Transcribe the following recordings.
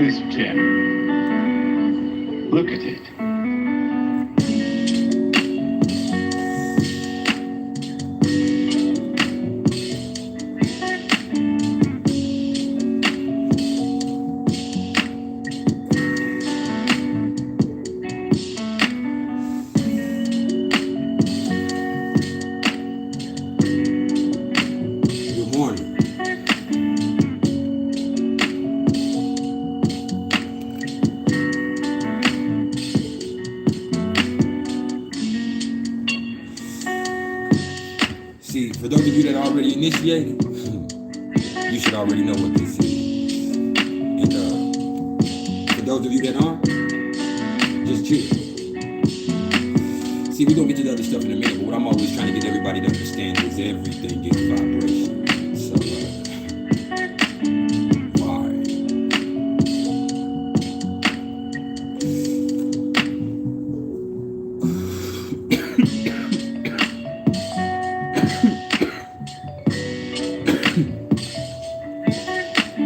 this gem. Look at it. For those of you that are already initiated, you should already know what this is. And for those of you that aren't, just chill. See, we're going to get to the other stuff in a minute, but what I'm always trying to get everybody to understand is everything gets vibration. So,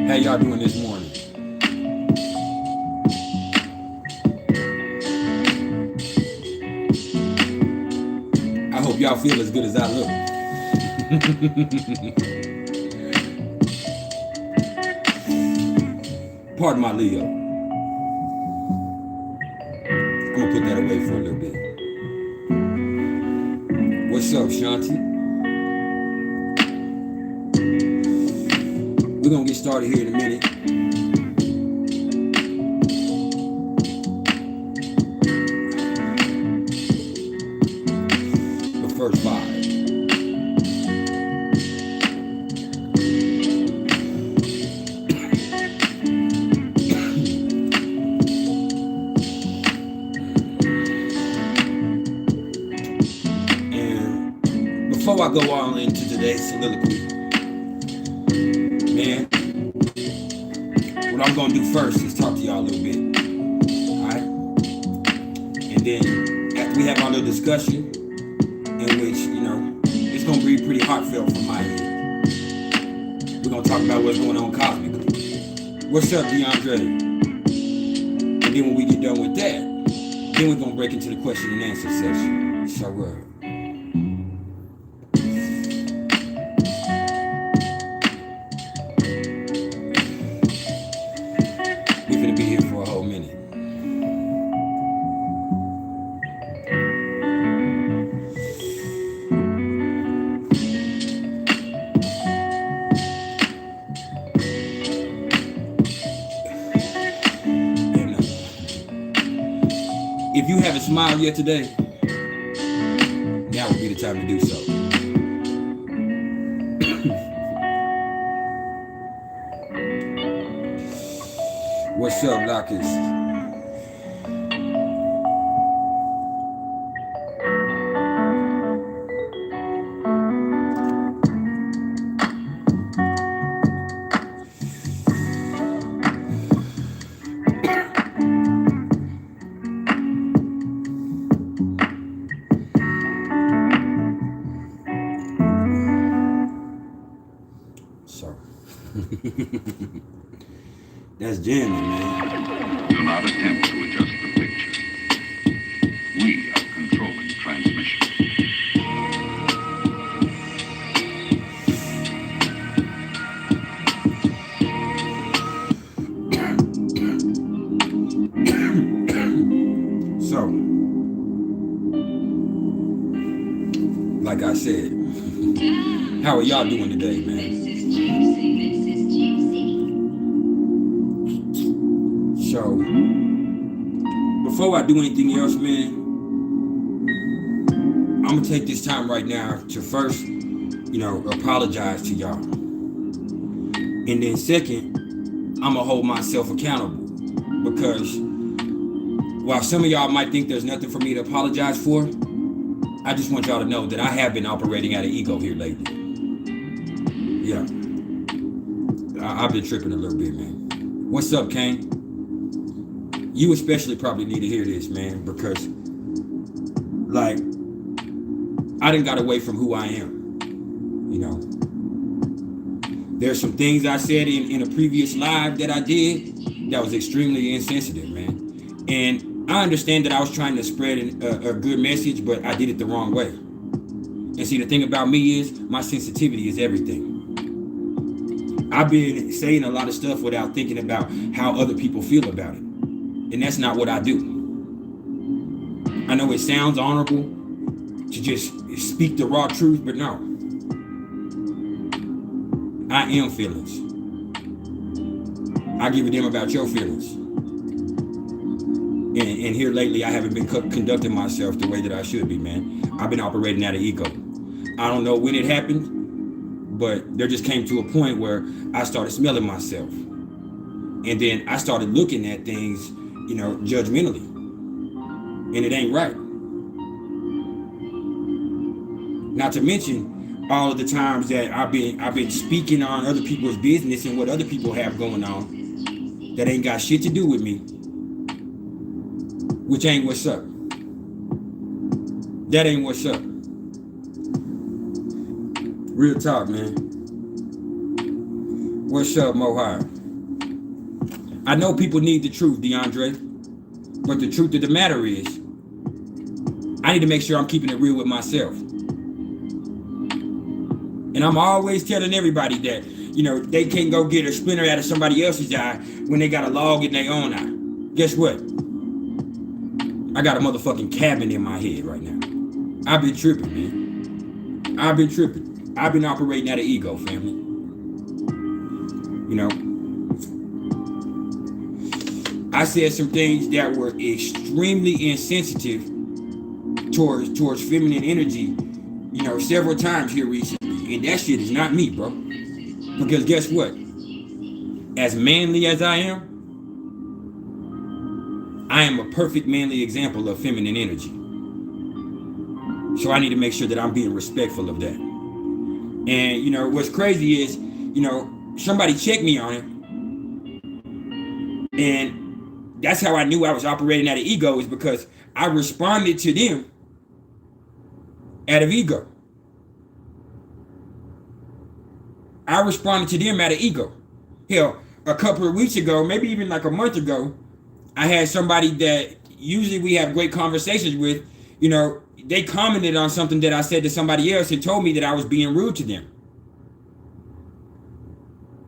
how y'all doing this morning? I hope y'all feel as good as I look. Pardon my Leo. I'm gonna put that away for a little bit. What's up, Shanti? We're gonna get started here in a minute. The first vibe. And before I go all into today's soliloquy, man, what I'm gonna do first is talk to y'all a little bit, all right? And then after we have our little discussion, in which, you know, it's gonna be pretty heartfelt from my end. We're gonna talk about what's going on cosmically. What's up, DeAndre? And then when we get done with that, then we're gonna break into the question and answer session. So, we're gonna be here for a whole minute. And if you haven't smiled yet today, now would be the time to do so. What's up, Lockus? So, that's jamming, man. Do not attempt to adjust the picture. We are controlling transmission. So, like I said, how are y'all doing today, man? So, before I do anything else, man, I'm gonna take this time right now to first, you know, apologize to y'all. And then second, I'm gonna hold myself accountable, because while some of y'all might think there's nothing for me to apologize for, I just want y'all to know that I have been operating out of ego here lately. Yeah, I've been tripping a little bit, man. What's up, Kane? You especially probably need to hear this, man, because, like, I done got away from who I am, you know. There's some things I said in a previous live that I did that was extremely insensitive, man. And I understand that I was trying to spread a good message, but I did it the wrong way. And see, the thing about me is my sensitivity is everything. I've been saying a lot of stuff without thinking about how other people feel about it. And that's not what I do. I know it sounds honorable to just speak the raw truth, but no. I am feelings. I give a damn about your feelings. And here lately, I haven't been conducting myself the way that I should be, man. I've been operating out of ego. I don't know when it happened, but there just came to a point where I started smelling myself. And then I started looking at things, you know, judgmentally. And it ain't right. Not to mention all of the times that I've been speaking on other people's business and what other people have going on that ain't got shit to do with me, which ain't what's up. That ain't what's up. Real talk, man. What's up, Mohai? I know people need the truth, DeAndre, but the truth of the matter is, I need to make sure I'm keeping it real with myself. And I'm always telling everybody that, you know, they can't go get a splinter out of somebody else's eye when they got a log in their own eye. Guess what? I got a motherfucking cabin in my head right now. I've been tripping, man. I've been tripping. I've been operating out of ego, family. You know, I said some things that were extremely insensitive towards feminine energy, you know, several times here recently. And that shit is not me, bro. Because guess what? As manly as I am a perfect manly example of feminine energy. So I need to make sure that I'm being respectful of that. And, you know, what's crazy is, you know, somebody checked me on it. And that's how I knew I was operating out of ego, is because I responded to them out of ego. I responded to them out of ego. Hell, a couple of weeks ago, maybe even like a month ago, I had somebody that usually we have great conversations with, you know, they commented on something that I said to somebody else and told me that I was being rude to them.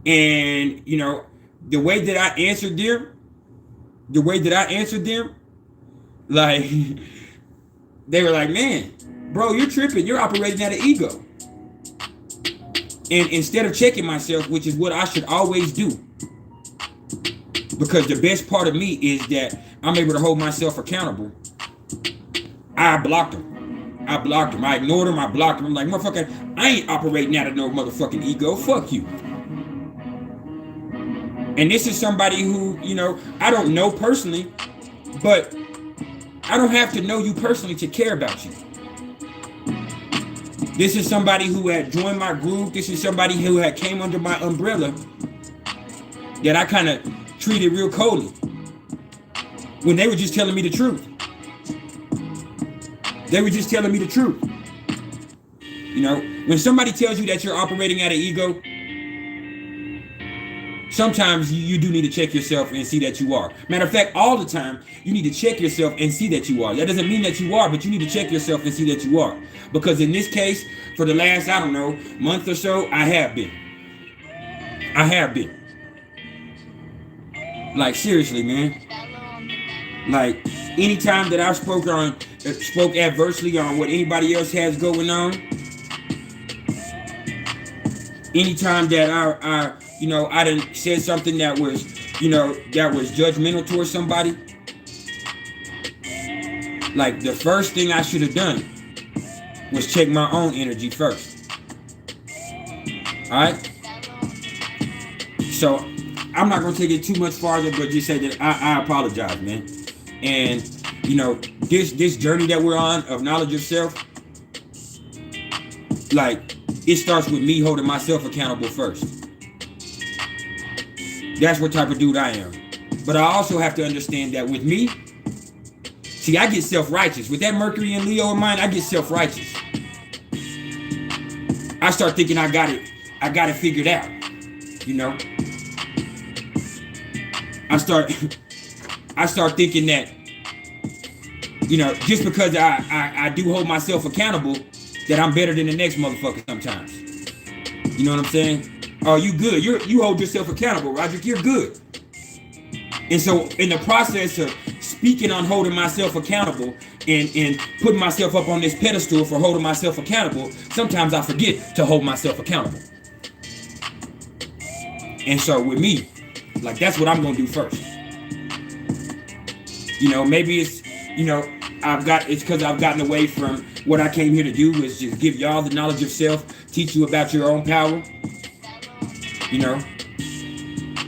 And, you know, the way that I answered them, like, they were like, man, bro, you're tripping. You're operating out of ego. And instead of checking myself, which is what I should always do, because the best part of me is that I'm able to hold myself accountable, I blocked them. I ignored them. I blocked them. I'm like, motherfucker, I ain't operating out of no motherfucking ego. Fuck you. And this is somebody who, you know, I don't know personally, but I don't have to know you personally to care about you. This is somebody who had joined my group. This is somebody who had came under my umbrella that I kind of treated real coldly when they were just telling me the truth. They were just telling me the truth. You know, when somebody tells you that you're operating out of ego, sometimes you do need to check yourself and see that you are. Matter of fact, all the time, you need to check yourself and see that you are. That doesn't mean that you are, but you need to check yourself and see that you are. Because in this case, for the last, I don't know, month or so, I have been. Like, seriously, man. Like, anytime that I've spoke adversely on what anybody else has going on, anytime that I done said something that was, you know, that was judgmental towards somebody, like, the first thing I should have done was check my own energy first. All right? So, I'm not going to take it too much farther, but just say that I apologize, man. And, you know, this journey that we're on of knowledge of self, like, it starts with me holding myself accountable first. That's what type of dude I am. But I also have to understand that with me, see, I get self-righteous. With that Mercury and Leo in mind, I get self-righteous. I start thinking I got it figured out, you know? I start thinking that, you know, just because I do hold myself accountable, that I'm better than the next motherfucker sometimes. You know what I'm saying? Oh, you good. You hold yourself accountable, Rodrigo. You're good. And so in the process of speaking on holding myself accountable and putting myself up on this pedestal for holding myself accountable, sometimes I forget to hold myself accountable. And so with me, like, that's what I'm gonna do first. You know, maybe it's, you know, it's because I've gotten away from what I came here to do, was just give y'all the knowledge of self, teach you about your own power. You know,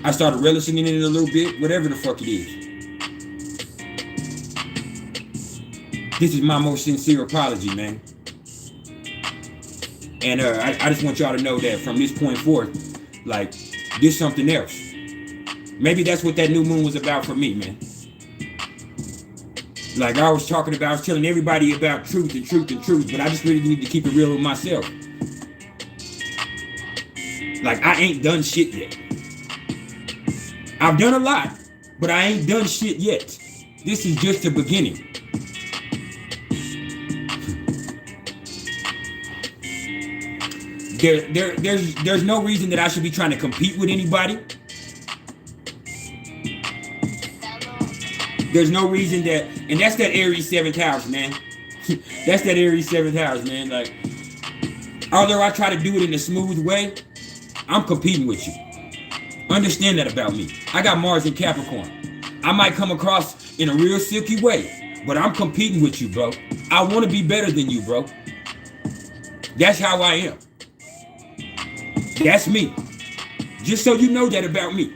I started relishing in it a little bit, whatever the fuck it is. This is my most sincere apology, man. And I just want y'all to know that from this point forth, like, this something else. Maybe that's what that new moon was about for me, man. Like I was telling everybody about truth, but I just really need to keep it real with myself. Like, I ain't done shit yet. I've done a lot, but I ain't done shit yet. This is just the beginning. There's no reason that I should be trying to compete with anybody. There's no reason that, and that's that Aries 7th house, man. That's that Aries 7th house, man. Like, although I try to do it in a smooth way, I'm competing with you. Understand that about me. I got Mars in Capricorn. I might come across in a real silky way, but I'm competing with you, bro. I want to be better than you, bro. That's how I am. That's me. Just so you know that about me.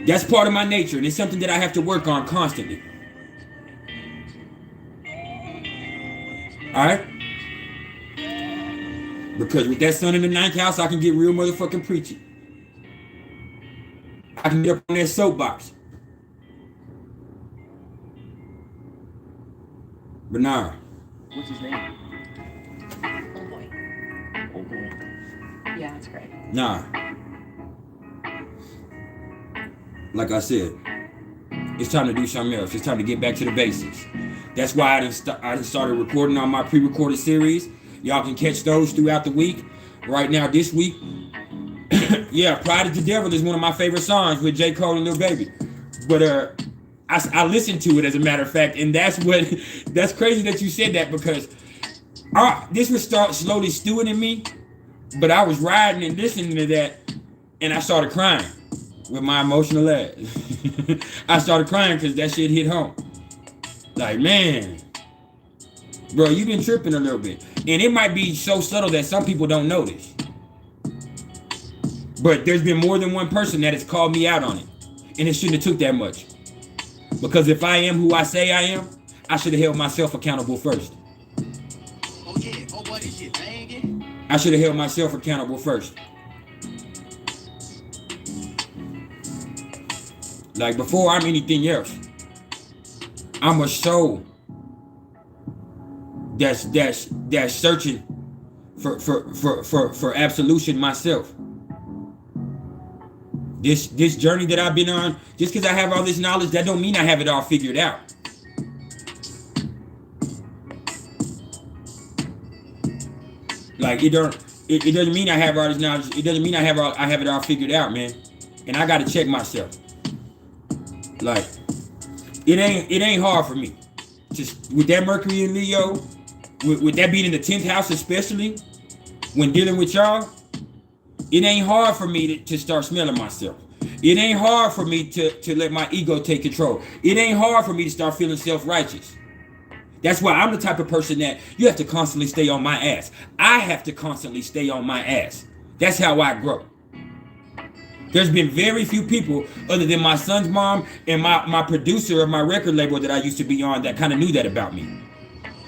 That's part of my nature, and it's something that I have to work on constantly. Alright? Because with that sun in the 9th house, I can get real motherfucking preachy. I can get up on that soapbox. But nah. What's his name? Oh boy. Oh boy. Yeah, that's great. Nah. Like I said, it's time to do something else. It's time to get back to the basics. That's why I done started recording on my pre-recorded series. Y'all can catch those throughout the week. Right now, this week, yeah, Pride is the Devil is one of my favorite songs with J. Cole and Lil Baby. But I listened to it, as a matter of fact, and that's crazy that you said that, because this would start slowly stewing in me, but I was riding and listening to that, and I started crying with my emotional ass. I started crying because that shit hit home. Like, man, bro, you been tripping a little bit. And it might be so subtle that some people don't notice. But there's been more than one person that has called me out on it. And it shouldn't have took that much. Because if I am who I say I am, I should have held myself accountable first. Oh yeah, oh boy, this shit banging. I should have held myself accountable first. Like, before I'm anything else, I'm a soul that's searching for absolution myself. This journey that I've been on, just because I have all this knowledge, that don't mean I have it all figured out. Like, it doesn't mean I have all this knowledge. It doesn't mean I have it all figured out, man. And I gotta check myself. Like, it ain't hard for me. Just with that Mercury in Leo, with that being in the 10th house, especially when dealing with y'all, it ain't hard for me to start smelling myself. It ain't hard for me to let my ego take control. It ain't hard for me to start feeling self-righteous. That's why I'm the type of person that you have to constantly stay on my ass. I have to constantly stay on my ass. That's how I grow. There's been very few people other than my son's mom and my producer of my record label that I used to be on that kind of knew that about me.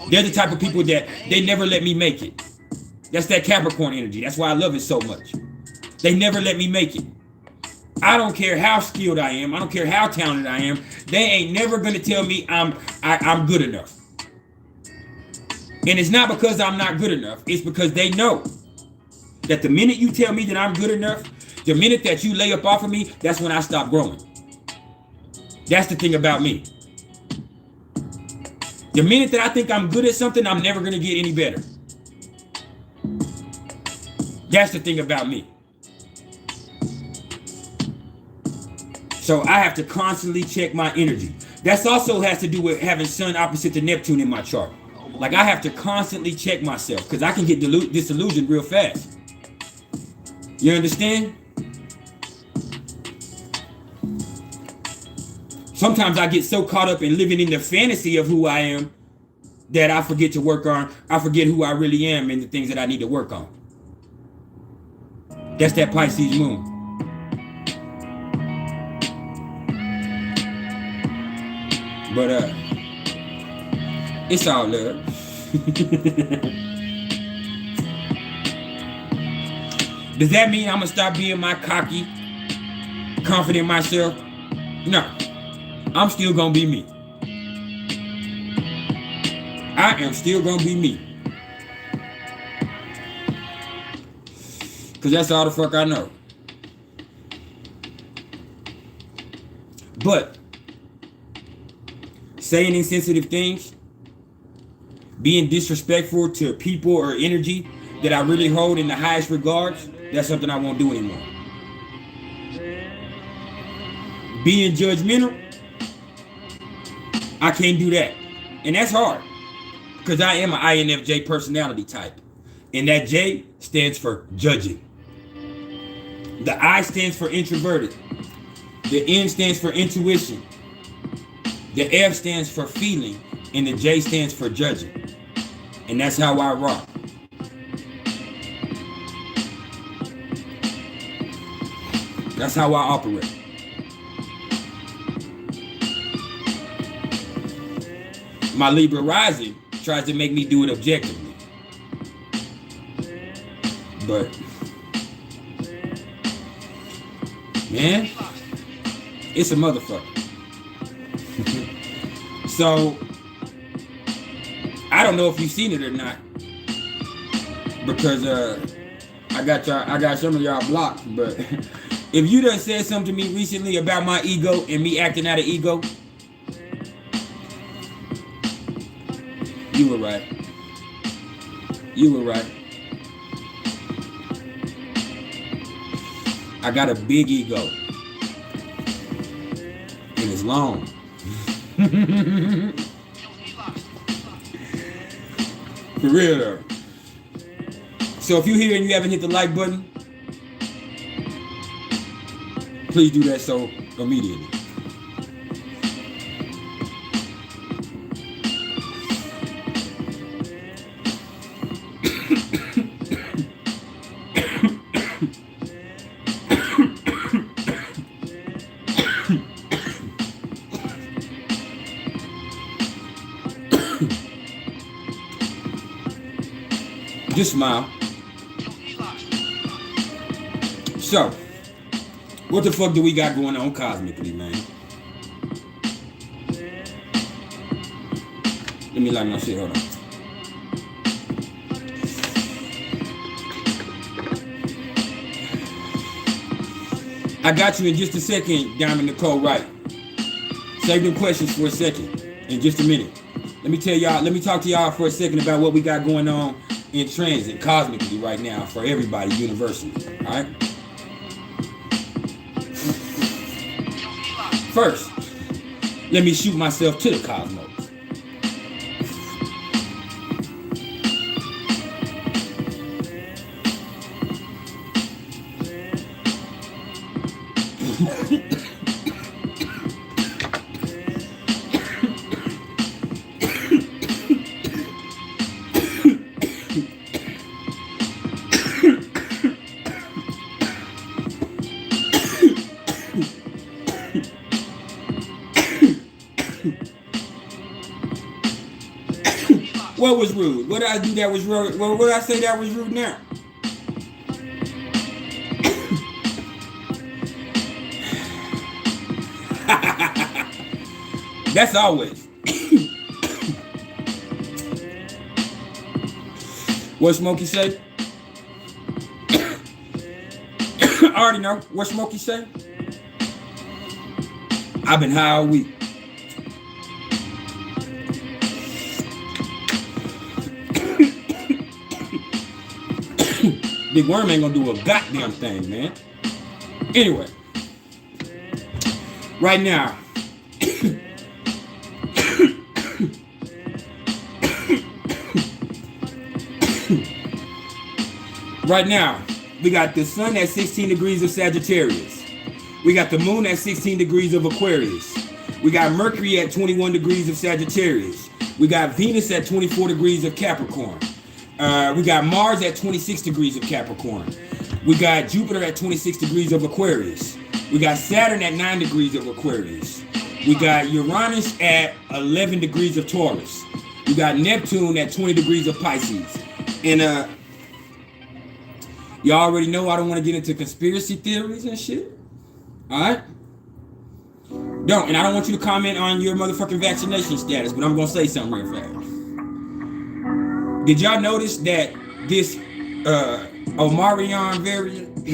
They're the type of people that they never let me make it. That's that Capricorn energy. That's why I love it so much. They never let me make it. I don't care how skilled I am. I don't care how talented I am. They ain't never gonna tell me I'm good enough. And it's not because I'm not good enough. It's because they know that the minute you tell me that I'm good enough, The minute that you lay up off of me, that's when I stop growing. That's the thing about me. The minute that I think I'm good at something, I'm never going to get any better. That's the thing about me. So I have to constantly check my energy. That's also has to do with having Sun opposite to Neptune in my chart. Like I have to constantly check myself because I can get disillusioned real fast. You understand? Sometimes I get so caught up in living in the fantasy of who I am that I forget to work on. I forget who I really am and the things that I need to work on. That's that Pisces moon. But it's all love. Does that mean I'm gonna stop being my cocky, confident myself? No. I'm still gonna be me. I am still gonna be me. Cause that's all the fuck I know. But saying insensitive things, being disrespectful to people or energy that I really hold in the highest regards, that's something I won't do anymore. Being judgmental, I can't do that. And that's hard. Because I am an INFJ personality type. And that J stands for judging. The I stands for introverted. The N stands for intuition. The F stands for feeling. And the J stands for judging. And that's how I rock. That's how I operate. My Libra rising tries to make me do it objectively. But, man, it's a motherfucker. So, I don't know if you've seen it or not. Because I got some of y'all blocked, but if you done said something to me recently about my ego and me acting out of ego, you were right. You were right. I got a big ego. And it's long. For real though. So if you're here and you haven't hit the like button, please do that so immediately. Just smile. So, what the fuck do we got going on cosmically, man? Let me light my shit, hold on. I got you in just a second, Diamond Nicole Wright. Save them questions for a second, in just a minute. Let me talk to y'all for a second about what we got going on in transit cosmically right now for everybody universally. All right. First, let me shoot myself to the cosmos. What was rude? What did I do that was rude? What did I say that was rude now? That's always. What Smokey say? already know what Smokey say. I've been high all week. Big Worm ain't gonna do a goddamn thing, man. Anyway, right now, we got the sun at 16 degrees of Sagittarius. We got the moon at 16 degrees of Aquarius. We got Mercury at 21 degrees of Sagittarius. We got Venus at 24 degrees of Capricorn. We got Mars at 26 degrees of Capricorn. We got Jupiter at 26 degrees of Aquarius. We got Saturn at 9 degrees of Aquarius. We got Uranus at 11 degrees of Taurus. We got Neptune at 20 degrees of Pisces. And you already know I don't want to get into conspiracy theories and shit. Alright? And I don't want you to comment on your motherfucking vaccination status, but I'm gonna say something real fast. Did y'all notice that this Omarion variant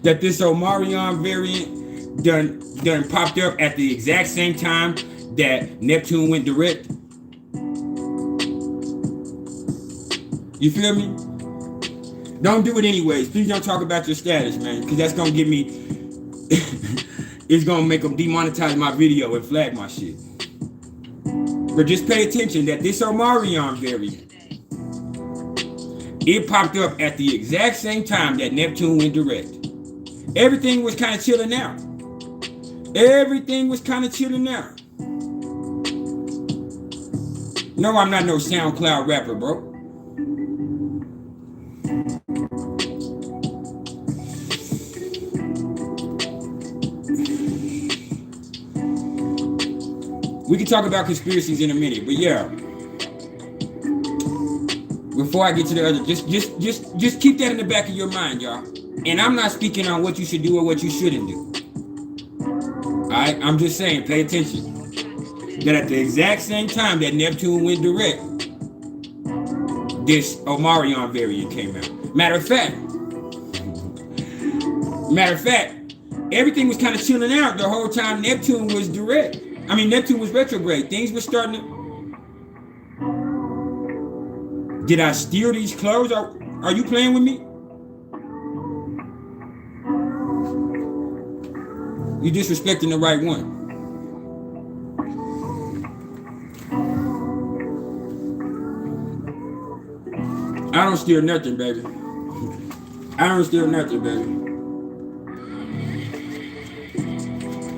that this Omarion variant done popped up at the exact same time that Neptune went direct? You feel me? Don't do it anyways. Please don't talk about your status, man, because that's gonna get me it's gonna make them demonetize my video and flag my shit. But just pay attention that this Omarion variant, it popped up at the exact same time that Neptune went direct. Everything was kind of chilling out. No, I'm not no SoundCloud rapper, bro. We can talk about conspiracies in a minute, but yeah. Before I get to the other, just keep that in the back of your mind, y'all. And I'm not speaking on what you should do or what you shouldn't do. Alright, I'm just saying, pay attention. That at the exact same time that Neptune went direct, this Omarion variant came out. Matter of fact, everything was kind of chilling out the whole time Neptune was direct. I mean, Neptune was retrograde. Things were starting to... Did I steal these clothes? Are you playing with me? You disrespecting the right one. I don't steal nothing, baby.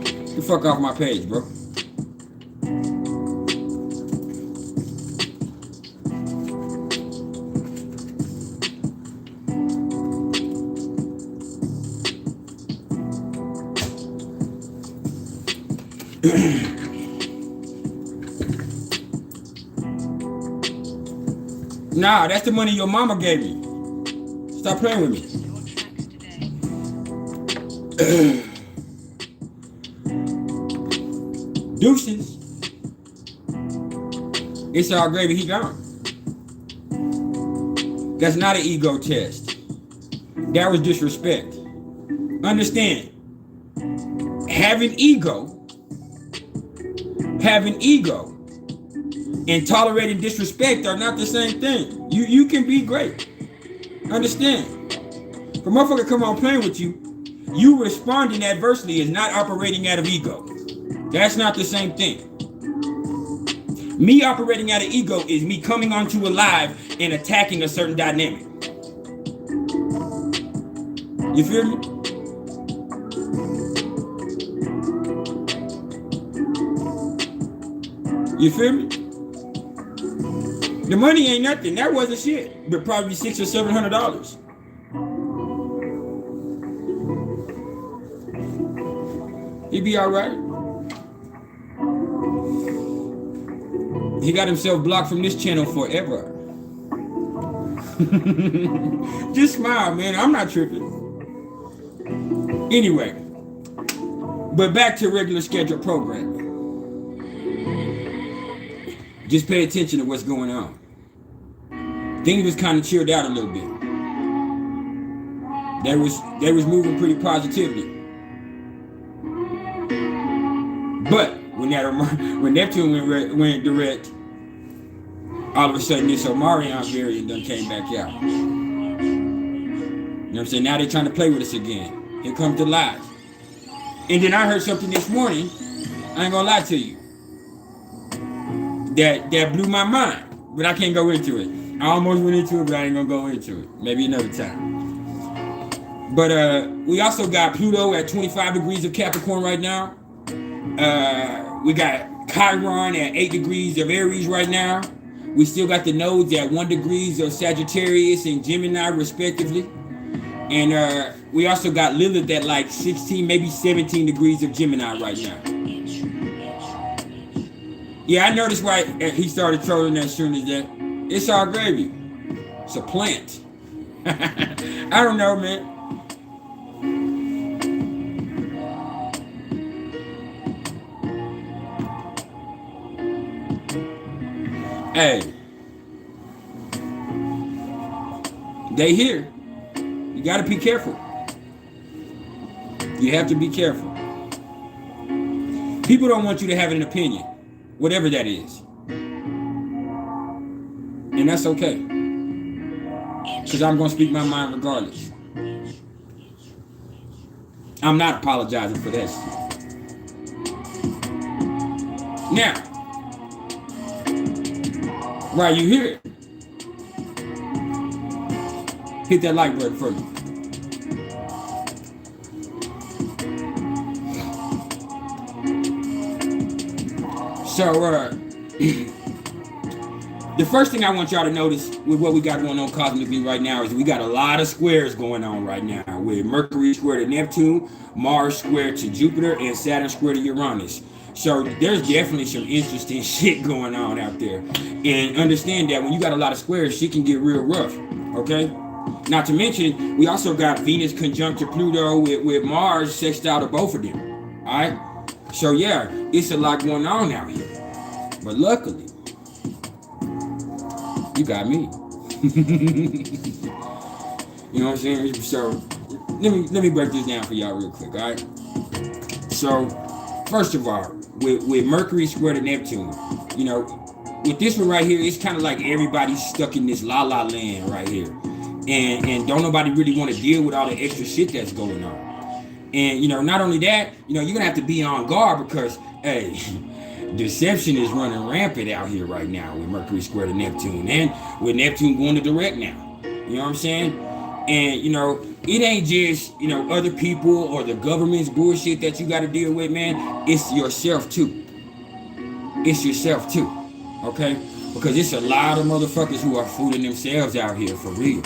Get the fuck off my page, bro. Nah, that's the money your mama gave me. Stop playing with me. Deuces. It's all gravy, he gone. That's not an ego test. That was disrespect. Understand, having ego and tolerating disrespect are not the same thing. You can be great. Understand? If a motherfucker come on playing with you, you responding adversely is not operating out of ego. That's not the same thing. Me operating out of ego is me coming onto a live and attacking a certain dynamic. You feel me? You feel me? The money ain't nothing. That wasn't shit. But probably $600 or $700. He be all right. He got himself blocked from this channel forever. Just smile, man. I'm not tripping. Anyway, but back to regular scheduled programming. Just pay attention to what's going on. Things was kind of chilled out a little bit. They was moving pretty positively. But when Neptune went direct, all of a sudden this Omarion variant done came back out. You know what I'm saying? Now they're trying to play with us again. Here comes the lies. And then I heard something this morning, I ain't gonna lie to you, that blew my mind, but I can't go into it. I almost went into it, but I ain't gonna go into it. Maybe another time. But we also got Pluto at 25 degrees of Capricorn right now. We got Chiron at 8 degrees of Aries right now. We still got the nodes at 1 degrees of Sagittarius and Gemini respectively. And we also got Lilith at like 16, maybe 17 degrees of Gemini right now. Yeah, I noticed why he started trolling as soon as that. It's all gravy. It's a plant. I don't know, man. Hey, they here. You gotta be careful. You have to be careful. People don't want you to have an opinion, whatever that is. And that's okay. Because I'm gonna speak my mind regardless. I'm not apologizing for that shit. Now, right, you hear it? Hit that like button for me. So, the first thing I want y'all to notice with what we got going on cosmically right now is we got a lot of squares going on right now with Mercury square to Neptune, Mars square to Jupiter, and Saturn square to Uranus. So there's definitely some interesting shit going on out there. And understand that when you got a lot of squares, shit can get real rough, okay? Not to mention, we also got Venus conjunct to Pluto with Mars sextile to both of them, all right? So yeah, it's a lot going on out here. But luckily, you got me. You know what I'm saying? So let me break this down for y'all real quick, all right? So first of all, with Mercury square to Neptune, you know, with this one right here, it's kind of like everybody's stuck in this la-la land right here. And don't nobody really want to deal with all the extra shit that's going on. And, you know, not only that, you know, you're going to have to be on guard because, hey, deception is running rampant out here right now with Mercury square to Neptune. And with Neptune going to direct now. You know what I'm saying? And, you know, it ain't just, you know, other people or the government's bullshit that you got to deal with, man. It's yourself, too. It's yourself, too. Okay? Because it's a lot of motherfuckers who are fooling themselves out here for real.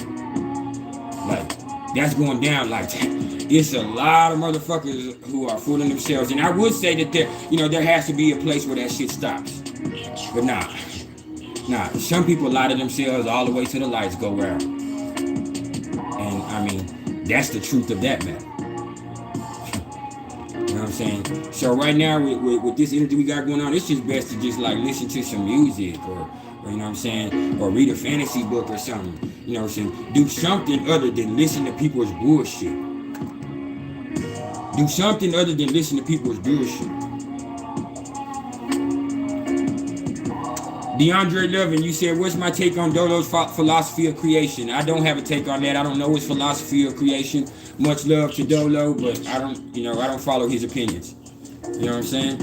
Like, that's going down like that. It's a lot of motherfuckers who are fooling themselves. And I would say that there, you know, there has to be a place where that shit stops. But nah. Some people lie to themselves all the way to the lights go round. And I mean, that's the truth of that matter. You know what I'm saying? So right now with this energy we got going on, it's just best to just like listen to some music or you know what I'm saying, or read a fantasy book or something. You know what I'm saying? Do something other than listen to people's bullshit. Do something other than listen to people's bullshit. DeAndre Lovin, you said, what's my take on Dolo's philosophy of creation? I don't have a take on that. I don't know his philosophy of creation. Much love to Dolo, but I don't follow his opinions. You know what I'm saying?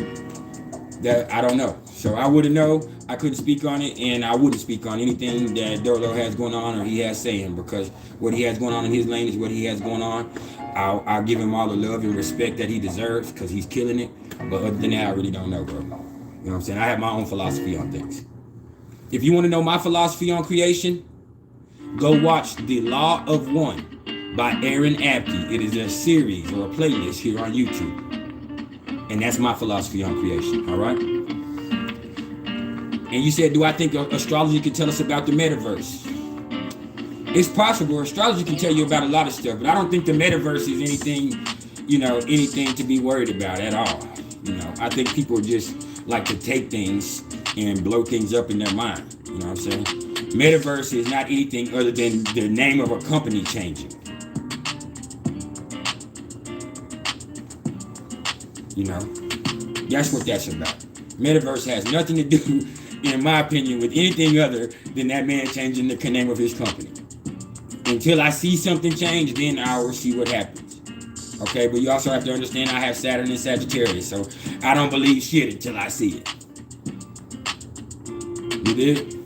That I don't know. So I wouldn't know. I couldn't speak on it, and I wouldn't speak on anything that Dolo has going on or he has saying, because what he has going on in his lane is what he has going on. I'll give him all the love and respect that he deserves because he's killing it. But other than that, I really don't know, bro. You know what I'm saying? I have my own philosophy on things. If you want to know my philosophy on creation, go watch The Law of One by Aaron Abke. It is a series or a playlist here on YouTube. And that's my philosophy on creation, all right? And you said, do I think astrology can tell us about the metaverse? It's possible. Astrology can tell you about a lot of stuff, but I don't think the metaverse is anything, anything to be worried about at all. You know, I think people just like to take things and blow things up in their mind. You know what I'm saying? Metaverse is not anything other than the name of a company changing. You know, that's what that's about. Metaverse has nothing to do, in my opinion, with anything other than that man changing the name of his company. Until I see something change, then I will see what happens. Okay, but you also have to understand I have Saturn and Sagittarius, so I don't believe shit until I see it. You did?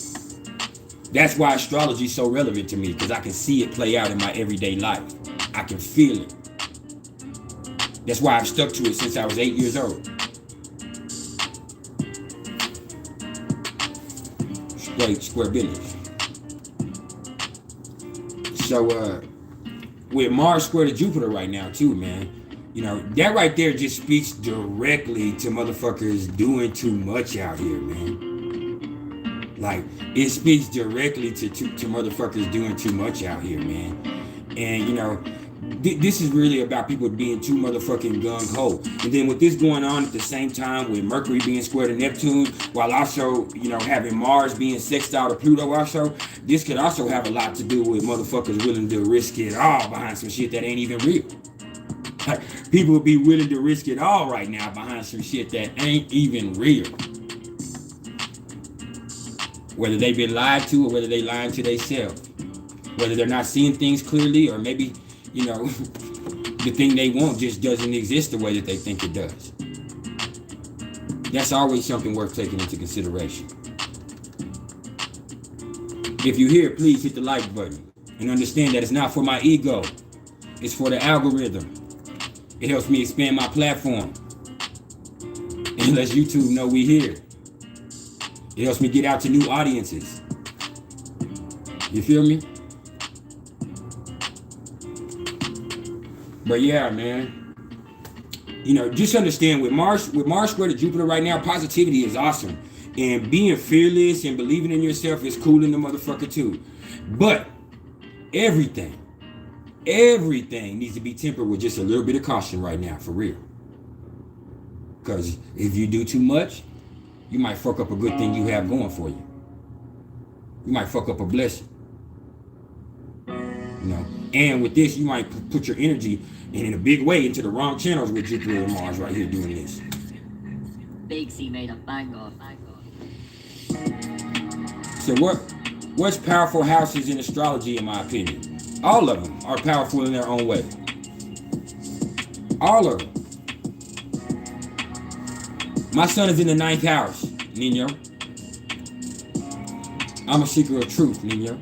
That's why astrology is so relevant to me, because I can see it play out in my everyday life. I can feel it. That's why I've stuck to it since I was 8 years old. Square business. So with Mars square to Jupiter right now too, man, you know, that right there just speaks directly to motherfuckers doing too much out here, man. Like, it speaks directly to motherfuckers doing too much out here, man. And you know, this is really about people being too motherfucking gung-ho. And then with this going on at the same time, with Mercury being square to Neptune, while also, you know, having Mars being sextile to Pluto also, this could also have a lot to do with motherfuckers willing to risk it all behind some shit that ain't even real. Like, people would be willing to risk it all right now behind some shit that ain't even real. Whether they've been lied to or whether they lying to themselves. Whether they're not seeing things clearly, or maybe, you know, the thing they want just doesn't exist the way that they think it does. That's always something worth taking into consideration. If you hear, please hit the like button and understand that it's not for my ego. It's for the algorithm. It helps me expand my platform. It lets YouTube know we here. It helps me get out to new audiences. You feel me? But yeah, man, you know, just understand with Mars square to Jupiter right now, positivity is awesome. And being fearless and believing in yourself is cool in the motherfucker too. But everything needs to be tempered with just a little bit of caution right now, for real. Because if you do too much, you might fuck up a good thing you have going for you. You might fuck up a blessing. You know, and with this, you might put your energy in a big way into the wrong channels with Jupiter and Mars right here doing this. Big C made a bango. So what's powerful houses in astrology, in my opinion? All of them are powerful in their own way. All of them. My sun is in the 9th house, Nino. I'm a seeker of truth, Nino.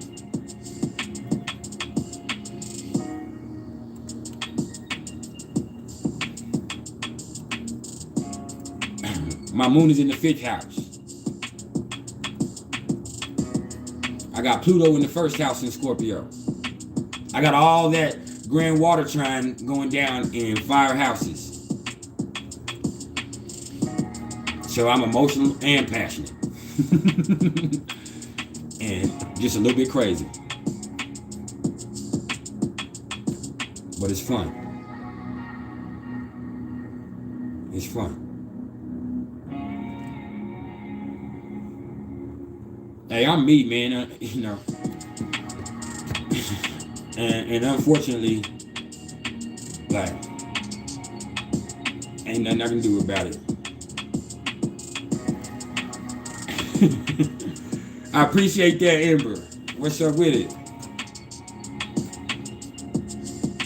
My moon is in the 5th house. I got Pluto in the 1st house in Scorpio. I got all that grand water trine going down in fire houses. So I'm emotional and passionate. And just a little bit crazy. But it's fun. It's fun. Hey, I'm me, man. You know, and unfortunately, like, ain't nothing I can do about it. I appreciate that, Ember. What's up with it?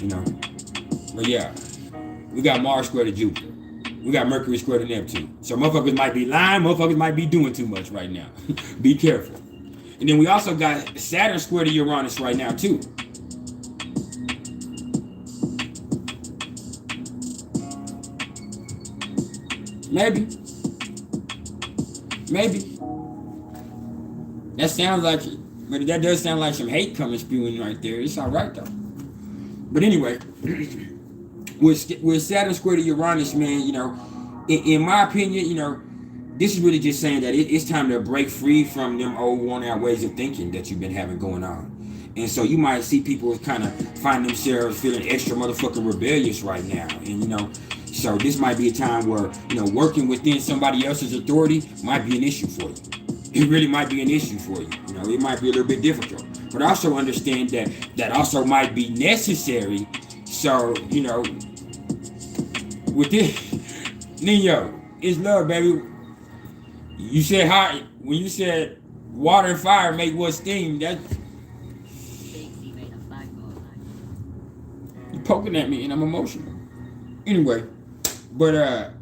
You know, but yeah, we got Mars square to Jupiter. We got Mercury square to Neptune. So motherfuckers might be lying, motherfuckers might be doing too much right now. Be careful. And then we also got Saturn square to Uranus right now too. Maybe. That sounds like, but that does sound like some hate coming spewing right there. It's all right though. But anyway, with Saturn square to Uranus, man, you know, in my opinion, you know, this is really just saying that it's time to break free from them old worn out ways of thinking that you've been having going on. And so you might see people kind of find themselves feeling extra motherfucking rebellious right now. And, you know, so this might be a time where, you know, working within somebody else's authority might be an issue for you. It really might be an issue for you. You know, it might be a little bit difficult. But also understand that also might be necessary. So, you know, with this, Nino, it's love, baby. You said hot when you said water and fire make what steam. That Big C made a bang of. you poking at me and I'm emotional. Anyway, but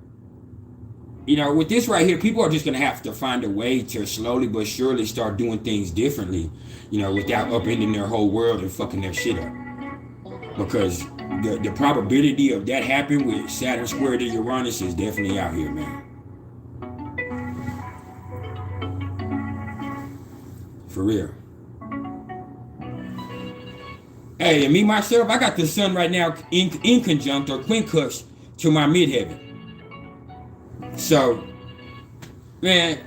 you know, with this right here, people are just gonna have to find a way to slowly but surely start doing things differently, you know, without upending their whole world and fucking their shit up. Because the probability of that happening with Saturn squared to Uranus is definitely out here, man. For real. Hey, and me myself, I got the sun right now in conjunct or quincunx to my midheaven. So, man,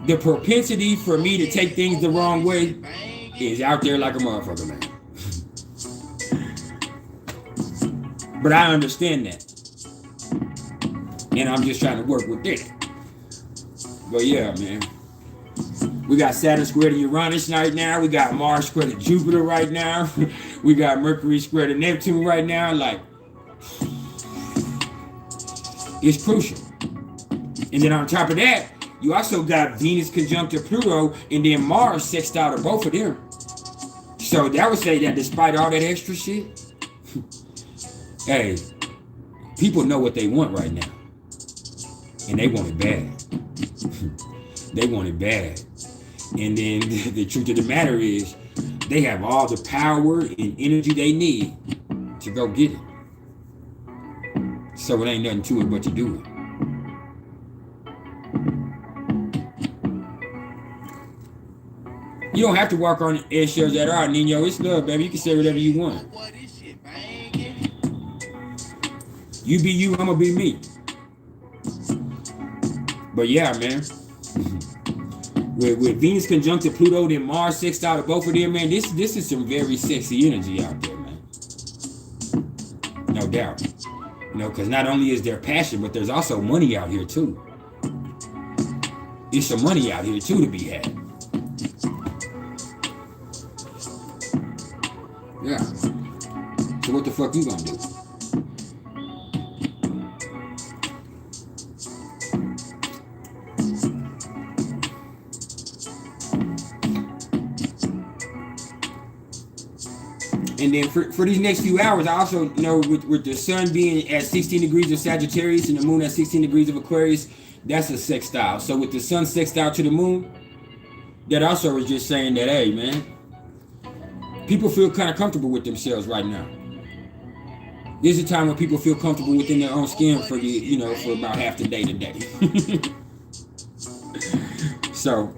the propensity for me to take things the wrong way is out there like a motherfucker, man. But I understand that. And I'm just trying to work with it. But yeah, man. We got Saturn square to Uranus right now. We got Mars square to Jupiter right now. We got Mercury square to Neptune right now. Like, it's crucial. And then on top of that, you also got Venus conjunct to Pluto and then Mars sextile to both of them. So that would say that despite all that extra shit, hey, people know what they want right now. And they want it bad. They want it bad. And then the truth of the matter is, they have all the power and energy they need to go get it. So it ain't nothing to it but to do it. You don't have to walk on eggshells at all, Nino. It's love, baby. You can say whatever you want. You be you, I'ma be me. But yeah, man. With Venus conjunct to Pluto, then Mars sextile to both of them, man, this is some very sexy energy out there, man. No doubt. You know, because not only is there passion, but there's also money out here, too. There's some money out here, too, to be had. Yeah. So what the fuck you gonna do? And then for these next few hours, I also know with the sun being at 16 degrees of Sagittarius and the moon at 16 degrees of Aquarius, that's a sextile. So with the sun sextile to the moon, that also is just saying that, hey, man, people feel kind of comfortable with themselves right now. This is a time when people feel comfortable within their own skin for for about half the day today. So,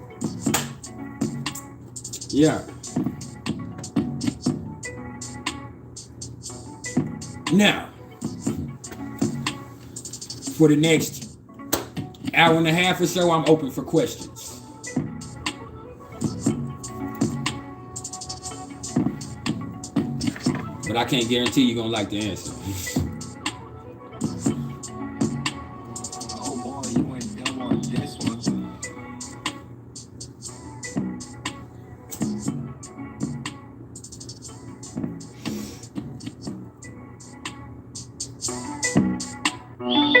yeah. Now, for the next hour and a half or so, I'm open for questions. But I can't guarantee you're gonna like the answer. Oh boy, you went dumb on this one.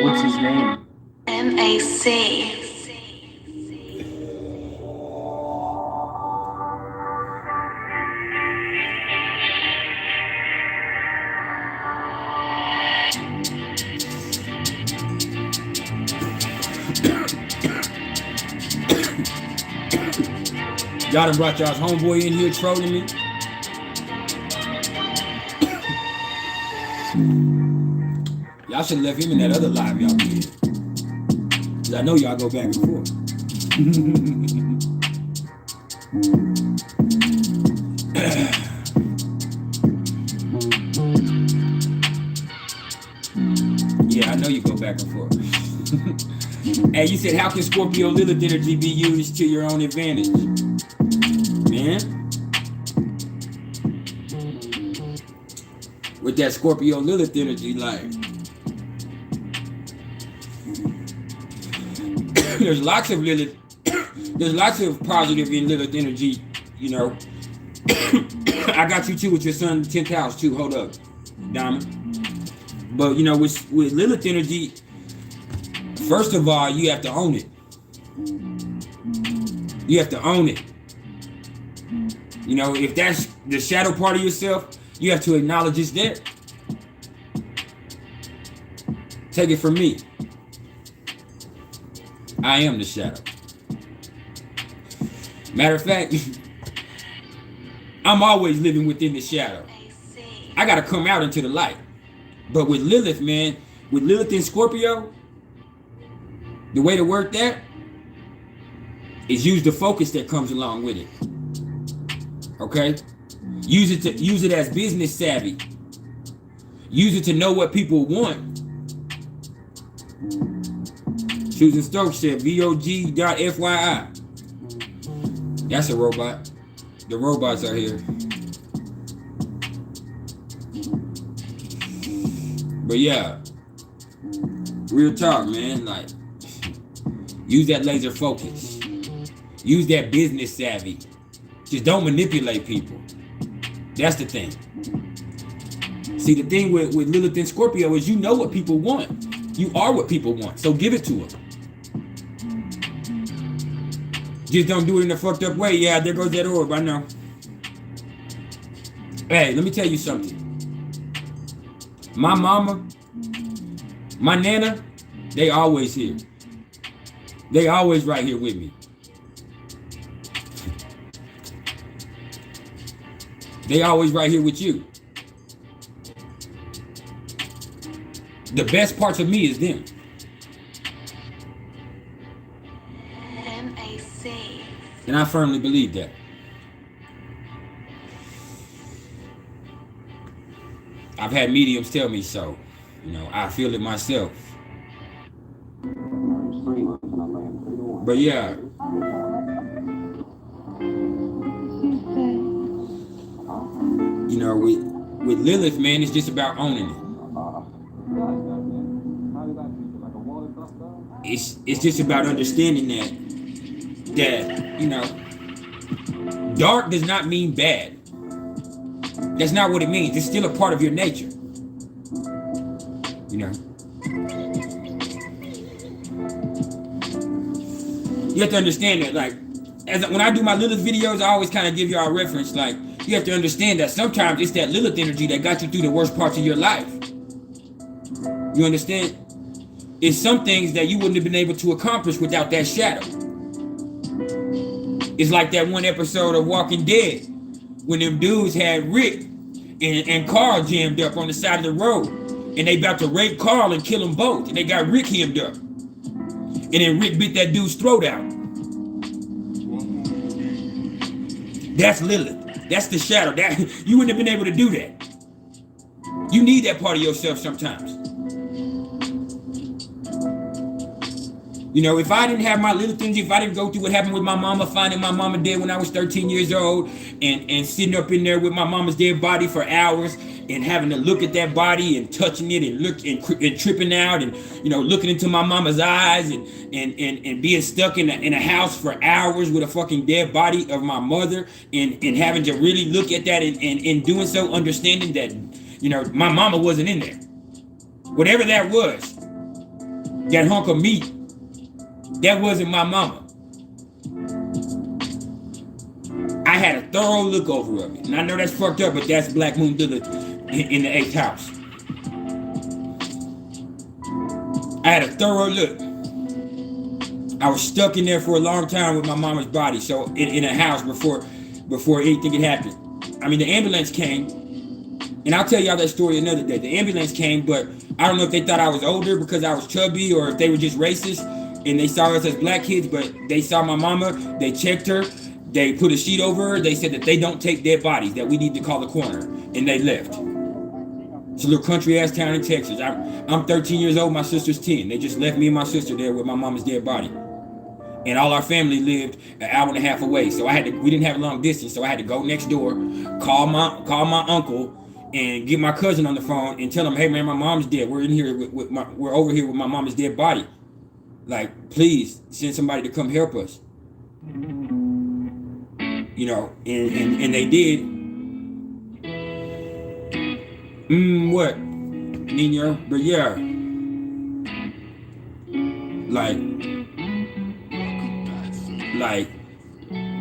What's his name? MAC. Y'all done brought y'all's homeboy in here trolling me. Y'all should have left him in that other live y'all did. Cause I know y'all go back and forth. Yeah, I know you go back and forth. Hey, you said, how can Scorpio Lilith energy be used to your own advantage? Man. With that Scorpio Lilith energy, like, there's lots of Lilith, there's lots of positive in Lilith energy, you know. I got you too with your sun 10th house too. Hold up, Diamond. But you know, with Lilith energy, first of all, you have to own it. You have to own it. You know, if that's the shadow part of yourself, you have to acknowledge it's there. Take it from me. I am the shadow. Matter of fact, I'm always living within the shadow. I gotta come out into the light. But with Lilith, man, with Lilith in Scorpio, the way to work that is use the focus that comes along with it. Okay? Use it as business savvy. Use it to know what people want. Susan Stokes said VOG.FYI. That's a robot. The robots are here. But yeah, real talk, man. Like, use that laser focus. Use that business savvy. Just don't manipulate people. That's the thing. See, the thing with Lilith and Scorpio is you know what people want. You are what people want. So give it to them. Just don't do it in a fucked up way. Yeah, there goes that orb. I know. Hey, let me tell you something. My mama, my nana, they always here. They always right here with me. They always right here with you. The best parts of me is them. MAC. And I firmly believe that. I've had mediums tell me so. You know, I feel it myself. But yeah. You know, with Lilith, man, it's just about owning it. It's just about understanding that, you know, dark does not mean bad. That's not what it means. It's still a part of your nature. You know. You have to understand that, like, when I do my Lilith videos, I always kind of give y'all a reference. Like, you have to understand that sometimes it's that Lilith energy that got you through the worst parts of your life. You understand? It's some things that you wouldn't have been able to accomplish without that shadow. It's like that one episode of Walking Dead when them dudes had Rick and Carl jammed up on the side of the road, and they about to rape Carl and kill them both, and they got Rick hemmed up, and then Rick bit that dude's throat out. That's Lilith. That's the shadow. That you wouldn't have been able to do that. You need that part of yourself sometimes. You know, if I didn't have my Lilith energy, if I didn't go through what happened with my mama, finding my mama dead when I was 13 years old, and sitting up in there with my mama's dead body for hours, and having to look at that body and touching it and look and tripping out, and you know, looking into my mama's eyes, and being stuck in a house for hours with a fucking dead body of my mother, and having to really look at that, and doing so, understanding that, you know, my mama wasn't in there. Whatever that was, that hunk of meat, that wasn't my mama. I had a thorough look over of it. And I know that's fucked up, but that's Black Moon Lilith in the 8th house. I had a thorough look. I was stuck in there for a long time with my mama's body. So in a house before anything had happened. I mean, the ambulance came. And I'll tell y'all that story another day. The ambulance came, but I don't know if they thought I was older because I was chubby or if they were just racist. And they saw us as black kids, but they saw my mama, they checked her, they put a sheet over her, they said that they don't take dead bodies, that we need to call the coroner, and they left. It's a little country ass town in Texas. I'm 13 years old, my sister's 10. They just left me and my sister there with my mama's dead body. And all our family lived an hour and a half away, so we didn't have a long distance, so I had to go next door, call my uncle, and get my cousin on the phone and tell him, hey man, my mom's dead. We're in here we're over here with my mama's dead body. Like, please send somebody to come help us. You know, and they did. What? Nino, but yeah, like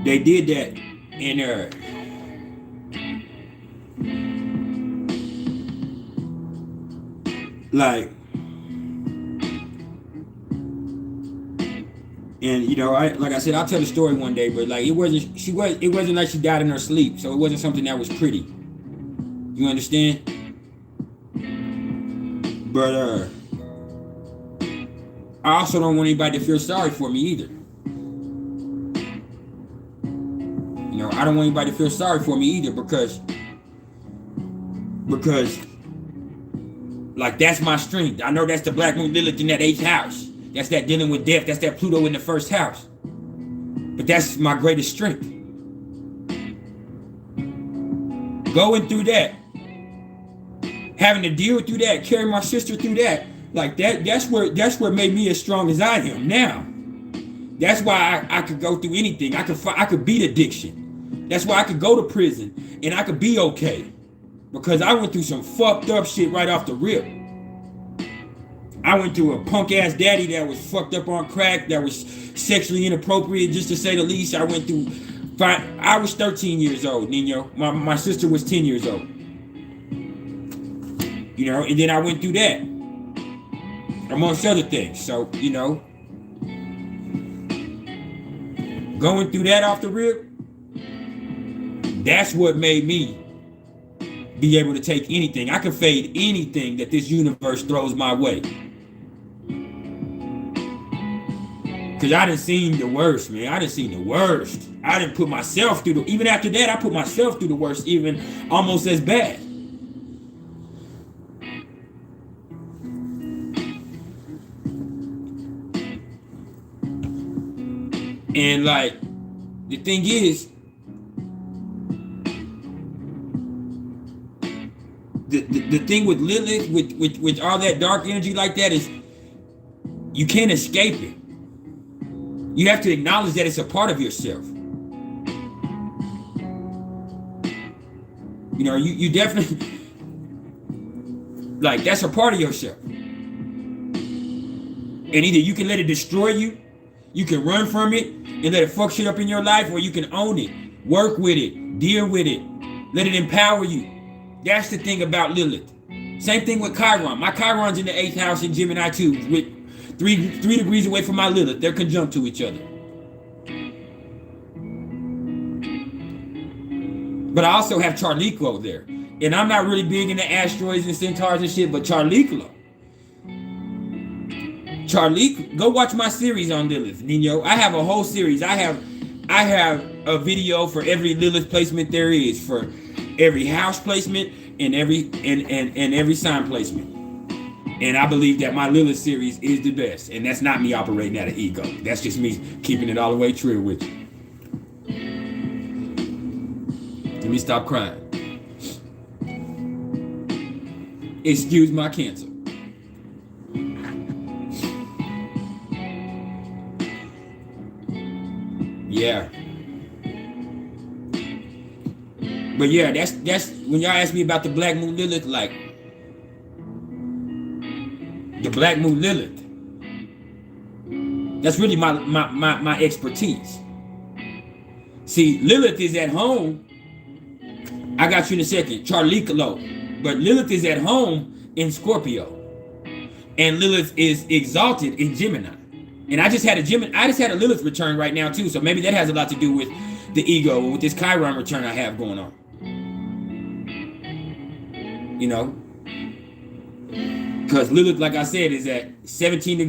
they did that in and you know, like I said, I'll tell the story one day, but like it wasn't like she died in her sleep, so it wasn't something that was pretty. You understand? But I also don't want anybody to feel sorry for me either. You know, I don't want anybody to feel sorry for me either because like that's my strength. I know that's the Black Moon Lilith in that 8th house. That's that dealing with death. That's that Pluto in the 1st house. But that's my greatest strength. Going through that, having to deal through that, carry my sister through that, like that's what made me as strong as I am now. That's why I could go through anything. I could beat addiction. That's why I could go to prison and I could be okay. Because I went through some fucked up shit right off the rip. I went through a punk ass daddy that was fucked up on crack, that was sexually inappropriate, just to say the least. I went through, I was 13 years old, Nino. My sister was 10 years old. You know, and then I went through that, amongst other things. So, you know, going through that off the rip, that's what made me be able to take anything. I can fade anything that this universe throws my way. Cause I done seen the worst, man. I done seen the worst. I done put myself through even after that, I put myself through the worst, even almost as bad. And like, the thing is, the thing with Lilith, with all that dark energy like that, is you can't escape it. You have to acknowledge that it's a part of yourself. You know, you definitely, like, that's a part of yourself. And either you can let it destroy you, you can run from it and let it fuck shit up in your life, or you can own it, work with it, deal with it, let it empower you. That's the thing about Lilith. Same thing with Chiron. My Chiron's in the 8th house in Gemini too, with three degrees away from my Lilith. They're conjunct to each other. But I also have Charliklo there. And I'm not really big into asteroids and centaurs and shit, but Charliklo, go watch my series on Lilith, Nino. I have a whole series. I have a video for every Lilith placement there is, for every house placement and every sign placement. And I believe that my Lilith series is the best. And that's not me operating out of ego. That's just me keeping it all the way true with you. Let me stop crying. Excuse my cancer. Yeah. But yeah, that's when y'all ask me about the Black Moon Lilith, like the Black Moon Lilith, that's really my expertise. See, Lilith is at home. I got you in a second, Charliklo. But Lilith is at home in Scorpio. And Lilith is exalted in Gemini. And I just had a Lilith return right now too. So maybe that has a lot to do with the ego, with this Chiron return I have going on. You know? Because Lilith, like I said, is at 16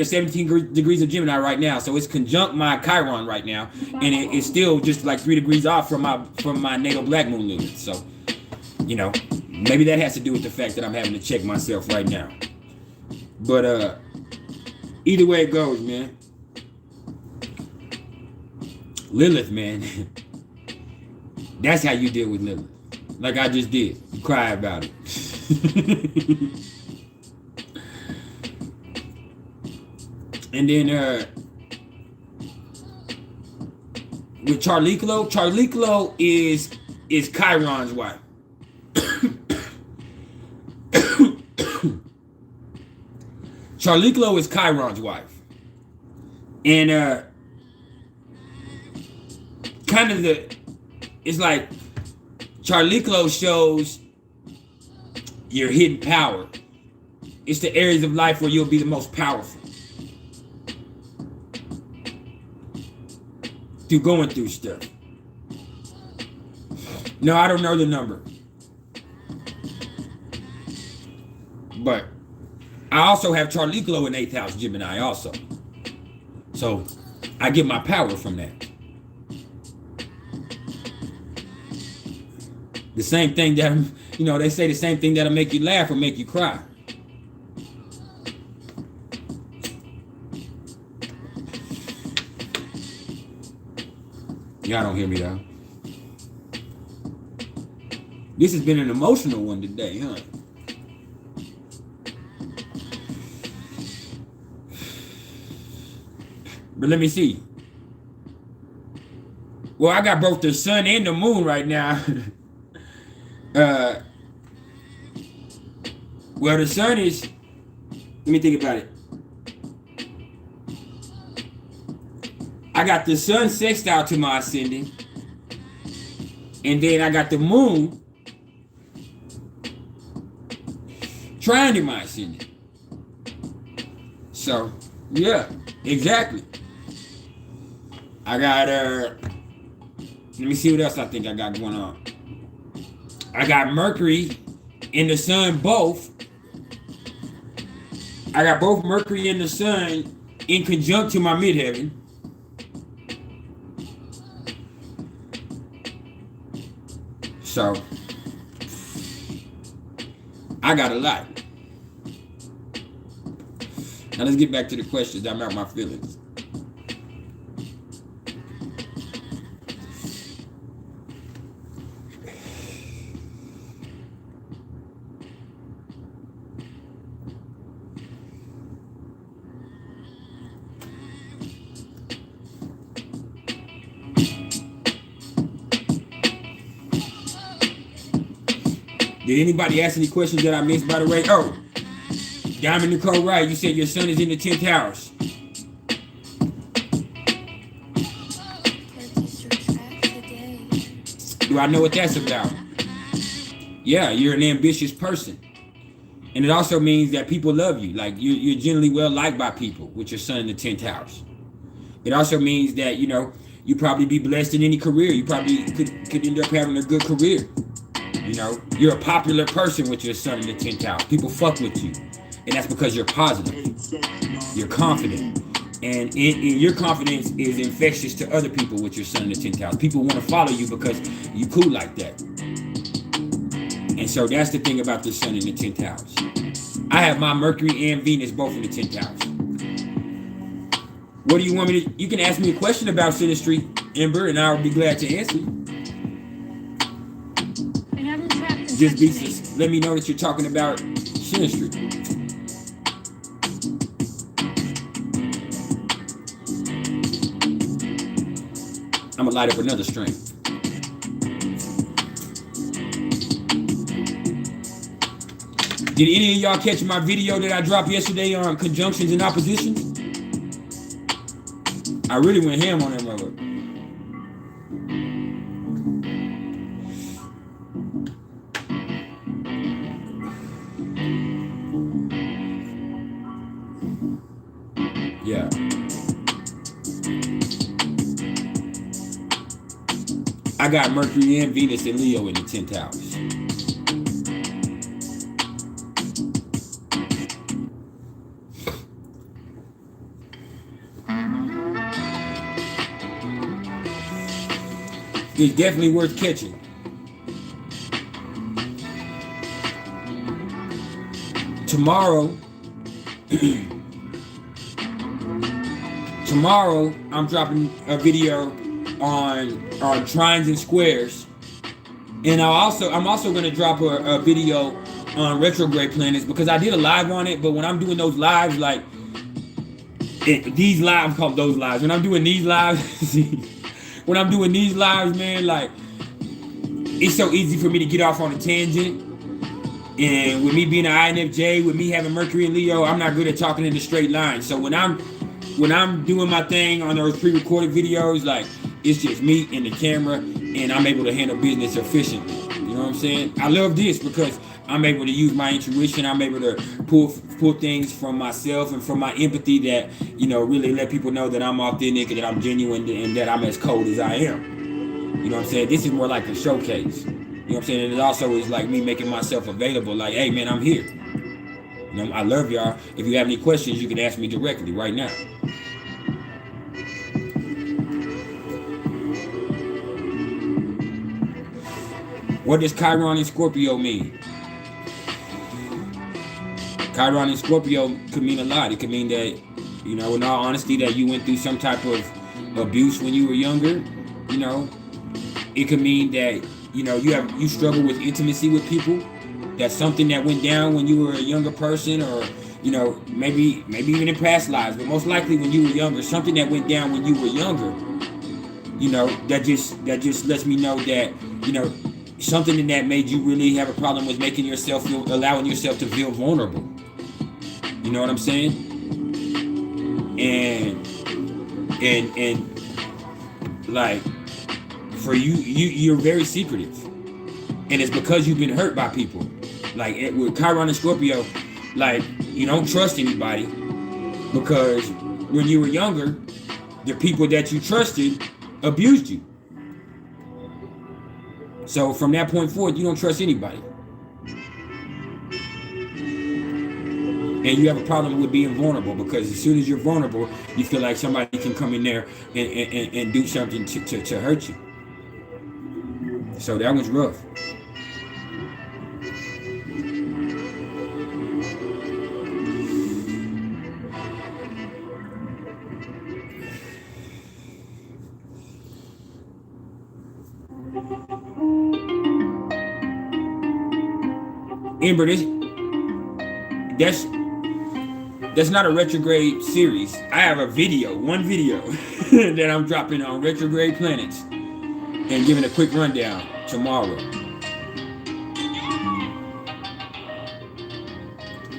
or 17 degrees of Gemini right now. So it's conjunct my Chiron right now. And it's still just like 3 degrees off from my natal Black Moon Lilith. So, you know, maybe that has to do with the fact that I'm having to check myself right now. But either way it goes, man. Lilith, man. That's how you deal with Lilith. Like I just did. You cry about it. And then with Charliklo is Chiron's wife. Charliklo is Chiron's wife. And kind of it's like Charliklo shows your hidden power. It's the areas of life where you'll be the most powerful. Through going through stuff. No, I don't know the number. But I also have Charliklo in 8th house Gemini also. So I get my power from that. The same thing that, you know, they say the same thing that'll make you laugh or make you cry. Y'all don't hear me though. This has been an emotional one today, huh? But let me see. Well, I got both the sun and the moon right now. Well, the sun is, let me think about it. I got the sun sextile to my ascendant. And then I got the moon trying to my ascendant. So, yeah, exactly. I got, let me see what else I think I got going on. I got Mercury and the sun both. I got both Mercury and the sun in conjunct to my midheaven. So, I got a lot. Now let's get back to the questions. I'm out my feelings. Did anybody ask any questions that I missed, by the way? Oh, Diamond Nicole Wright, you said your sun is in the 10th house. Do I know what that's about? Yeah, you're an ambitious person. And it also means that people love you. Like, you're generally well liked by people with your sun in the 10th house. It also means that, you know, you probably be blessed in any career. You probably could end up having a good career. You know, you're a popular person with your sun in the 10th house. People fuck with you. And that's because you're positive. You're confident. And your confidence is infectious to other people with your sun in the 10th house. People want to follow you because you cool like that. And so that's the thing about the sun in the 10th house. I have my Mercury and Venus both in the 10th house. What do you want me to... You can ask me a question about synastry, Ember, and I'll be glad to answer you. Just let me know that you're talking about synastry. I'm gonna light up another string. Did any of y'all catch my video that I dropped yesterday on conjunctions and oppositions? I really went ham on that mother. Yeah. I got Mercury and Venus and Leo in the 10th house. It's definitely worth catching. Tomorrow, I'm dropping a video on trines and squares, and I'm also going to drop a video on retrograde planets, because I did a live on it. But when I'm doing those lives, like these lives, called those lives. When I'm doing these lives, man, like, it's so easy for me to get off on a tangent. And with me being an INFJ, with me having Mercury and Leo, I'm not good at talking in a straight line. So when I'm doing my thing on those pre-recorded videos, like it's just me and the camera, and I'm able to handle business efficiently. You know what I'm saying? I love this because I'm able to use my intuition. I'm able to pull things from myself and from my empathy that, you know, really let people know that I'm authentic and that I'm genuine and that I'm as cold as I am. You know what I'm saying? This is more like a showcase. You know what I'm saying? And it also is like me making myself available. Like, hey, man, I'm here. You know, I love y'all. If you have any questions, you can ask me directly right now. What does Chiron in Scorpio mean? Chiron in Scorpio could mean a lot. It could mean that, you know, in all honesty, that you went through some type of abuse when you were younger. You know, it could mean that, you know, you struggle with intimacy with people. That's something that went down when you were a younger person, or, you know, maybe even in past lives, but most likely when you were younger, something that went down when you were younger. You know, that just lets me know that, you know, something in that made you really have a problem with allowing yourself to feel vulnerable. You know what I'm saying? And like, for you're very secretive, and it's because you've been hurt by people. Like with Chiron and Scorpio, like, you don't trust anybody because when you were younger, the people that you trusted abused you. So from that point forward, you don't trust anybody. And you have a problem with being vulnerable because as soon as you're vulnerable, you feel like somebody can come in there and do something to hurt you. So that was rough. Amber, that's not a retrograde series. I have one video that I'm dropping on retrograde planets and giving a quick rundown tomorrow.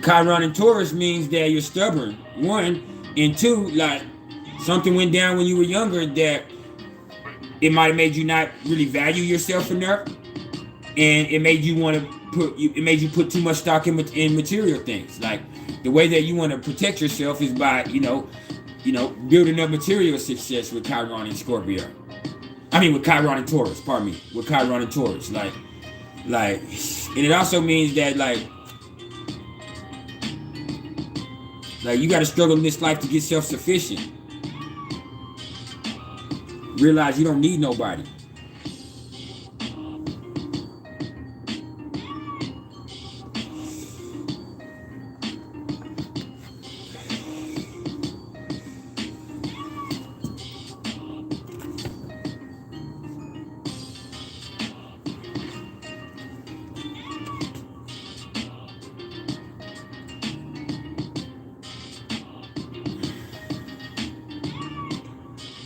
Chiron in Taurus means that you're stubborn, 1, and 2, like something went down when you were younger that it might have made you not really value yourself enough, and it made you put too much stock in material things. Like the way that you want to protect yourself is by, you know, building up material success with Chiron and Scorpio. I mean, with Chiron and Taurus, pardon me, with Chiron and Taurus, like, and it also means that like you got to struggle in this life to get self-sufficient. Realize you don't need nobody.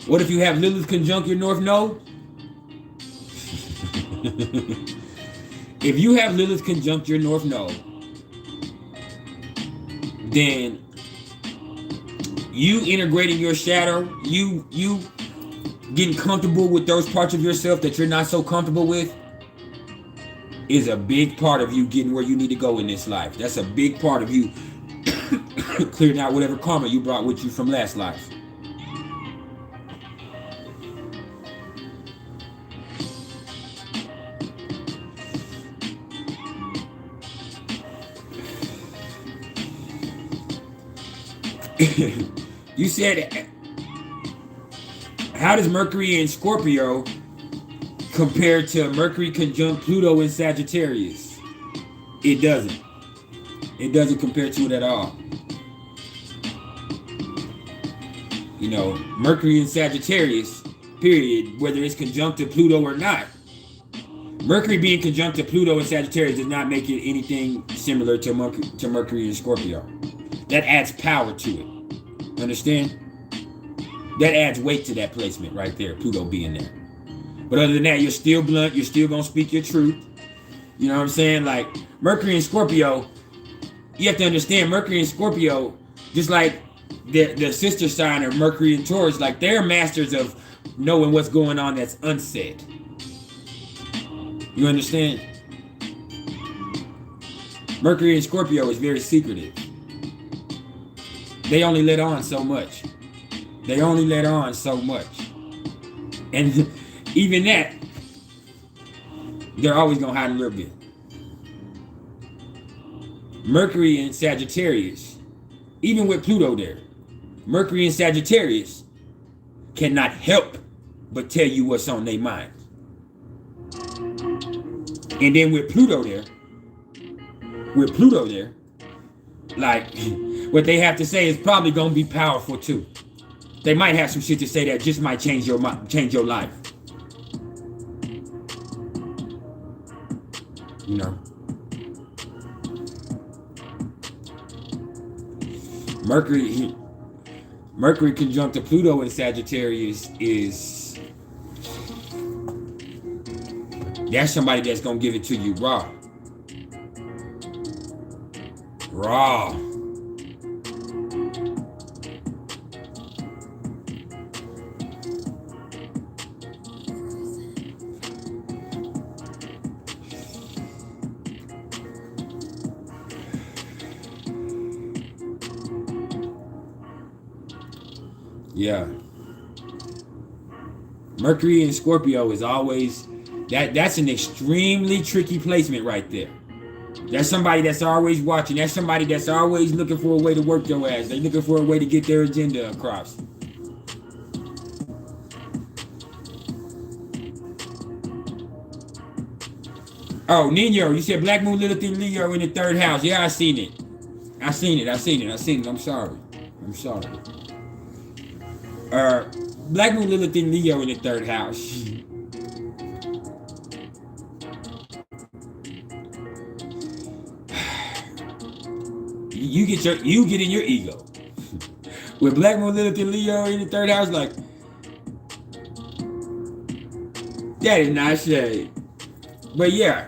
What if you have Lilith conjunct your North Node? If you have Lilith conjunct your North Node, then you integrating your shadow, you getting comfortable with those parts of yourself that you're not so comfortable with, is a big part of you getting where you need to go in this life. That's a big part of you clearing out whatever karma you brought with you from last life. You said, how does Mercury in Scorpio compare to Mercury conjunct Pluto in Sagittarius? It doesn't. It doesn't compare to it at all. You know, Mercury in Sagittarius, period, whether it's conjunct to Pluto or not. Mercury being conjunct to Pluto in Sagittarius does not make it anything similar to Mercury in Scorpio. That adds power to it. Understand? That adds weight to that placement right there, Pluto being there. But other than that, you're still blunt. You're still going to speak your truth. You know what I'm saying? Like, Mercury and Scorpio, you have to understand Mercury and Scorpio, just like the sister sign of Mercury and Taurus, like they're masters of knowing what's going on that's unsaid. You understand? Mercury and Scorpio is very secretive. They only let on so much. They only let on so much. And even that, they're always gonna hide a little bit. Mercury and Sagittarius, even with Pluto there, Mercury and Sagittarius cannot help but tell you what's on their mind. And then with Pluto there, like what they have to say is probably gonna be powerful too. They might have some shit to say that just might change your life. You know. Mercury conjunct to Pluto in Sagittarius is, that's somebody that's gonna give it to you raw. Raw. Yeah. Mercury in Scorpio is always, that's an extremely tricky placement right there. That's somebody that's always watching. That's somebody that's always looking for a way to work your ass. They're looking for a way to get their agenda across. Oh, Nino, you said Black Moon Lilith in Leo in the 3rd house. Yeah, I seen it. I'm sorry. Black Moon Lilith in Leo in the 3rd house. You get in your ego. With Black Moon Lilith in Leo in the 3rd house, like, that is not shade. But yeah,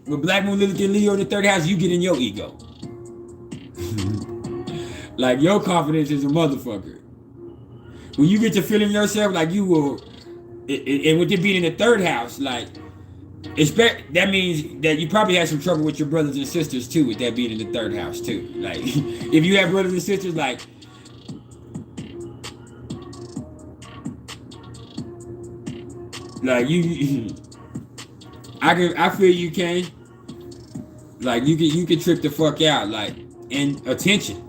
with Black Moon Lilith in Leo in the 3rd house, you get in your ego. Like, your confidence is a motherfucker. When you get to feeling yourself like you will, and with it being in the 3rd house, like, that means that you probably had some trouble with your brothers and sisters too, with that being in the 3rd house too. Like, if you have brothers and sisters, like, you, I feel you can, like, you can trip the fuck out, like, and attention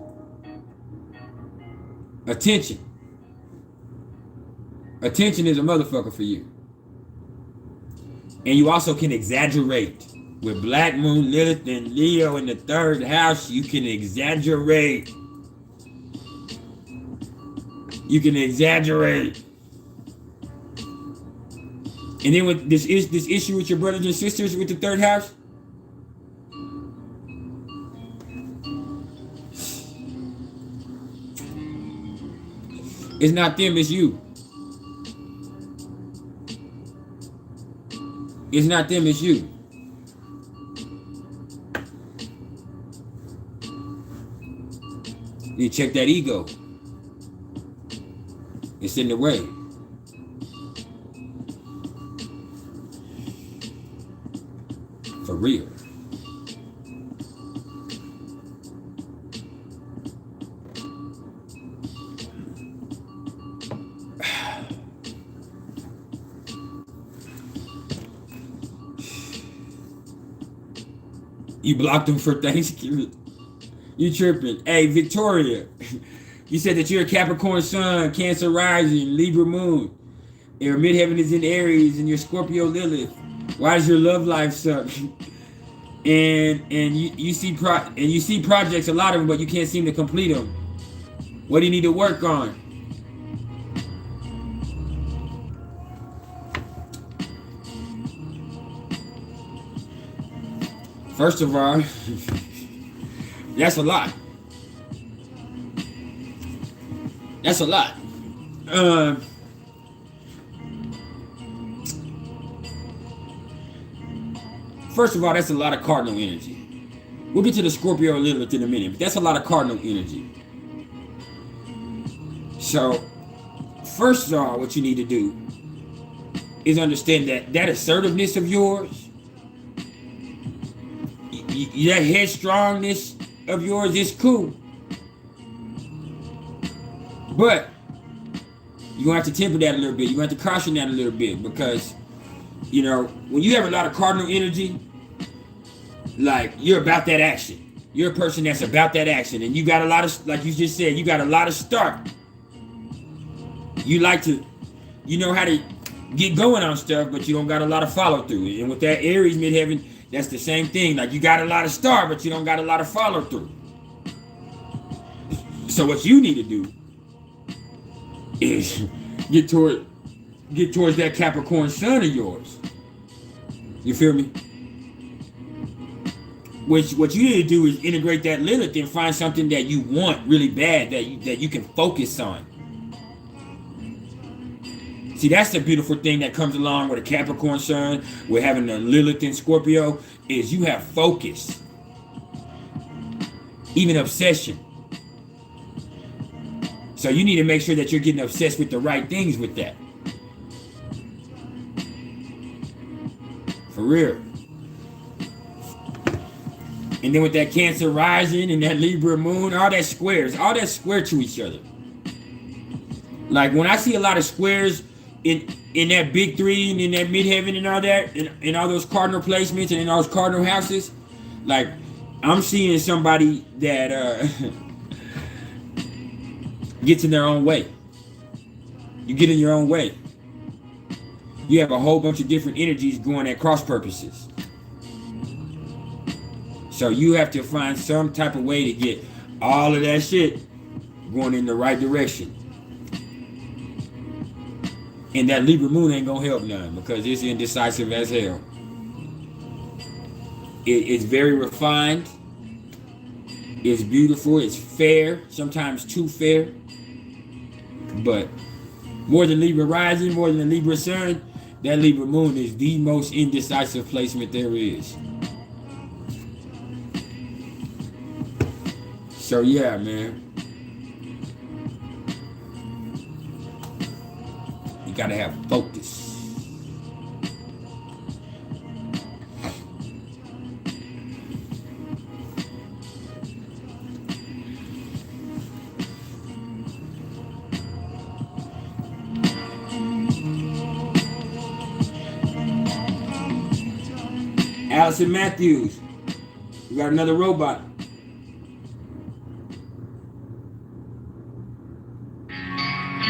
is a motherfucker for you. And you also can exaggerate. With Black Moon Lilith and Leo in the 3rd house, you can exaggerate. And then with this issue with your brothers and sisters with the 3rd house, it's not them, it's you. It's not them, it's you. You check that ego. It's in the way. For real. You blocked them for Thanksgiving. You tripping. Hey, Victoria, you said that you're a Capricorn sun, Cancer rising, Libra moon. Your midheaven is in Aries and your Scorpio Lilith. Why does your love life suck? And you see projects, a lot of them, but you can't seem to complete them. What do you need to work on? First of all, that's a lot. That's a lot. First of all, that's a lot of cardinal energy. We'll get to the Scorpio Lilith in a minute, but that's a lot of cardinal energy. So, first of all, what you need to do is understand that assertiveness of yours, that headstrongness of yours is cool. But you're going to have to temper that a little bit. You're going to have to caution that a little bit because, you know, when you have a lot of cardinal energy, like, you're about that action. You're a person that's about that action. And you got a lot of, like you just said, you got a lot of start. You like to, you know how to get going on stuff, but you don't got a lot of follow through. And with that Aries midheaven, that's the same thing. Like, you got a lot of start, but you don't got a lot of follow through. So what you need to do is get towards that Capricorn sun of yours. You feel me? What you need to do is integrate that Lilith and find something that you want really bad that you can focus on. See, that's the beautiful thing that comes along with a Capricorn sun, with having a Lilith in Scorpio, is you have focus. Even obsession. So you need to make sure that you're getting obsessed with the right things with that. For real. And then with that Cancer rising and that Libra moon, all that square to each other. Like, when I see a lot of squares in that big three and in that midheaven and all that, and all those cardinal placements and in those cardinal houses, like, I'm seeing somebody that gets in their own way. You get in your own way. You have a whole bunch of different energies going at cross purposes. So you have to find some type of way to get all of that shit going in the right direction. And that Libra moon ain't gonna help none because it's indecisive as hell. It's very refined. It's beautiful. It's fair. Sometimes too fair. But more than Libra rising, more than Libra sun, that Libra moon is the most indecisive placement there is. So yeah, man. You gotta have focus. Allison Matthews, we got another robot.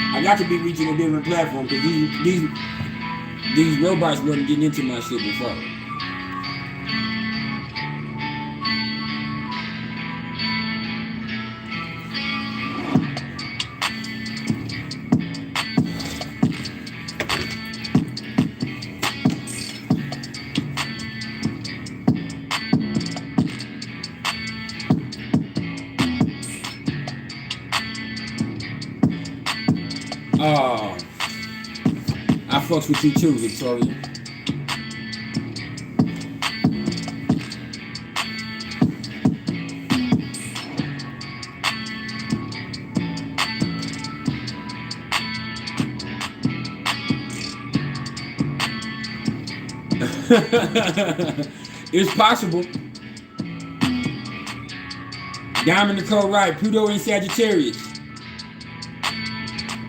I got to be reaching a different platform because these robots wasn't getting into my shit before. I fucks with you too, Victoria. It's possible. Diamond Nicole Wright, Pluto in Sagittarius.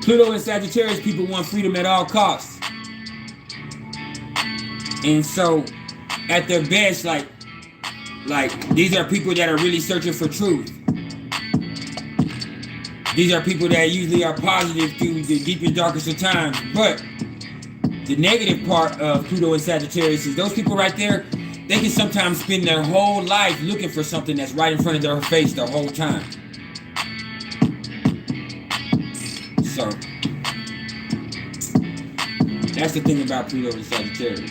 Pluto and Sagittarius people want freedom at all costs. And so, at their best, like these are people that are really searching for truth. These are people that usually are positive through the deepest, darkest of times. But the negative part of Pluto and Sagittarius is those people right there, they can sometimes spend their whole life looking for something that's right in front of their face the whole time. So, that's the thing about Pluto and Sagittarius.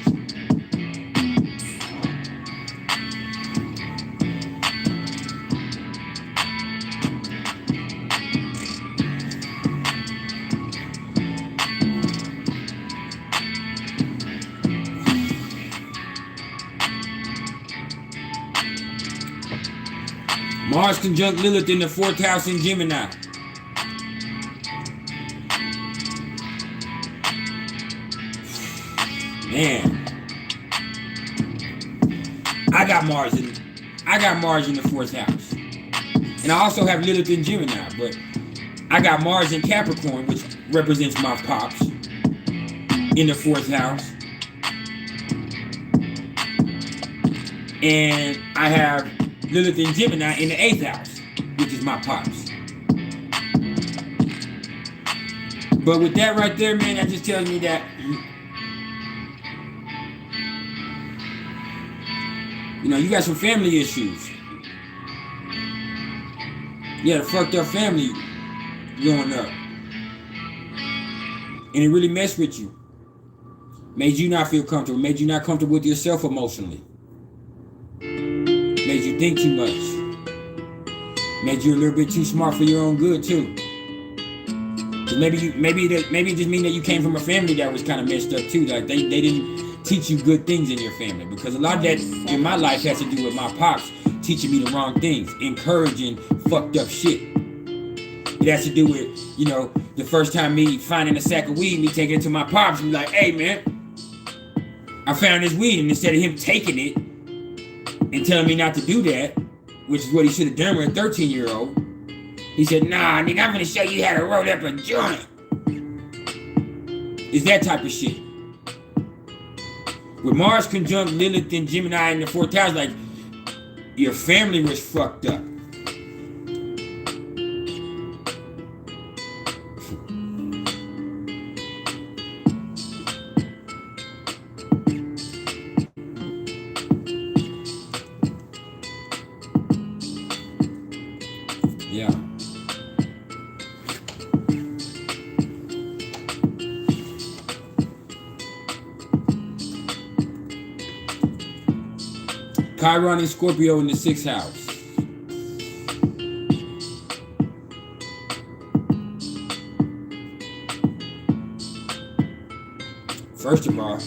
Mars conjunct Lilith in the 4th house in Gemini. Man, I got Mars in the 4th house, and I also have Lilith in Gemini. But I got Mars in Capricorn, which represents my pops, in the 4th house, and I have Lilith in Gemini in the 8th house, which is my pops. But with that right there, man, that just tells me that, you know, you got some family issues. You had a fucked up family growing up. And it really messed with you. Made you not feel comfortable. Made you not comfortable with yourself emotionally. Made you think too much. Made you a little bit too smart for your own good too. So maybe it just mean that you came from a family that was kind of messed up too. Like they didn't teach you good things in your family. Because a lot of that in my life has to do with my pops teaching me the wrong things, encouraging fucked up shit. It has to do with, you know, the first time me finding a sack of weed, me taking it to my pops and be like, hey man, I found this weed, and instead of him taking it and telling me not to do that, which is what he should have done with a 13-year-old, he said, nah, nigga, I'm gonna show you how to roll up a joint. It's that type of shit. With Mars conjunct Lilith and Gemini in the 4th house, like, your family was fucked up. Yeah. Chiron and Scorpio in the 6th house. First of all,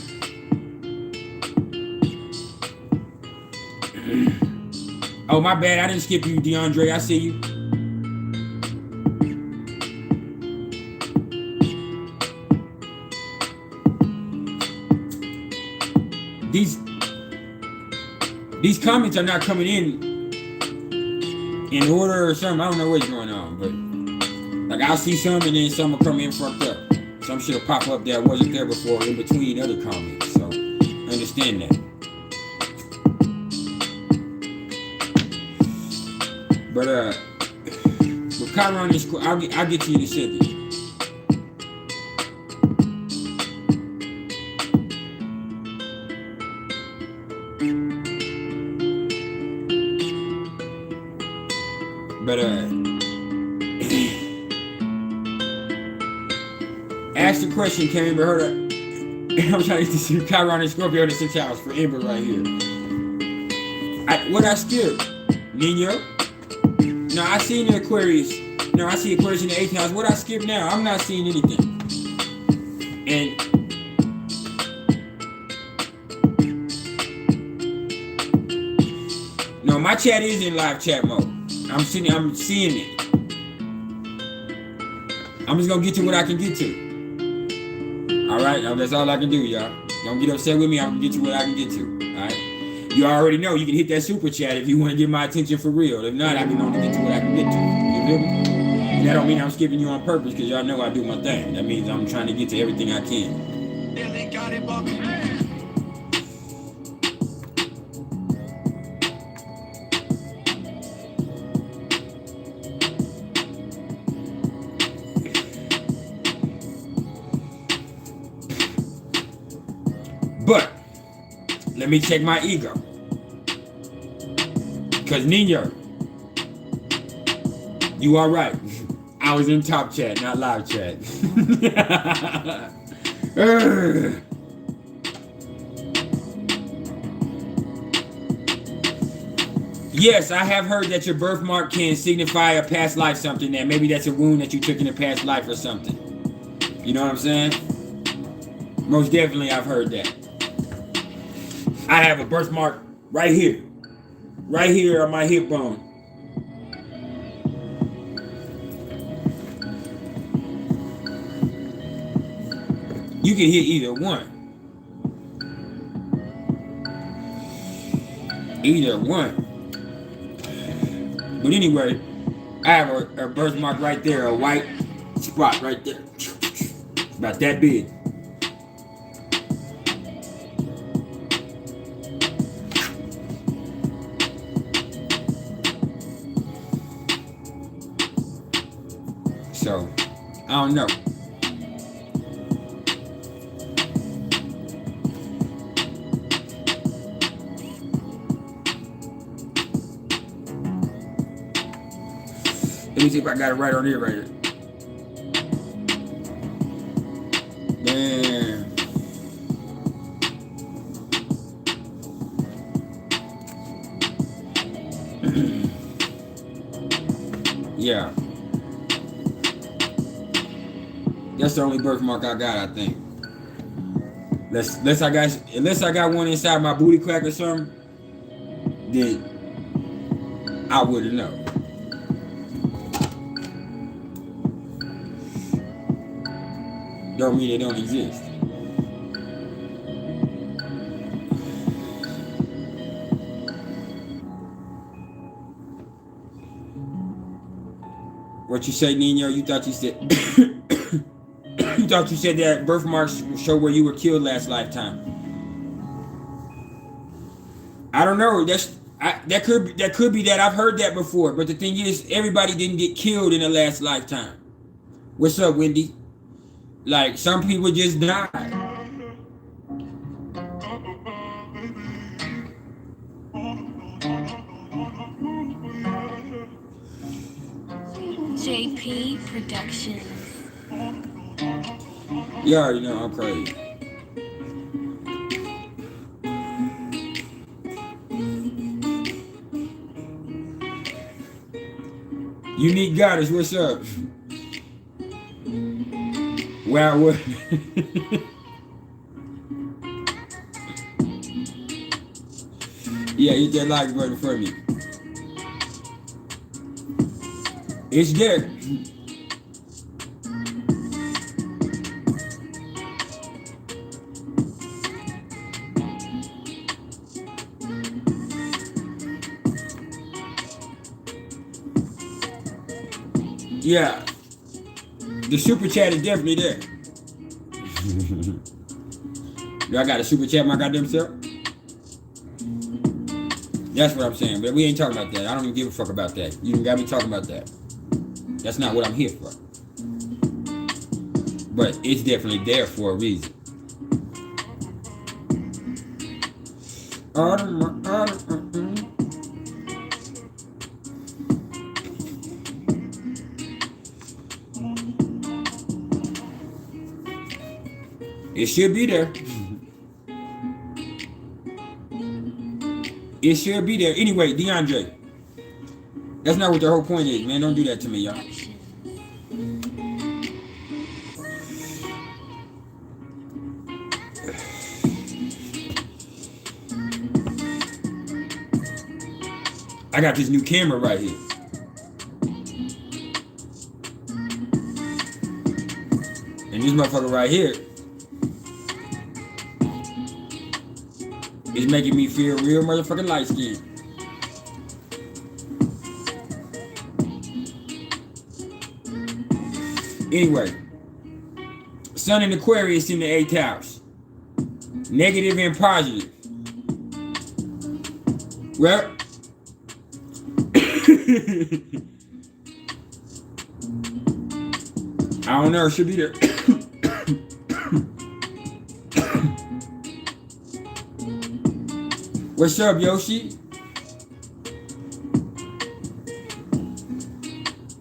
oh my bad, I didn't skip you, DeAndre. I see you. These comments are not coming in order or something. I don't know what's going on, but like I'll see some and then some will come in fucked up. Some shit will pop up that wasn't there before in between other comments. So I understand that. But with Chiron and Scorpio, I'll get to you in a second. But ask the question, can't even heard it. I'm trying to see Chiron and Scorpio in the 6th house for Ember right here. What I skipped? Nino? No, I seen the Aquarius. No, I see Aquarius in the 8th house. What I skip now? I'm not seeing anything. And no, my chat is in live chat mode. I'm seeing it. I'm just gonna get to what I can get to. Alright, that's all I can do, y'all. Don't get upset with me, I'm gonna get to what I can get to. Alright? You already know you can hit that super chat if you want to get my attention for real. If not, I can only get to what I can get to. You feel me? And that don't mean I'm skipping you on purpose, because y'all know I do my thing. That means I'm trying to get to everything I can. But let me check my ego. Because Nino, you are right. I was in top chat, not live chat. Yes, I have heard that your birthmark can signify a past life something, that maybe that's a wound that you took in a past life or something. You know what I'm saying? Most definitely I've heard that. I have a birthmark right here on my hip bone. You can hit either one. Either one. But anyway, I have a birthmark right there, a white spot right there. About that big. So, I don't know. Let me see if I got it right on here, right here. Man. Yeah. That's the only birthmark I got, I think. Unless I got one inside my booty crack or something, then I wouldn't know. Don't mean they don't exist. What you say, Nino? You thought you said you thought you said that birthmarks show where you were killed last lifetime. I don't know. That could be that. I've heard that before. But the thing is, everybody didn't get killed in the last lifetime. What's up, Wendy? Like, some people just died. JP Productions. You already know I'm crazy. Unique Goddess, what's up? Wow, what? Yeah, hit that like button for me. It's there. Yeah. The super chat is definitely there. Y'all got a super chat my goddamn self? That's what I'm saying, but we ain't talking about that. I don't even give a fuck about that. You got me talking about that. That's not what I'm here for. But it's definitely there for a reason. It should be there. It should be there. Anyway, DeAndre. That's not what the whole point is, man. Don't do that to me, y'all. I got this new camera right here. And this motherfucker right here is making me feel real motherfucking light skinned. Anyway, Sun in Aquarius in the 8th house. Negative and positive. Well, I don't know, it should be there. What's up, Yoshi?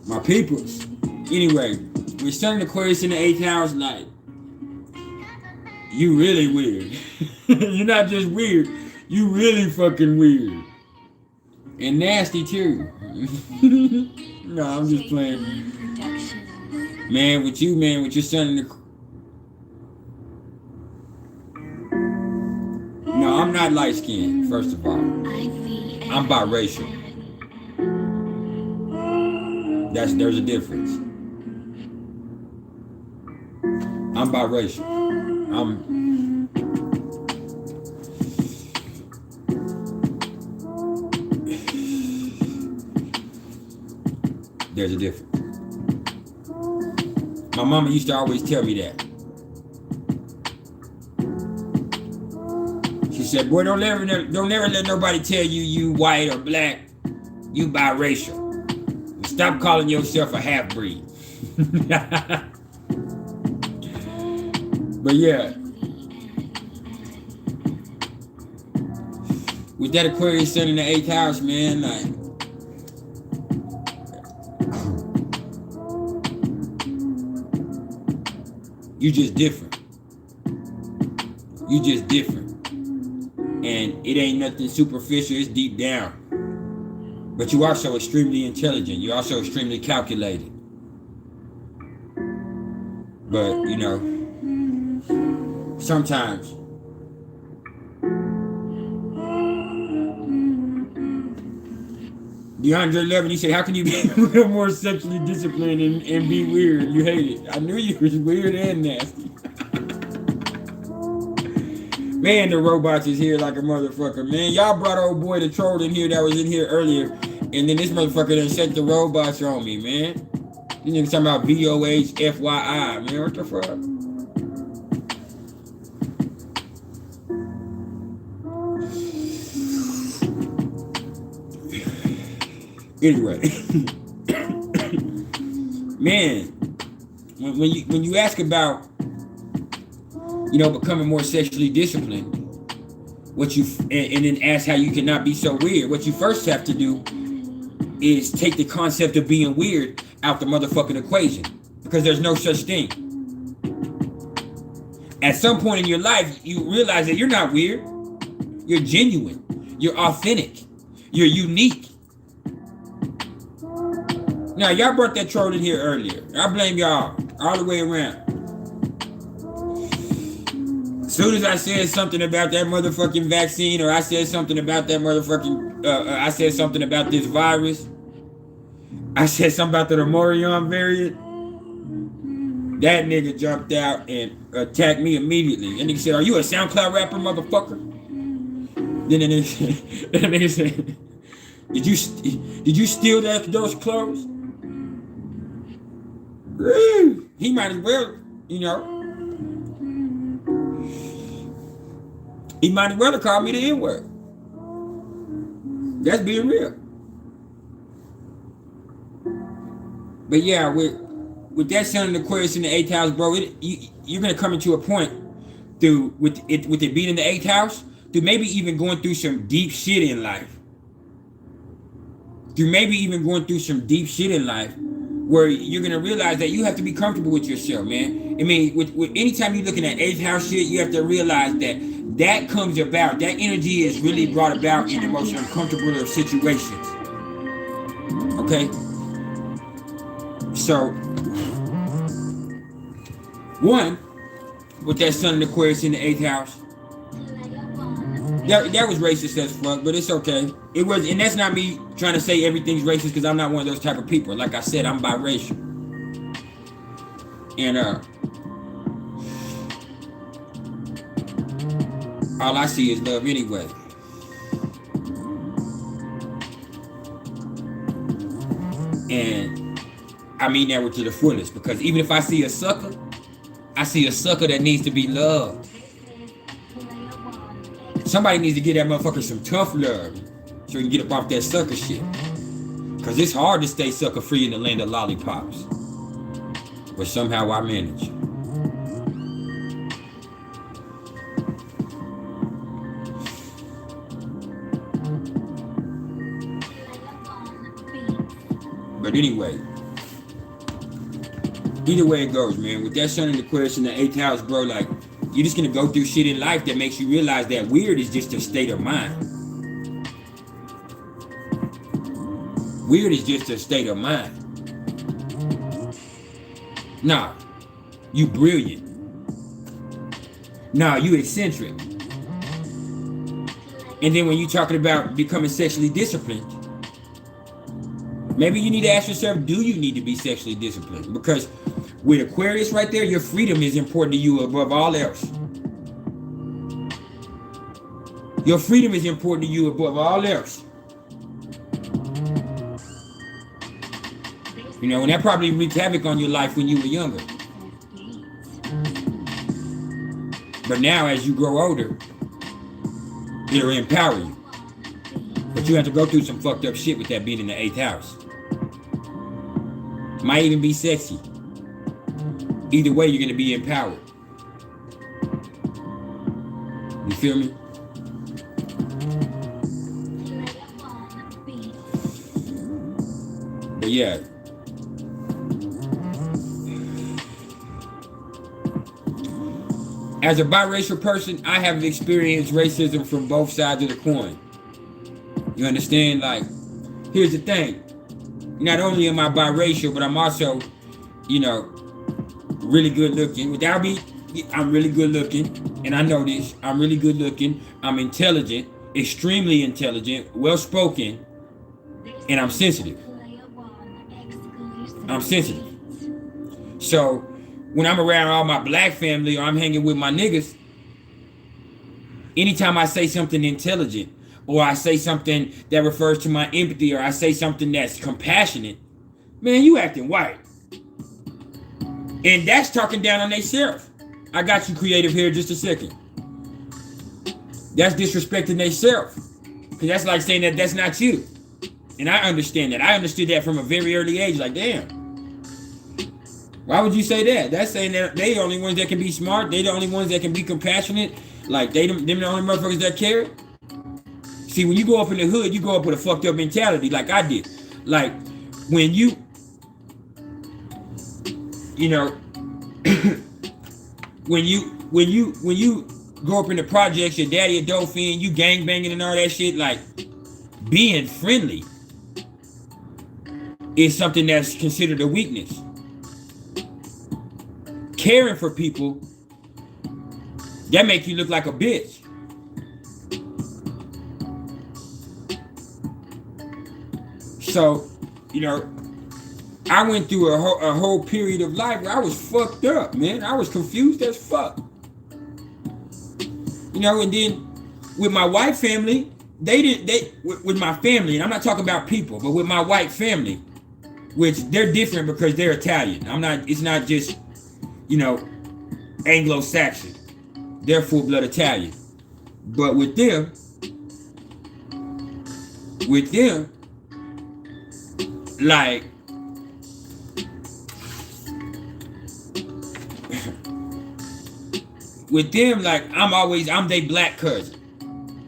My peoples. Anyway, we're Sun in Aquarius in the 8th house, like, you really weird. You're not just weird, you really fucking weird. And nasty too. No, I'm just playing. Man, with you, man, with your Sun in the... No, I'm not light skinned, first of all. I'm biracial. There's a difference. I'm biracial. There's a difference. My mama used to always tell me that. She said, boy, don't never let nobody tell you you white or black, you biracial. Stop calling yourself a half-breed. But yeah. With that Aquarius sun in the 8th house, man, like, you just different. You just different. And it ain't nothing superficial, it's deep down. But you are also extremely intelligent. You're also extremely calculated. But, you know, sometimes DeAndre Levin, he said, how can you be more sexually disciplined and be weird? You hate it. I knew you was weird and nasty. Man, the robots is here like a motherfucker, man. Y'all brought old boy the troll in here that was in here earlier, and then this motherfucker done sent the robots on me, man. These niggas talking about VOHFYI, man. What the fuck? Anyway, man, when you ask about, you know, becoming more sexually disciplined, what you and then ask how you cannot be so weird, what you first have to do is take the concept of being weird out the motherfucking equation, because there's no such thing. At some point in your life, you realize that you're not weird, you're genuine, you're authentic, you're unique. Now, y'all brought that troll in here earlier. I blame y'all all the way around. As soon as I said something about that motherfucking vaccine, or I said something about that motherfucking, I said something about this virus, I said something about the Omarion variant, that nigga jumped out and attacked me immediately. And nigga said, are you a SoundCloud rapper, motherfucker? Then the nigga said, did you steal those clothes? He might as well, you know. He might as well have called me the N-word. That's being real. But yeah, with that sun in Aquarius in the 8th house, bro, you're gonna come into a point through with it being in the 8th house, through maybe even going through some deep shit in life. Where you're gonna realize that you have to be comfortable with yourself, man. I mean, with anytime you're looking at 8th house shit, you have to realize that comes about, that energy is really brought about in the most uncomfortable of situations. Okay? So, one, with that sun in Aquarius in the 8th house, that was racist as fuck, but it's okay. It was, and that's not me trying to say everything's racist, because I'm not one of those type of people. Like I said, I'm biracial. And all I see is love anyway. And I mean that to the fullest, because even if I see a sucker, I see a sucker that needs to be loved. Somebody needs to give that motherfucker some tough love so he can get up off that sucker shit. Because it's hard to stay sucker free in the land of lollipops. But somehow I manage. But anyway, either way it goes, man, with that sun in Aquarius in the 8th house, bro, like, you're just gonna go through shit in life that makes you realize that weird is just a state of mind. Weird is just a state of mind. Nah, you brilliant. Nah, you eccentric. And then when you're talking about becoming sexually disciplined, maybe you need to ask yourself, do you need to be sexually disciplined? Because with Aquarius right there, your freedom is important to you above all else. Your freedom is important to you above all else. You know, and that probably wreaked havoc on your life when you were younger. But now as you grow older, it'll empower you. But you have to go through some fucked up shit with that being in the 8th house. Might even be sexy. Either way, you're gonna be empowered. You feel me? But yeah. As a biracial person, I have experienced racism from both sides of the coin. You understand? Like, here's the thing. Not only am I biracial, but I'm also, you know, really good looking. Without me, I'm really good looking. And I know this. I'm really good looking. I'm intelligent, extremely intelligent, well spoken, and I'm sensitive. I'm sensitive. So when I'm around all my black family or I'm hanging with my niggas, anytime I say something intelligent or I say something that refers to my empathy or I say something that's compassionate, man, you acting white. And that's talking down on themselves. I got you, creative, here just a second. That's disrespecting themselves. Because that's like saying that that's not you. And I understand that. I understood that from a very early age. Like, damn. Why would you say that? That's saying that they the only ones that can be smart. They the only ones that can be compassionate. Like, them the only motherfuckers that care. See, when you go up in the hood, you go up with a fucked up mentality like I did. Like, when you know, when you go up in the projects, your daddy a dope fiend, you gang banging and all that shit, like, being friendly is something that's considered a weakness. Caring for people, that make you look like a bitch. So, you know, I went through a whole period of life where I was fucked up, man. I was confused as fuck. You know, and then with my white family, with my family, and I'm not talking about people, but with my white family, which they're different because they're Italian. It's not just, you know, Anglo-Saxon. They're full-blood Italian. But with them, like, with them, like, I'm they black cousin.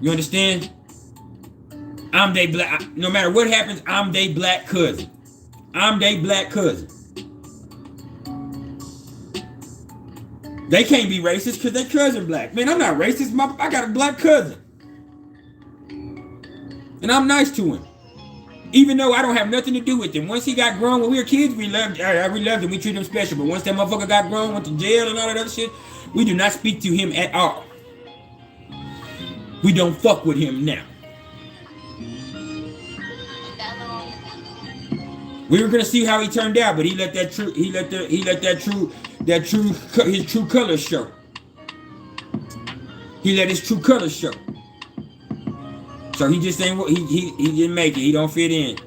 You understand? I'm they black, no matter what happens, I'm they black cousin. I'm they black cousin. They can't be racist because their cousin black. Man, I'm not racist. I got a black cousin. And I'm nice to him. Even though I don't have nothing to do with him. Once he got grown, when we were kids, we loved him. We treated him special. But once that motherfucker got grown, went to jail and all that other shit, we do not speak to him at all. We don't fuck with him now. We were gonna see how he turned out, but he let his true colors show. He let his true colors show. So he just ain't he didn't make it. He don't fit in.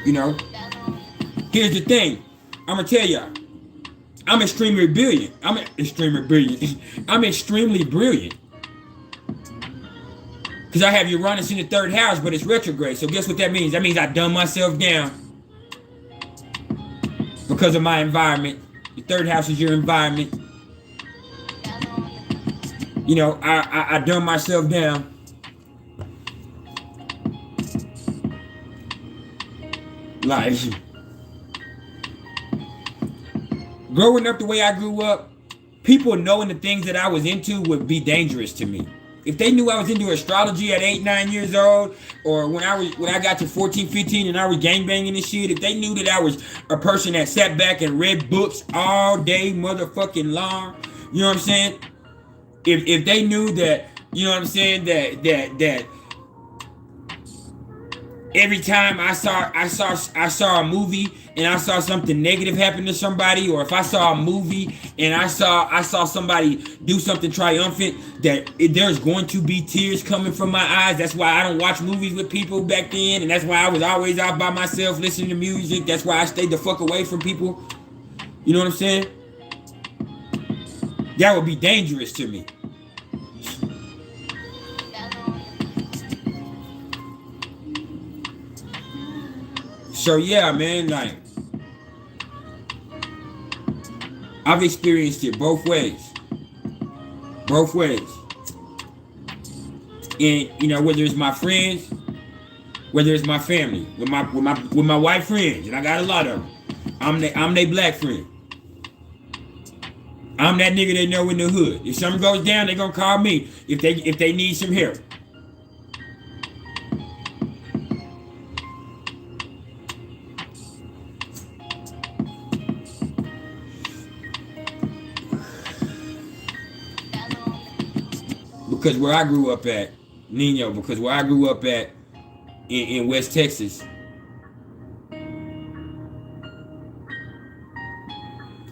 You know. Here's the thing. I'm gonna tell y'all. I'm extremely brilliant. I'm extremely brilliant. Because I have Uranus in the 3rd house, but it's retrograde. So guess what that means? That means I dumb myself down because of my environment. The 3rd house is your environment. You know, I dumb myself down. Like, growing up the way I grew up, people knowing the things that I was into would be dangerous to me. If they knew I was into astrology at 8, 9 years old, or when I got to 14, 15 and I was gangbanging and shit, if they knew that I was a person that sat back and read books all day motherfucking long, you know what I'm saying? If they knew that, you know what I'm saying, that every time I saw a movie and I saw something negative happen to somebody, or if I saw a movie and I saw somebody do something triumphant, there's going to be tears coming from my eyes. That's why I don't watch movies with people back then, and that's why I was always out by myself listening to music. That's why I stayed the fuck away from people. You know what I'm saying? That would be dangerous to me. So yeah, man, like, I've experienced it both ways. Both ways. And you know, whether it's my friends, whether it's my family, with my white friends, and I got a lot of them. I'm they black friend. I'm that nigga they know in the hood. If something goes down, they gonna call me if they need some help. Because where I grew up at, Nino, because where I grew up at in West Texas,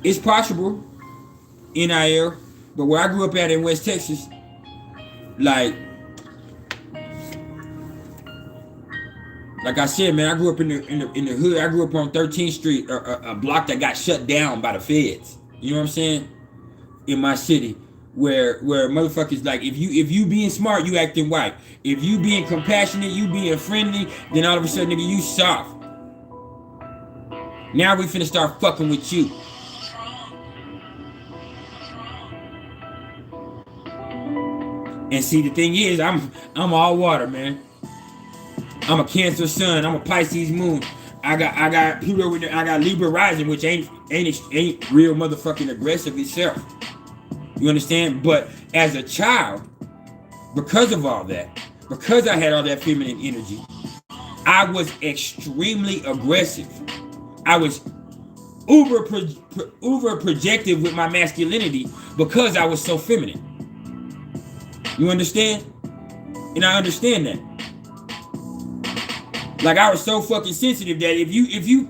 it's possible, NIL, but where I grew up at in West Texas, like I said, man, I grew up in the hood. I grew up on 13th Street, a block that got shut down by the feds. You know what I'm saying? In my city, where motherfuckers, like, if you being smart, you acting white. If you being compassionate, you being friendly, then all of a sudden, nigga, you soft. Now we finna start fucking with you. And see, the thing is, I'm all water, man. I'm a Cancer sun. I'm a Pisces moon. I got Pluto. I got Libra rising, which ain't real motherfucking aggressive itself. You understand? But as a child, because of all that, because I had all that feminine energy, I was extremely aggressive. I was uber projective with my masculinity because I was so feminine. You understand? And I understand that. Like, I was so fucking sensitive that if you,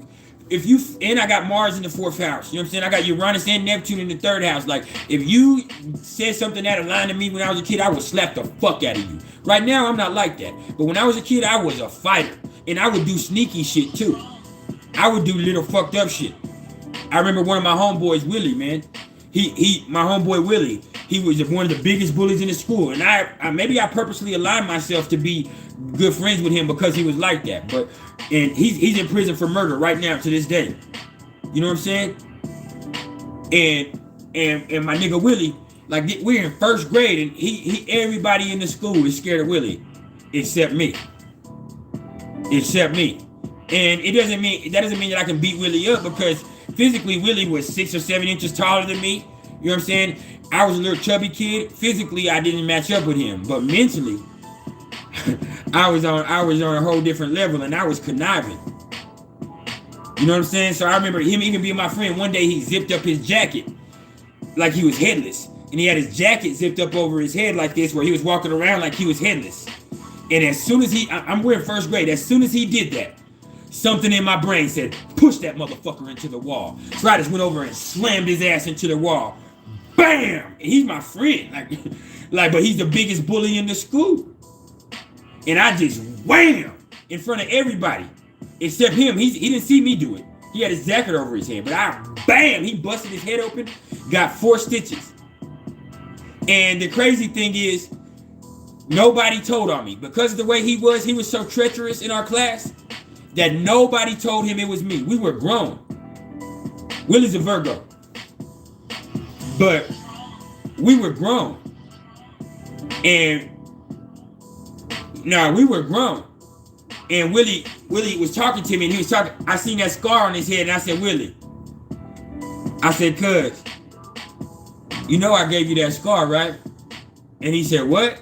and I got Mars in the 4th house. You know what I'm saying? I got Uranus and Neptune in the 3rd house. Like, if you said something that aligned to me when I was a kid, I would slap the fuck out of you. Right now, I'm not like that. But when I was a kid, I was a fighter. And I would do sneaky shit, too. I would do little fucked up shit. I remember one of my homeboys, Willie, man. My homeboy, Willie, he was one of the biggest bullies in the school. And I maybe I purposely aligned myself to be good friends with him because he was like that. And he's in prison for murder right now to this day. You know what I'm saying? And my nigga Willie, like, we're in 1st grade, and he everybody in the school is scared of Willie, except me. Except me. And that doesn't mean that I can beat Willie up, because physically Willie was 6 or 7 inches taller than me. You know what I'm saying? I was a little chubby kid. Physically, I didn't match up with him, but mentally, I was on a whole different level, and I was conniving. You know what I'm saying? So I remember him even being my friend. One day he zipped up his jacket like he was headless, and he had his jacket zipped up over his head like this, where he was walking around like he was headless. And as soon as we're in 1st grade. As soon as he did that, something in my brain said, push that motherfucker into the wall. So I just went over and slammed his ass into the wall. Bam! And he's my friend. But he's the biggest bully in the school. And I just wham! In front of everybody. Except him. He didn't see me do it. He had his jacket over his head. But bam! He busted his head open. Got 4 stitches. And the crazy thing is, nobody told on me. Because of the way he was so treacherous in our class, that nobody told him it was me. We were grown. Willie's a Virgo. But we were grown. And we were grown. And Willie was talking to me, and he was talking. I seen that scar on his head, and I said, Willie. I said, cuz, you know I gave you that scar, right? And he said, what?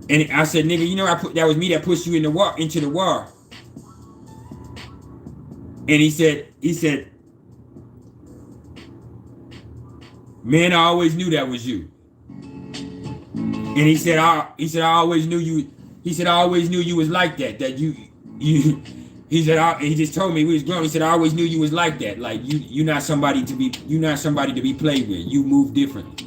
And I said, nigga, you know that was me that pushed you into the wall. And he said, man, I always knew that was you. And he said, I always knew you. He said, I always knew you was like that. That you he said, he just told me we was grown. He said, I always knew you was like that. Like you're not somebody to be played with. You move differently.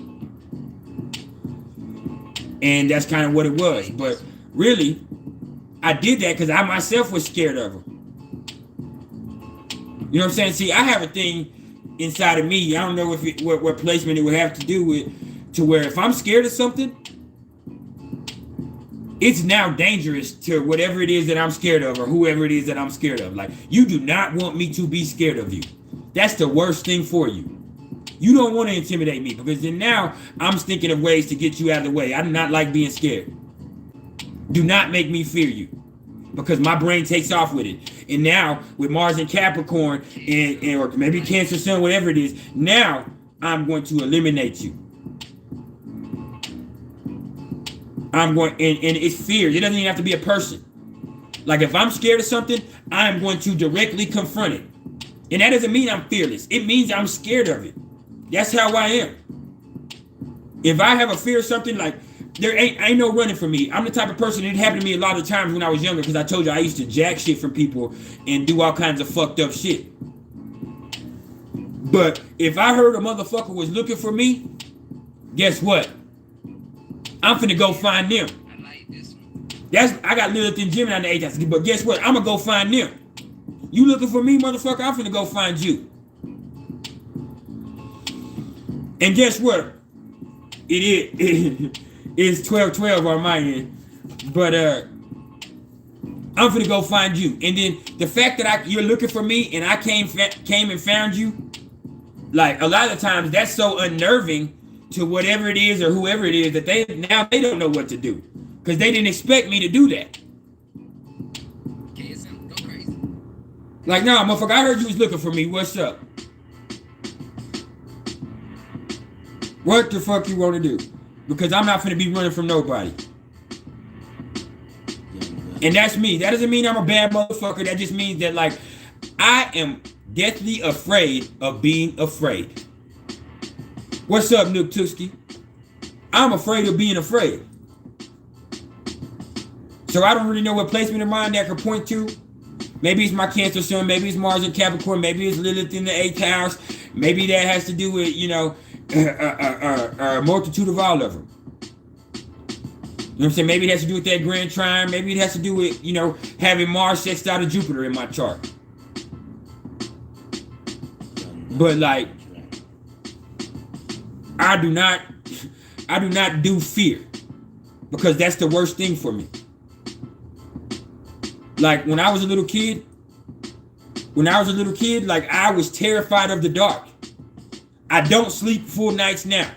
And that's kind of what it was. But really, I did that because I myself was scared of him. You know what I'm saying? See, I have a thing inside of me. I don't know if what placement it would have to do with, to where if I'm scared of something, it's now dangerous to whatever it is that I'm scared of or whoever it is that I'm scared of. Like, you do not want me to be scared of you. That's the worst thing for you. You don't want to intimidate me, because then now I'm thinking of ways to get you out of the way. I do not like being scared. Do not make me fear you, because my brain takes off with it. And now with Mars and Capricorn and or maybe Cancer Sun, whatever it is, now I'm going to eliminate you. I'm going, and it's fear. It doesn't even have to be a person. Like if I'm scared of something, I'm going to directly confront it. And that doesn't mean I'm fearless. It means I'm scared of it. That's how I am. If I have a fear of something, like there ain't no running from me. I'm the type of person, it happened to me a lot of times when I was younger, because I told you I used to jack shit from people and do all kinds of fucked up shit. But if I heard a motherfucker was looking for me, guess what? I'm finna go find them. I got Lilith and Gemini in the 8th house, but guess what? I'm gonna go find them. You looking for me, motherfucker? I'm finna go find you. And guess what? It's 12-12 on my end. But I'm finna go find you. And then the fact that you're looking for me and I came and found you, like a lot of times that's so unnerving to whatever it is or whoever it is that they don't know what to do, because they didn't expect me to do that. KSM, go crazy. Like, nah, motherfucker, I heard you was looking for me. What's up? What the fuck you want to do? Because I'm not finna be running from nobody. And that's me. That doesn't mean I'm a bad motherfucker. That just means that, like, I am deathly afraid of being afraid. What's up, Nook Tuski? I'm afraid of being afraid. So I don't really know what placement of mine that could point to. Maybe it's my Cancer Sun, maybe it's Mars and Capricorn, maybe it's Lilith in the 8th house. Maybe that has to do with, you know, a multitude of all of them. You know what I'm saying? Maybe it has to do with that grand trine. Maybe it has to do with, you know, having Mars sexed out of Jupiter in my chart. But like, I do not do fear, because that's the worst thing for me. Like when I was a little kid, like I was terrified of the dark. I don't sleep full nights now.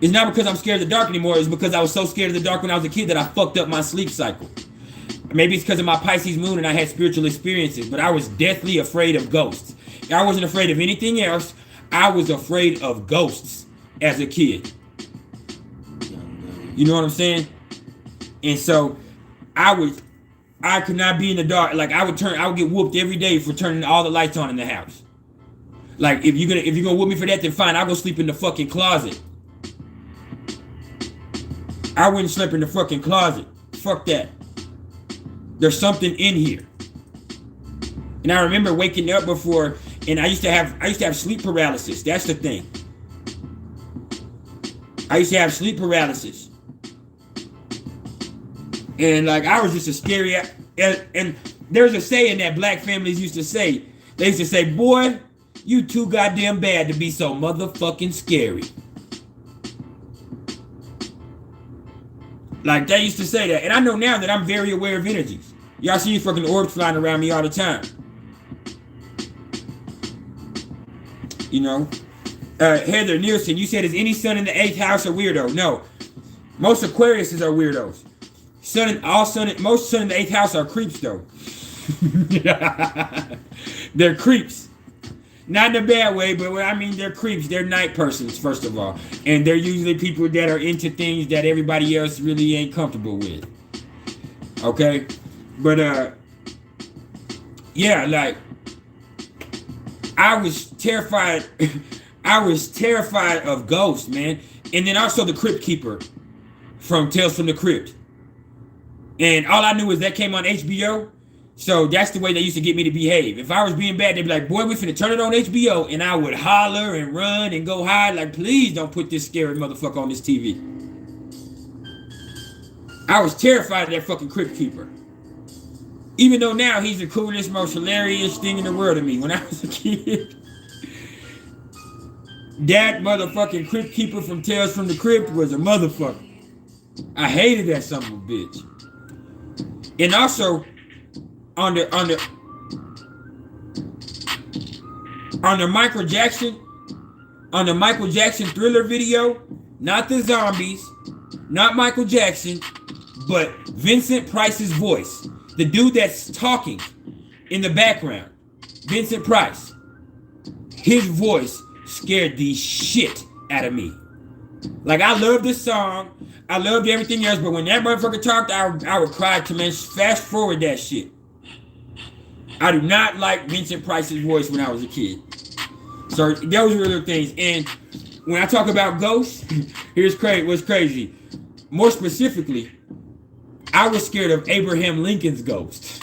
It's not because I'm scared of the dark anymore. It's because I was so scared of the dark when I was a kid that I fucked up my sleep cycle. Maybe it's because of my Pisces moon and I had spiritual experiences, but I was deathly afraid of ghosts. I wasn't afraid of anything else. I was afraid of ghosts as a kid. You know what I'm saying? And so I could not be in the dark. Like I would get whooped every day for turning all the lights on in the house. Like if you're gonna whoop me for that, then fine, I'll go sleep in the fucking closet. I wouldn't sleep in the fucking closet. Fuck that. There's something in here. And I remember waking up before, and I used to have sleep paralysis. That's the thing. I used to have sleep paralysis. And like I was just a scary, and there's a saying that black families used to say. They used to say, boy, you too goddamn bad to be so motherfucking scary. Like they used to say that. And I know now that I'm very aware of energies. Y'all see you fucking orbs flying around me all the time. You know? Heather Nielsen, you said, is any sun in the 8th house a weirdo? No. Most Aquariuses are weirdos. Most sun in the 8th house are creeps though. They're creeps. Not in a bad way, but I mean they're creeps. They're night persons, first of all. And they're usually people that are into things that everybody else really ain't comfortable with. Okay? But yeah, like I was terrified. I was terrified of ghosts, man. And then also the Crypt Keeper from Tales from the Crypt. And all I knew is that came on HBO. So that's the way they used to get me to behave. If I was being bad, they'd be like, boy, we finna turn it on HBO. And I would holler and run and go hide. Like, please don't put this scary motherfucker on this TV. I was terrified of that fucking Crypt Keeper. Even though now he's the coolest, most hilarious thing in the world to me. When I was a kid, that motherfucking Crypt Keeper from Tales from the Crypt was a motherfucker. I hated that son of a bitch. And also, on the Michael Jackson Thriller video, not the zombies, not Michael Jackson, but Vincent Price's voice, the dude that's talking in the background, Vincent Price, his voice scared the shit out of me. Like, I love this song, I loved everything else, but when that motherfucker talked, I would cry to, man, fast forward that shit. I do not like Vincent Price's voice when I was a kid. So those were the things. And when I talk about ghosts, what's crazy. More specifically, I was scared of Abraham Lincoln's ghost.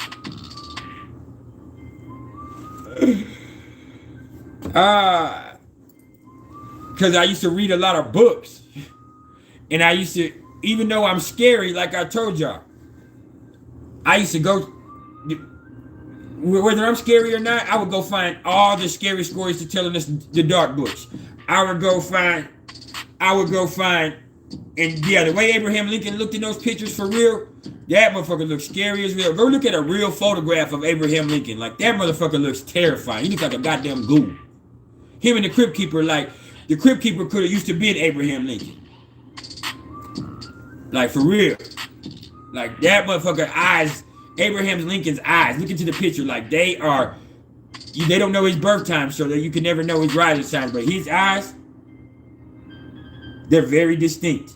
Because I used to read a lot of books. And I used to, even though I'm scary, like I told y'all, I used to go, whether I'm scary or not, I would go find all the scary stories to tell in the dark books. I would go find, and yeah, the way Abraham Lincoln looked in those pictures for real, that motherfucker looks scary as hell. Go look at a real photograph of Abraham Lincoln. Like, that motherfucker looks terrifying. He looks like a goddamn ghoul. Him and the Crypt Keeper, like, the Crypt Keeper could have used to be an Abraham Lincoln. Like, for real. Like, that motherfucker eyes, Abraham Lincoln's eyes, look into the picture, like, they don't know his birth time, so that you can never know his rising signs, but his eyes, they're very distinct.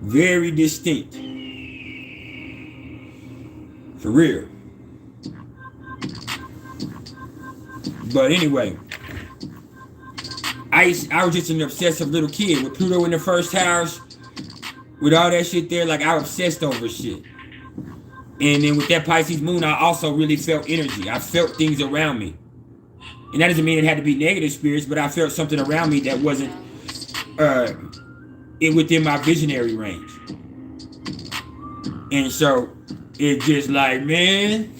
Very distinct. For real. But anyway, I was just an obsessive little kid with Pluto in the first house, with all that shit there. Like, I obsessed over shit. And then with that Pisces moon, I also really felt energy. I felt things around me. And that doesn't mean it had to be negative spirits, but I felt something around me that wasn't within my visionary range. And so it just like, man,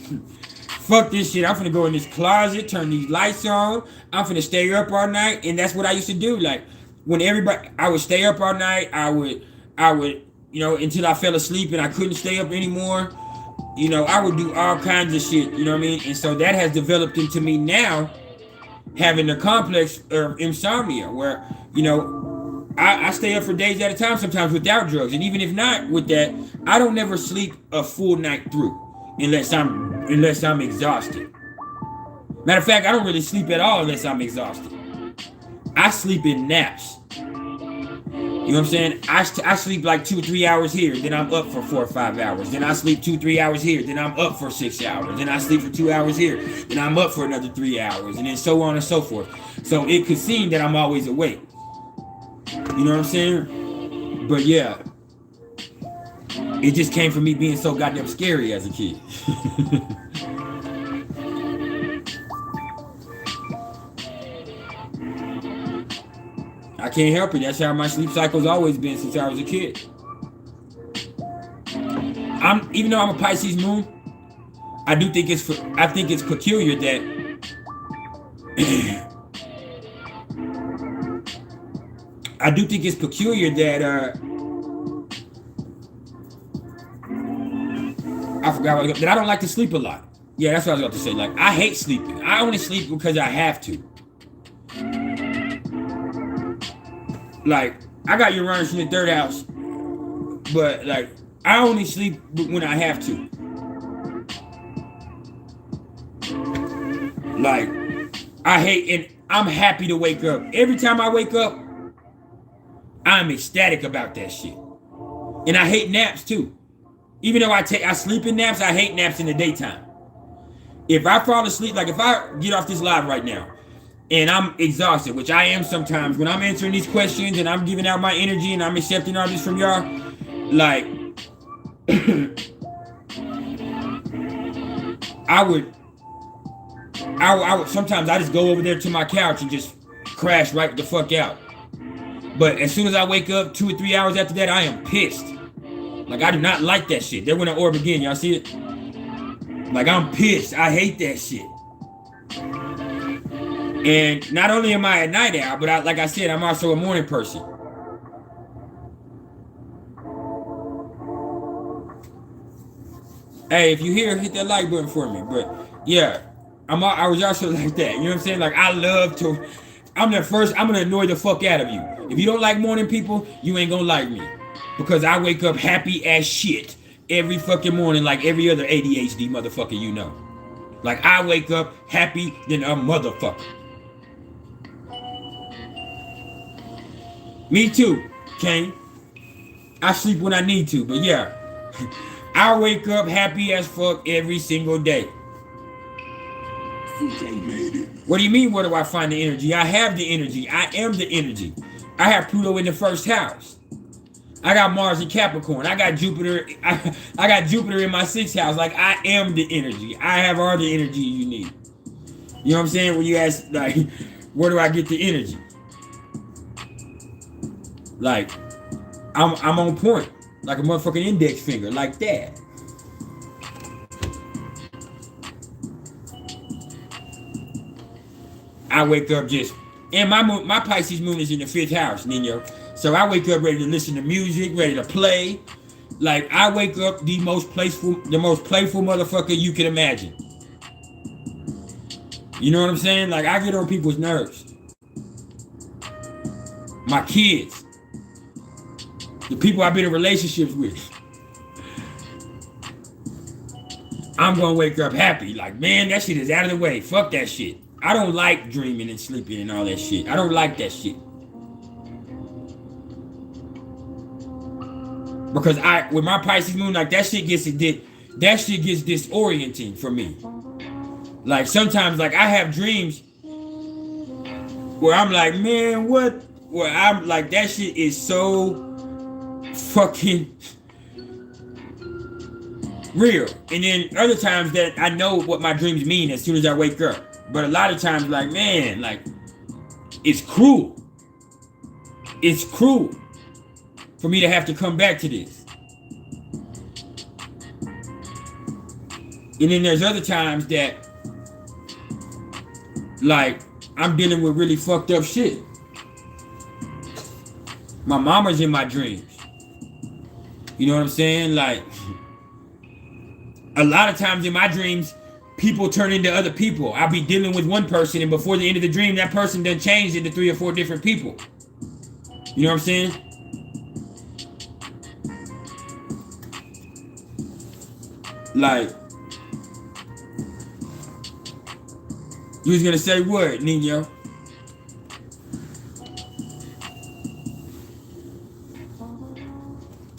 fuck this shit. I'm finna go in this closet, turn these lights on. I'm finna stay up all night. And that's what I used to do. Like, when I would stay up all night, I would, until I fell asleep and I couldn't stay up anymore. I would do all kinds of shit, you know what I mean? And so that has developed into me now having a complex of insomnia where, I stay up for days at a time sometimes without drugs. And even if not with that, I don't never sleep a full night through unless I'm exhausted. Matter of fact, I don't really sleep at all unless I'm exhausted. I sleep in naps. You know what I'm saying? I sleep like 2-3 hours here, then I'm up for 4 or 5 hours. Then I sleep 2-3 hours here, then I'm up for 6 hours. Then I sleep for 2 hours here, then I'm up for another 3 hours, and then so on and so forth. So it could seem that I'm always awake. You know what I'm saying? But yeah, it just came from me being so goddamn scary as a kid. I can't help it. That's how my sleep cycle's always been since I was a kid. Even though I'm a Pisces moon, I think it's peculiar that I forgot that I don't like to sleep a lot. Yeah, that's what I was about to say. Like, I hate sleeping. I only sleep because I have to. Like, I got Uranus in the 3rd house, but like, I only sleep when I have to. Like, I hate, and I'm happy to wake up. Every time I wake up, I'm ecstatic about that shit. And I hate naps too. Even though I sleep in naps, I hate naps in the daytime. If I fall asleep, like if I get off this live right now, and I'm exhausted, which I am sometimes when I'm answering these questions and I'm giving out my energy and I'm accepting all this from y'all, like I would sometimes I just go over there to my couch and just crash right the fuck out. But as soon as I wake up 2 or 3 hours after that, I am pissed. Like, I do not like that shit. There went an orb again, y'all see it? Like, I'm pissed. I hate that shit. And not only am I a night owl, but like I said, I'm also a morning person. Hey, if you hear, hit that like button for me. But yeah, I was also like that. You know what I'm saying? Like, I love to, I'm gonna annoy the fuck out of you. If you don't like morning people, you ain't gonna like me. Because I wake up happy as shit every fucking morning like every other ADHD motherfucker you know. Like, I wake up happy than a motherfucker. Me too, Kane. I sleep when I need to, but yeah. I wake up happy as fuck every single day. What do you mean, where do I find the energy? I have the energy. I am the energy. I have Pluto in the first house. I got Mars in Capricorn. I got Jupiter. I got Jupiter in my 6th house. Like, I am the energy. I have all the energy you need. You know what I'm saying? When you ask, like, where do I get the energy? Like, I'm on point. Like a motherfucking index finger. Like that. I wake up just, and my Pisces moon is in the 5th house, Nino. So I wake up ready to listen to music, ready to play. Like, I wake up the most playful motherfucker you can imagine. You know what I'm saying? Like, I get on people's nerves. My kids. The people I've been in relationships with. I'm gonna wake up happy. Like, man, that shit is out of the way. Fuck that shit. I don't like dreaming and sleeping and all that shit. I don't like that shit. Because with my Pisces moon, like, that shit gets disorienting for me. Like, sometimes, like, I have dreams where I'm like, man, what? Where I'm like, that shit is so fucking real. And then other times that I know what my dreams mean as soon as I wake up. But a lot of times, like, man, like, it's cruel. It's cruel for me to have to come back to this. And then there's other times that, like, I'm dealing with really fucked up shit. My mama's in my dreams. You know what I'm saying? Like, a lot of times in my dreams, people turn into other people. I'll be dealing with one person, and before the end of the dream, that person done changed into 3 or 4 different people. You know what I'm saying? Like, you was gonna say what, Nino?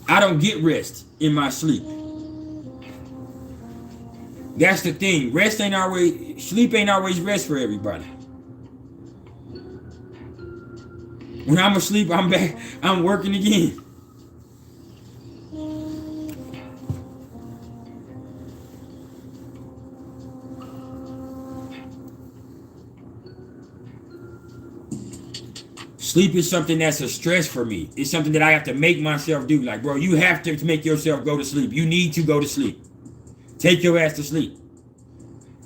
I don't get rest in my sleep. That's the thing. Sleep ain't always rest for everybody. When I'm asleep, I'm back, I'm working again. Sleep is something that's a stress for me. It's something that I have to make myself do. Like, bro, you have to make yourself go to sleep. You need to go to sleep. Take your ass to sleep.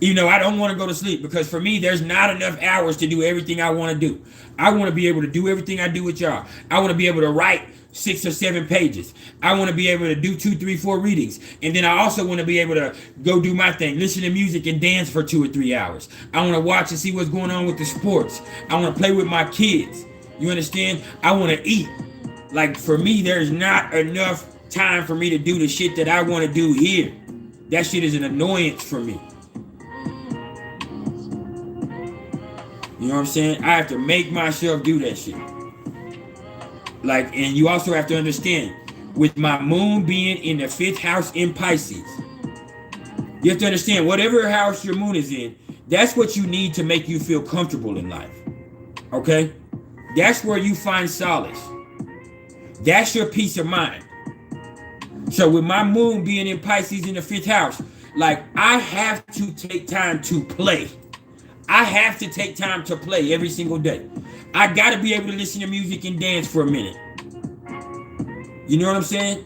Even though I don't want to go to sleep, because for me, there's not enough hours to do everything I want to do. I want to be able to do everything I do with y'all. I want to be able to write 6 or 7 pages. I want to be able to do 2, 3, 4 readings. And then I also want to be able to go do my thing, listen to music and dance for 2 or 3 hours. I want to watch and see what's going on with the sports. I want to play with my kids. You understand? I want to eat. Like, for me, there's not enough time for me to do the shit that I want to do here. That shit is an annoyance for me. You know what I'm saying? I have to make myself do that shit. Like, and you also have to understand, with my moon being in the 5th house in Pisces, you have to understand, whatever house your moon is in, That's what you need to make you feel comfortable in life. Okay? That's where you find solace. That's your peace of mind. So with my moon being in Pisces in the 5th house, like I have to take time to play. I have to take time to play every single day. I gotta be able to listen to music and dance for a minute. You know what I'm saying?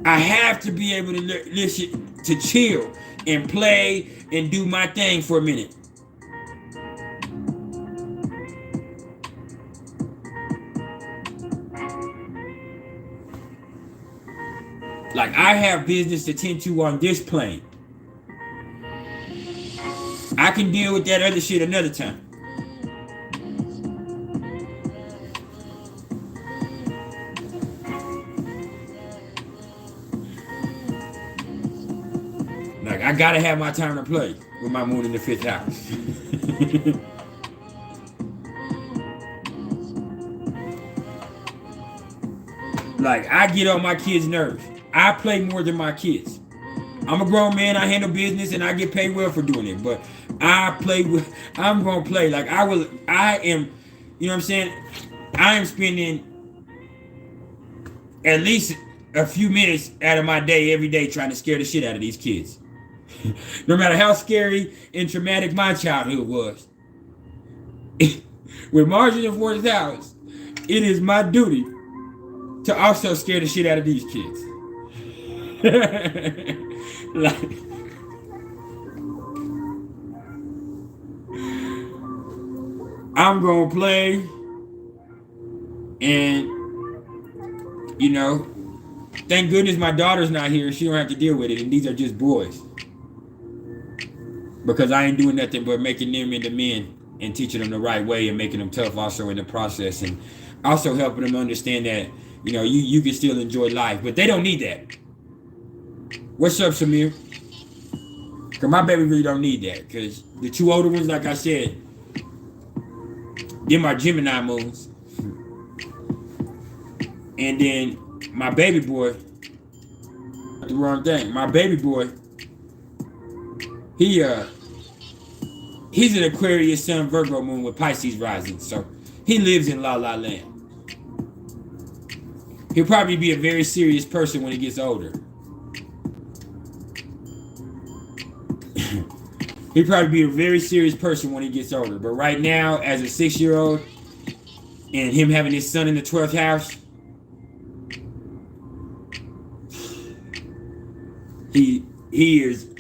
I have to be able to listen, to chill and play and do my thing for a minute. Like I have business to tend to on this plane. I can deal with that other shit another time. Like I gotta have my time to play with my moon in the 5th house. Like I get on my kids' nerves. I play more than my kids. I'm a grown man, I handle business and I get paid well for doing it, but I'm gonna play. Like I am, you know what I'm saying? I am spending at least a few minutes out of my day every day trying to scare the shit out of these kids. No matter how scary and traumatic my childhood was. With Mars in the 4th house, it is my duty to also scare the shit out of these kids. Like, I'm gonna play, and you know, thank goodness my daughter's not here. She don't have to deal with it, and these are just boys. Because I ain't doing nothing but making them into men and teaching them the right way and making them tough also in the process, and also helping them understand that, you know, you can still enjoy life, but they don't need that. What's up, Samir? Because my baby really don't need that, because the 2 older ones, like I said, they're my Gemini moons. And then my baby boy, the wrong thing. My baby boy, he's an Aquarius Sun Virgo moon with Pisces rising, so he lives in La La Land. He'll probably be a very serious person when he gets older. He'll probably be a very serious person when he gets older. But right now, as a 6-year-old, and him having his son in the 12th house, he is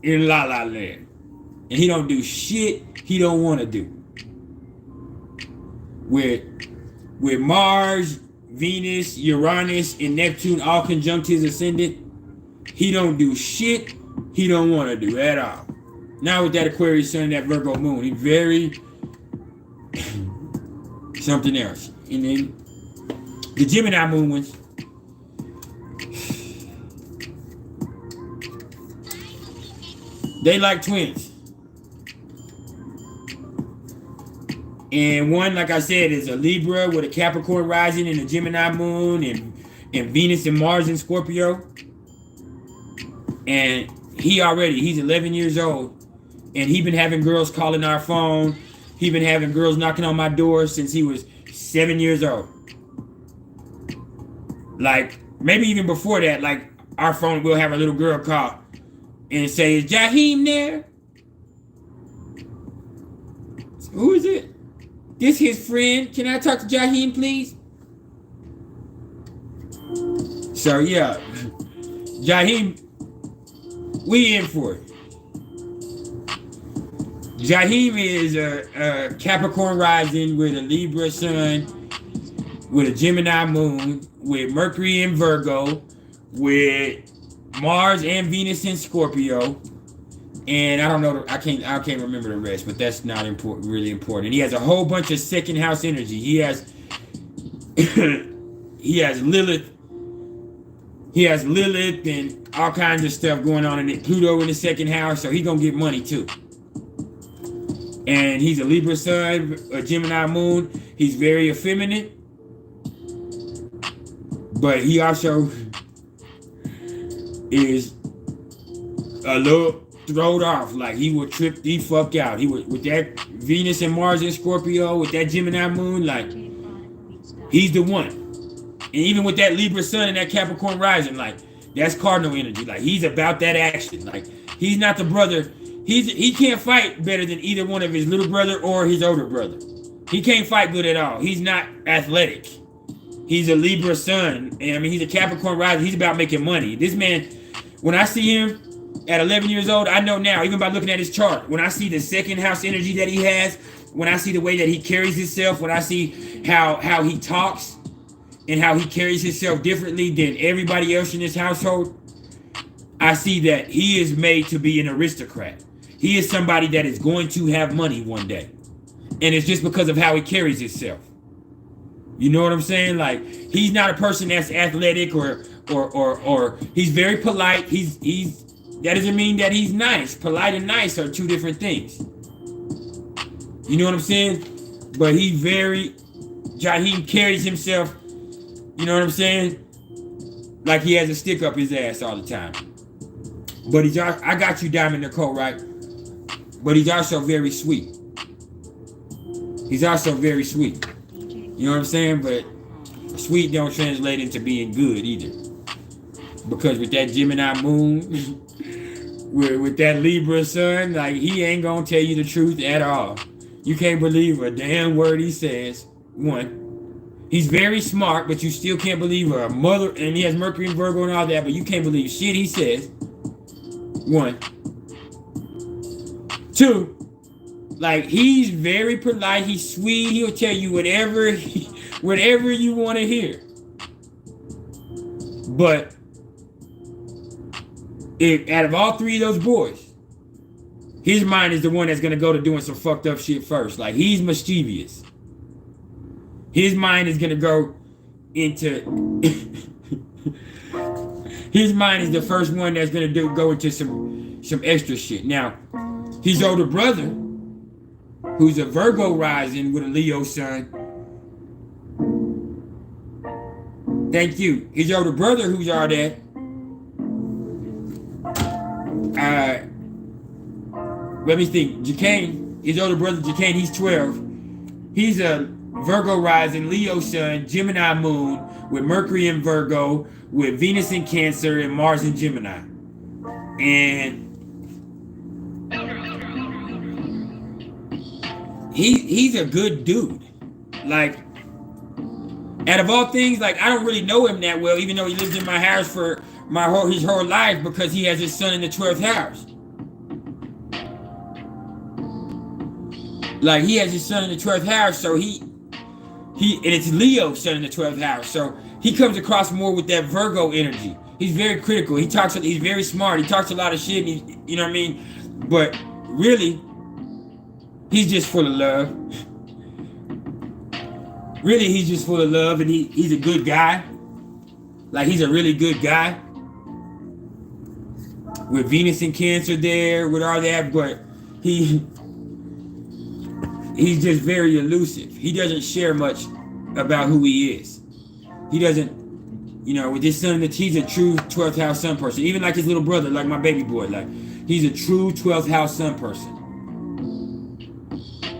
in La La Land. And he don't do shit he don't want to do. With Mars, Venus, Uranus, and Neptune all conjunct his ascendant, he don't do shit he don't want to do at all. Now with that Aquarius Sun and that Virgo moon, he's very something else. And then the Gemini moon ones, they like twins. And one, like I said, is a Libra with a Capricorn rising and a Gemini moon, and Venus and Mars in Scorpio. And he's 11 years old, and he been having girls calling our phone. He been having girls knocking on my door since he was 7 years old. Like, maybe even before that, like, our phone will have a little girl call and say, "Is Jaheim there?" Who is it? This his friend. Can I talk to Jaheim, please? So yeah, Jaheim, we in for it. Jaheim is a Capricorn rising with a Libra sun, with a Gemini moon, with Mercury in Virgo, with Mars and Venus in Scorpio. And I don't know, I can't remember the rest, but that's not important, really important. He has a whole bunch of second house energy. He has Lilith. He has Lilith and all kinds of stuff going on in it. Pluto in the second house, so he's gonna get money too. And he's a Libra sun, a Gemini moon. He's very effeminate, but he also is a little throwed off. Like he would trip the fuck out. He would, with that Venus and Mars in Scorpio, with that Gemini moon, like he's the one. And even with that Libra sun and that Capricorn rising, like that's cardinal energy. Like he's about that action. Like he's not the brother. He can't fight better than either one of his little brother or his older brother. He can't fight good at all. He's not athletic. He's a Libra sun. And I mean, he's a Capricorn rising. He's about making money. This man, when I see him at 11 years old, I know now, even by looking at his chart, when I see the second house energy that he has, when I see the way that he carries himself, when I see how he talks and how he carries himself differently than everybody else in this household, I see that he is made to be an aristocrat. He is somebody that is going to have money one day. And it's just because of how he carries himself. You know what I'm saying? Like, he's not a person that's athletic or he's very polite. That doesn't mean that he's nice. Polite and nice are two different things. You know what I'm saying? But Jaheim carries himself, you know what I'm saying? Like he has a stick up his ass all the time. But I got you, Diamond Nicole, right? But he's also very sweet. He's also very sweet. You know what I'm saying? But sweet don't translate into being good either. Because with that Gemini moon, with that Libra sun, like he ain't gonna tell you the truth at all. You can't believe a damn word he says. One, he's very smart, but you still can't believe a mother, and he has Mercury and Virgo and all that, but you can't believe shit he says. One. Two, like he's very polite, he's sweet, he'll tell you whatever you want to hear. But out of all three of those boys, his mind is the one that's gonna go to doing some fucked up shit first. Like he's mischievous. His mind is gonna go into his mind is the first one that's gonna go into some extra shit. Now, his older brother, who's a Virgo rising with a Leo sun. Thank you. His older brother, who's all that. Let me think. Jacane, his older brother Jacane, he's 12. He's a Virgo rising, Leo sun, Gemini moon, with Mercury in Virgo, with Venus in Cancer, and Mars in Gemini. And he's a good dude. Like, out of all things, like I don't really know him that well, even though he lived in my house for his whole life, because he has his son in the 12th house. Like he has his son in the 12th house, so he and it's Leo son in the 12th house, so he comes across more with that Virgo energy. He's very critical. He's very smart. He talks a lot of shit. And you know what I mean? But really, he's just full of love. Really, he's just full of love, and he's a good guy. Like he's a really good guy. With Venus in Cancer there, with all that, but he's just very elusive. He doesn't share much about who he is. He doesn't, you know, with his son, he's a true 12th house sun person. Even like his little brother, like my baby boy, like he's a true 12th house sun person.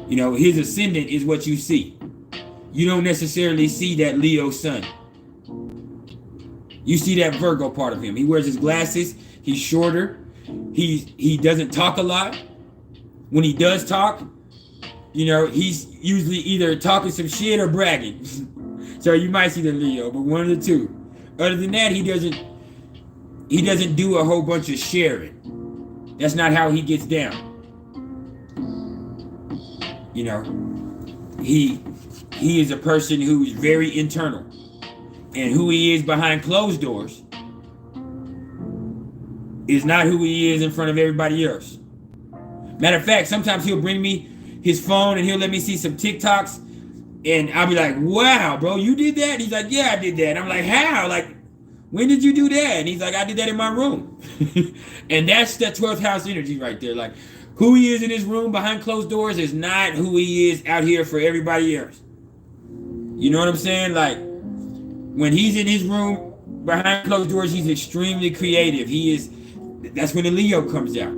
You know, his ascendant is what you see. You don't necessarily see that Leo sun. You see that Virgo part of him. He wears his glasses. He's shorter. He doesn't talk a lot. When he does talk, you know, he's usually either talking some shit or bragging. So you might see the Leo, but one of the two. Other than that, he doesn't do a whole bunch of sharing. That's not how he gets down. You know, he is a person who is very internal, and who he is behind closed doors is not who he is in front of everybody else. Matter of fact, sometimes he'll bring me his phone and he'll let me see some TikToks, and I'll be like, wow, bro, you did that? And he's like, yeah, I did that. And I'm like, how? Like, when did you do that? And he's like, I did that in my room. And that's that 12th house energy right there. Like, who he is in his room behind closed doors is not who he is out here for everybody else. You know what I'm saying? Like, when he's in his room behind closed doors, he's extremely creative. That's when the Leo comes out.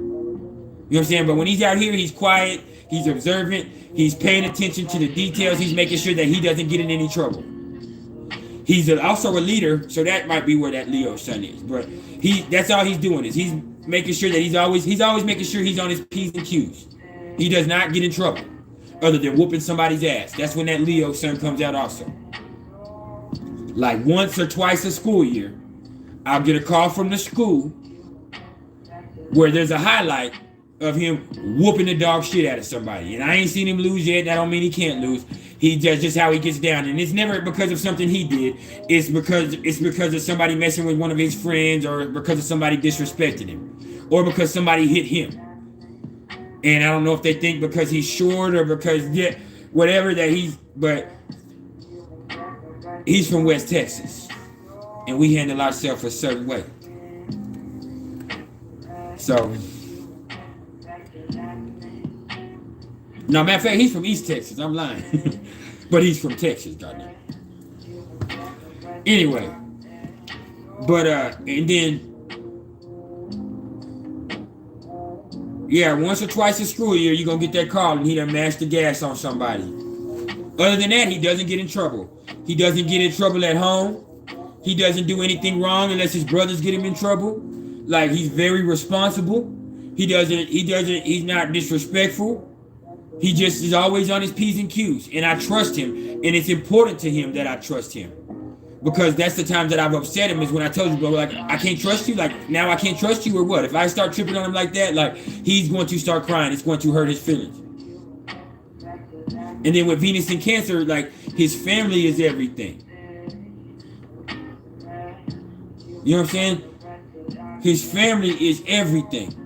You know what I'm saying? But when he's out here, he's quiet, he's observant, he's paying attention to the details, he's making sure that he doesn't get in any trouble. He's also a leader, so that might be where that Leo sun is. But that's all he's doing is he's making sure that he's always making sure he's on his P's and Q's. He does not get in trouble other than whooping somebody's ass. That's when that Leo sun comes out also. Like once or twice a school year, I'll get a call from the school where there's a highlight of him whooping the dog shit out of somebody. And I ain't seen him lose yet. That don't mean he can't lose. He does just how he gets down. And it's never because of something he did. It's because of somebody messing with one of his friends, or because of somebody disrespecting him, or because somebody hit him. And I don't know if they think because he's short or because whatever that but he's from West Texas. And we handle ourselves a certain way. So no, matter of fact, he's from East Texas. I'm lying. But he's from Texas, goddamn. Anyway. But, and then, yeah, once or twice a school year, you're going to get that call and he done mashed the gas on somebody. Other than that, he doesn't get in trouble. He doesn't get in trouble at home. He doesn't do anything wrong unless his brothers get him in trouble. Like, he's very responsible. He's not disrespectful. He just is always on his P's and Q's. And I trust him. And it's important to him that I trust him. Because that's the times that I've upset him is when I told you, bro, like, I can't trust you. Like, now I can't trust you or what? If I start tripping on him like that, like, he's going to start crying. It's going to hurt his feelings. And then with Venus in Cancer, like, his family is everything. You know what I'm saying? His family is everything.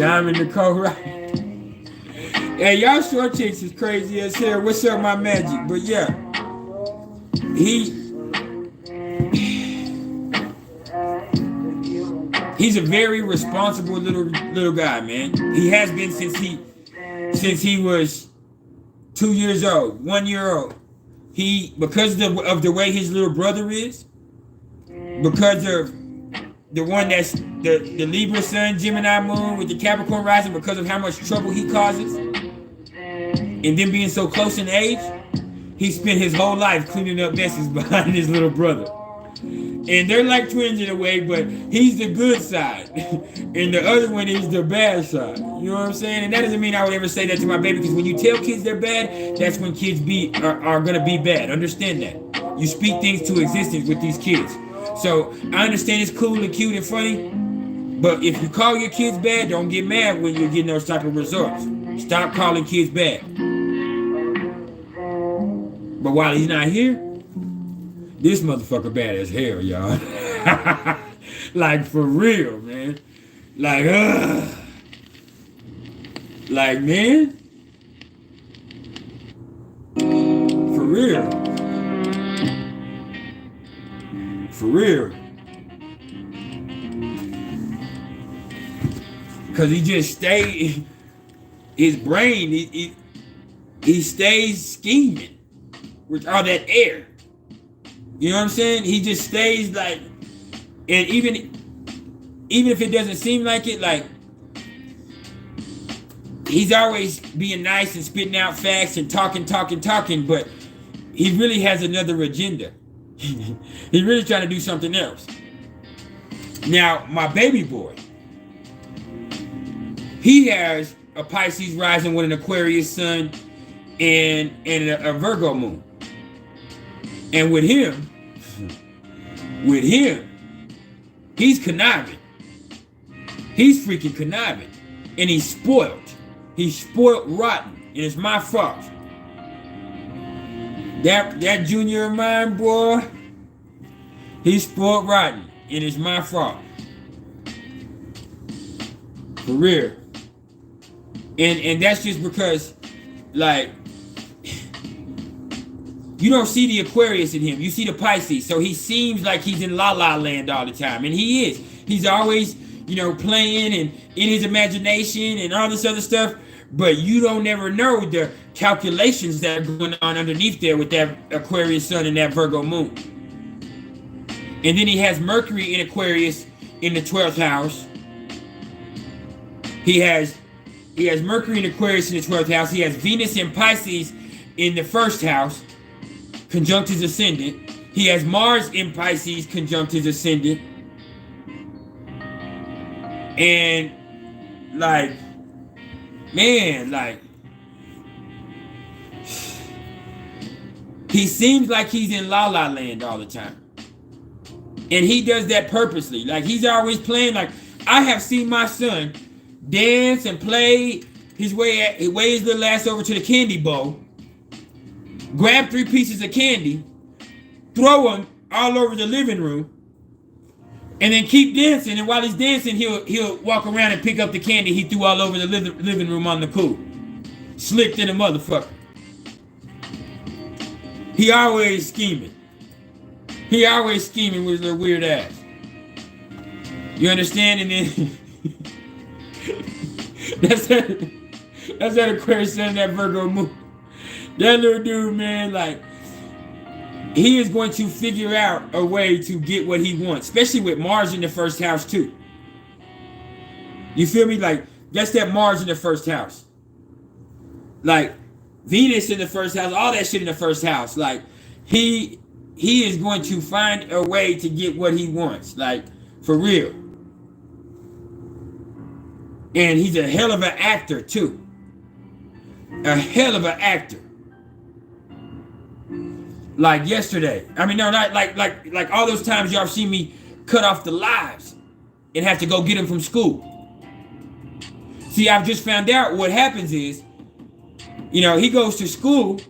Diamond Nicole, right? Hey, y'all short chicks is crazy as hell. What's up, my magic? But yeah, he's a very responsible little guy, man. He has been since he was 2 years old, 1 year old. Because of the way his little brother is, because of the one that's the Libra sun, Gemini moon with the Capricorn rising, because of how much trouble he causes, and then being so close in age, he spent his whole life cleaning up messes behind his little brother. And they're like twins in a way, but he's the good side, and the other one is the bad side. You know what I'm saying? And that doesn't mean I would ever say that to my baby, because when you tell kids they're bad, that's when kids are gonna be bad. Understand that. You speak things to existence with these kids. So I understand it's cool and cute and funny, but if you call your kids bad, don't get mad when you're getting those type of results. Stop calling kids bad. But while he's not here, this motherfucker bad as hell, y'all. Like, for real, man. Like, like, man. For real. For real. Because he just stayed, his brain, he stays scheming with all that air. You know what I'm saying? He just stays like, and even if it doesn't seem like it, like, he's always being nice and spitting out facts and talking, but he really has another agenda. He's really trying to do something else. Now, my baby boy, he has a Pisces rising with an Aquarius sun and a Virgo moon. And with him, he's conniving. He's freaking conniving. And he's spoiled. He's spoiled rotten. And it's my fault. That junior of mine, boy, he's spoiled rotten. And it's my fault. For real. And that's just because, like, you don't see the Aquarius in him. You see the Pisces. So he seems like he's in la la land all the time. And he is. He's always, playing and in his imagination and all this other stuff. But you don't ever know the calculations that are going on underneath there with that Aquarius sun and that Virgo moon. And then he has Mercury in Aquarius in the 12th house. He has Mercury in Aquarius in the 12th house. He has Venus in Pisces in the 1st house, conjunct his ascendant. He has Mars in Pisces, conjunct his ascendant. And like, man, like, he seems like he's in La La Land all the time. And he does that purposely. Like, he's always playing. Like, I have seen my son dance and play his way his little ass over to the candy bowl, grab 3 pieces of candy, throw them all over the living room, and then keep dancing. And while he's dancing, he'll walk around and pick up the candy he threw all over the living room on the cool. Slick to the motherfucker. He always scheming. He always scheming with his little weird ass. You understand? And then that's that Aquarius sun, that Virgo moon. That little dude, man, like, he is going to figure out a way to get what he wants, especially with Mars in the 1st house too. You feel me? Like, that's that Mars in the 1st house. Like, Venus in the 1st house, all that shit in the 1st house. Like, he is going to find a way to get what he wants. Like, for real. And he's a hell of an actor too. A hell of an actor. Like yesterday. I mean, no, not like all those times y'all seen me cut off the lives and have to go get him from school. See, I've just found out what happens is, you know, he goes to school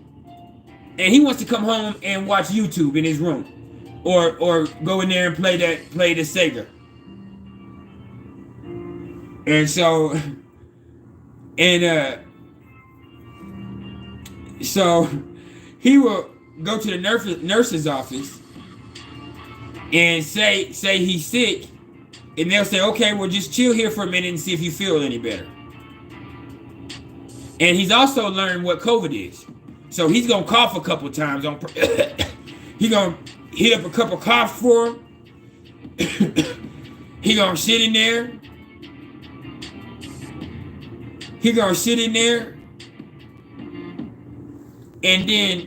and he wants to come home and watch YouTube in his room, or go in there and play the Sega. And so, so he will go to the nurse's office and say he's sick, and they'll say, okay, well, just chill here for a minute and see if you feel any better. And he's also learned what COVID is. So he's going to cough a couple times. He's going to hit up a couple coughs for him. He's going to sit in there. He's going to sit in there. And then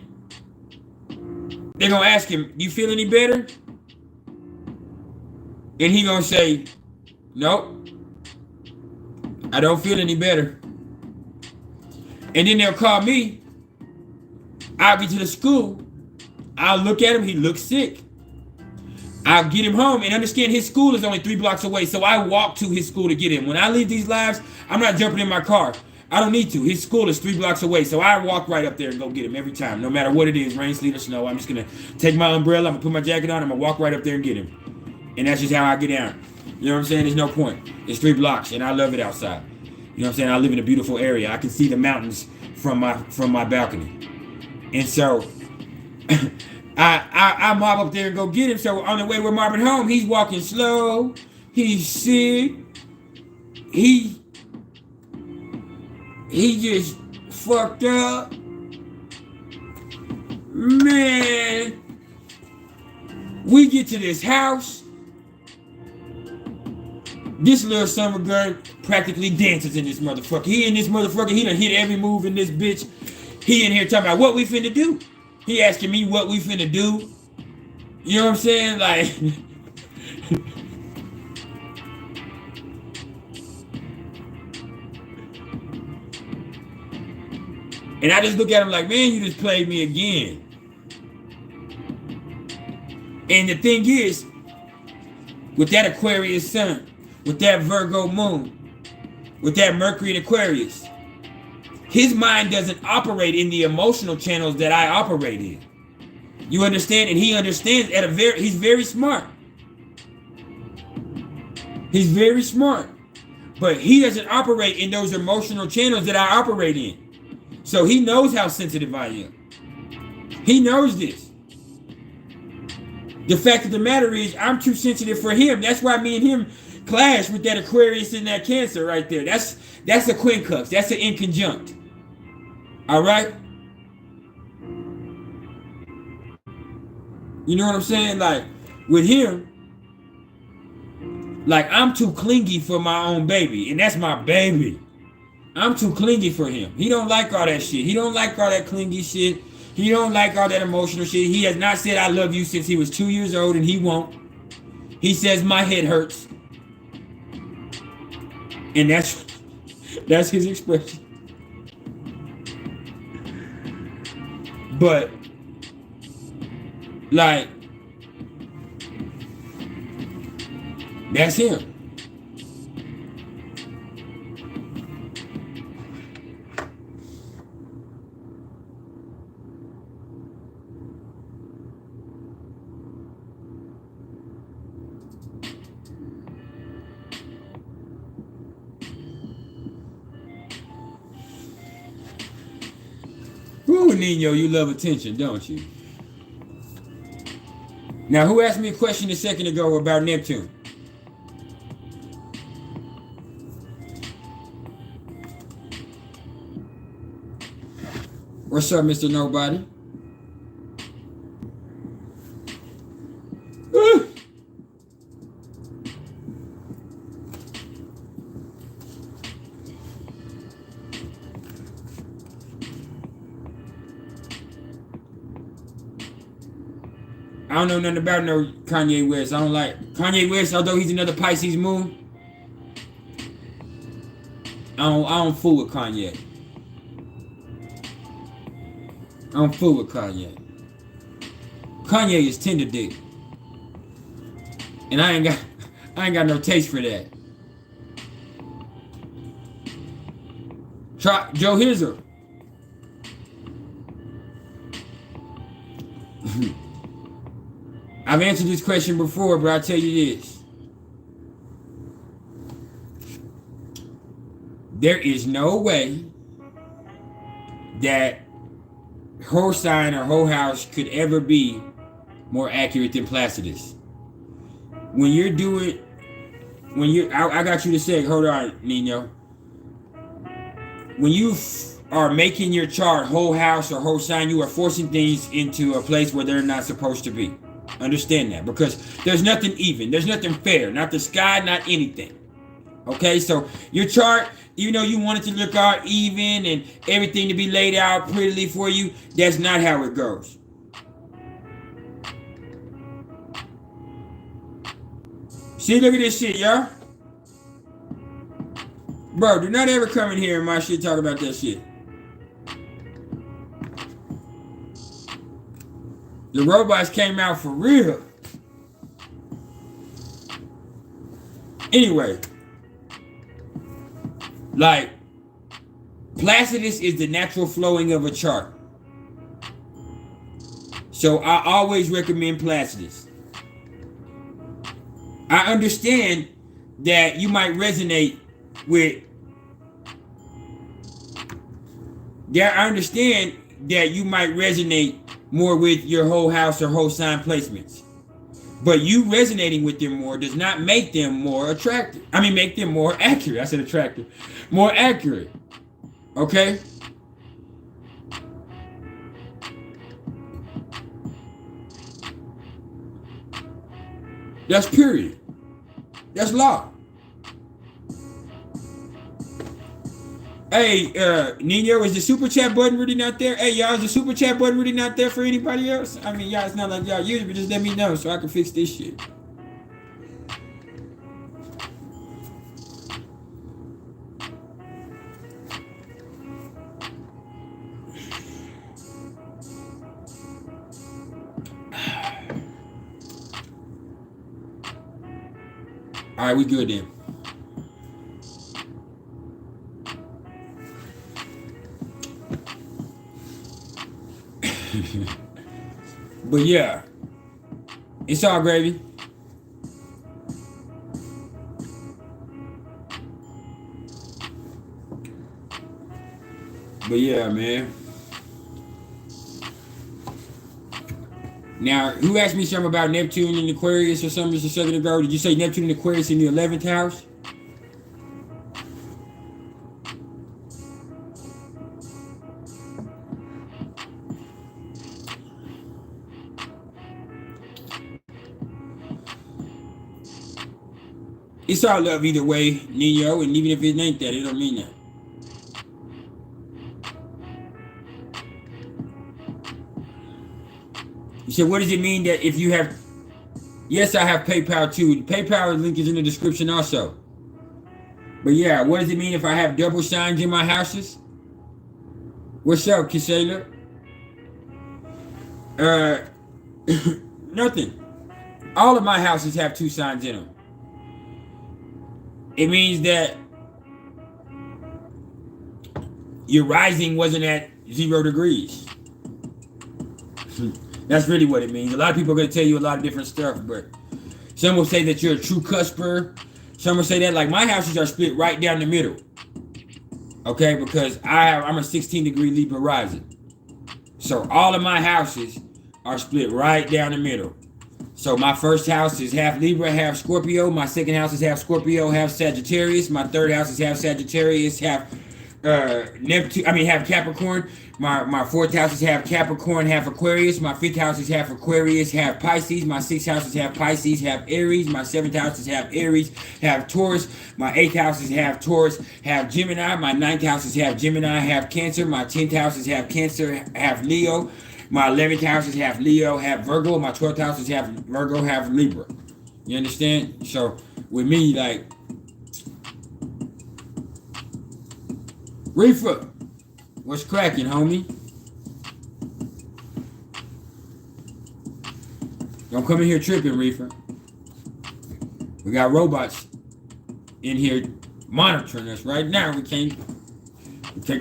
they're going to ask him, you feel any better? And he's going to say, nope, I don't feel any better. And then they'll call me. I'll be to the school. I'll look at him. He looks sick. I'll get him home, and understand his school is only 3 blocks away. So I walk to his school to get him. When I leave these lives, I'm not jumping in my car. I don't need to. His school is 3 blocks away. So I walk right up there and go get him every time. No matter what it is, rain, sleet, or snow. I'm just going to take my umbrella. I'm going to put my jacket on. I'm going to walk right up there and get him. And that's just how I get down. You know what I'm saying? There's no point. It's 3 blocks, and I love it outside. You know what I'm saying? I live in a beautiful area. I can see the mountains from my balcony. And so I mob up there and go get him. So on the way we're mobbing home, he's walking slow. He's sick. He just fucked up. Man. We get to this house. This little summer girl practically dances in this motherfucker. He done hit every move in this bitch. He in here talking about what we finna do. He asking me what we finna do. You know what I'm saying? Like, and I just look at him like, man, you just played me again. And the thing is, with that Aquarius sun, with that Virgo moon, with that Mercury in Aquarius, his mind doesn't operate in the emotional channels that I operate in. You understand? And he understands he's very smart. He's very smart. But he doesn't operate in those emotional channels that I operate in. So he knows how sensitive I am. He knows this. The fact of the matter is, I'm too sensitive for him. That's why me and him clash with that Aquarius and that Cancer right there. That's a quincunx. That's an in conjunct. All right. You know what I'm saying? Like with him, like I'm too clingy for my own baby, and that's my baby. I'm too clingy for him. He don't like all that shit. He don't like all that clingy shit. He don't like all that emotional shit. He has not said I love you since he was 2 years old, and he won't. He says my head hurts. And that's his expression. But like that's him. Ooh, Nino, you love attention, don't you? Now, who asked me a question a second ago about Neptune? What's up, Mr. Nobody? I don't know nothing about no Kanye West. I don't like Kanye West, although he's another Pisces moon. I don't fool with Kanye. I don't fool with Kanye. Kanye is tender dick. And I ain't got no taste for that. Try Joe Hizzer. I've answered this question before, but I'll tell you this. There is no way that whole sign or whole house could ever be more accurate than Placidus. I got you to say, hold on, Nino. When you are making your chart whole house or whole sign, you are forcing things into a place where they're not supposed to be. Understand that, because there's nothing even, there's nothing fair, not the sky, not anything. Okay, so your chart, even though you want it to look all even and everything to be laid out prettily for you, that's not how it goes. See, look at this shit, y'all. Bro, do not ever come in here and my shit talk about that shit. The robots came out for real. Anyway, like, Placidus is the natural flowing of a chart. So I always recommend Placidus. I understand that you might resonate with, I understand that you might resonate more with your whole house or whole sign placements. But you resonating with them more does not make them more attractive. I mean, make them more accurate. I said attractive. More accurate. Okay? That's period. That's law. Hey, Nino, is the super chat button really not there? Hey, y'all, is the super chat button really not there for anybody else? I mean, y'all, it's not like y'all use it, but just let me know so I can fix this shit. All right, we good then. But yeah, it's all gravy. But yeah, man. Now, who asked me something about Neptune and Aquarius or something just a second ago? Did you say Neptune and Aquarius in the 11th house? It's all love either way, Neo, and even if it ain't that, it don't mean that. You said, what does it mean that if you have... Yes, I have PayPal too. The PayPal link is in the description also. But yeah, what does it mean if I have double signs in my houses? What's up, Kisela? Nothing. All of my houses have 2 signs in them. It means that your rising wasn't at 0 degrees. That's really what it means. A lot of people are going to tell you a lot of different stuff, but some will say that you're a true cusper. Some will say that, like, my houses are split right down the middle. Okay, because I'm a 16-degree Libra rising. So all of my houses are split right down the middle. So my first house is half Libra, half Scorpio. My second house is half Scorpio, half Sagittarius. My third house is half Sagittarius, half half Capricorn. My fourth house is half Capricorn, half Aquarius. My fifth house is half Aquarius, half Pisces. My sixth house is half Pisces, half Aries. My seventh house is half Aries, half Taurus. My eighth house is half Taurus, half Gemini. My ninth house is half Gemini, half Cancer. My 10th house is half Cancer, half Leo. My 11th house is half Leo, half Virgo. My 12th house is half Virgo, half Libra. You understand? So with me, like, Reefer, what's cracking, homie? Don't come in here tripping, Reefer. We got robots in here monitoring us right now. We can't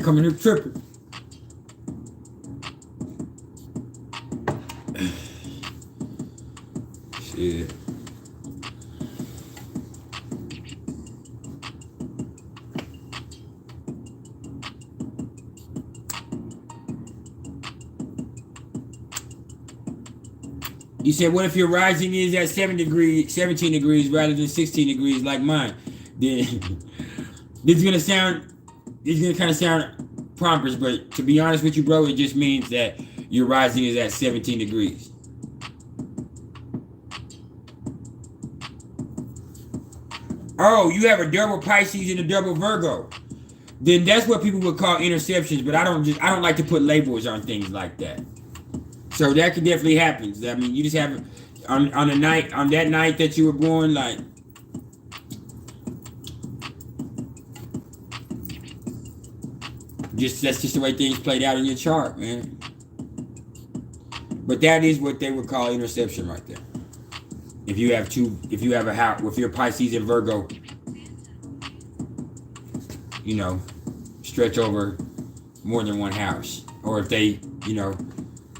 come in here tripping. Shit. You said, what if your rising is at 17 degrees rather than 16 degrees like mine? Then this is gonna kind of sound pompous, but to be honest with you, bro, it just means that your rising is at 17 degrees. Oh, you have a double Pisces and a double Virgo. Then that's what people would call interceptions, but I don't like to put labels on things like that. So that could definitely happen. I mean, you just have on that night that you were born, like, that's just the way things played out in your chart, man. But that is what they would call interception right there. If you have a house with your Pisces and Virgo, you know, stretch over more than one house, or if they, you know,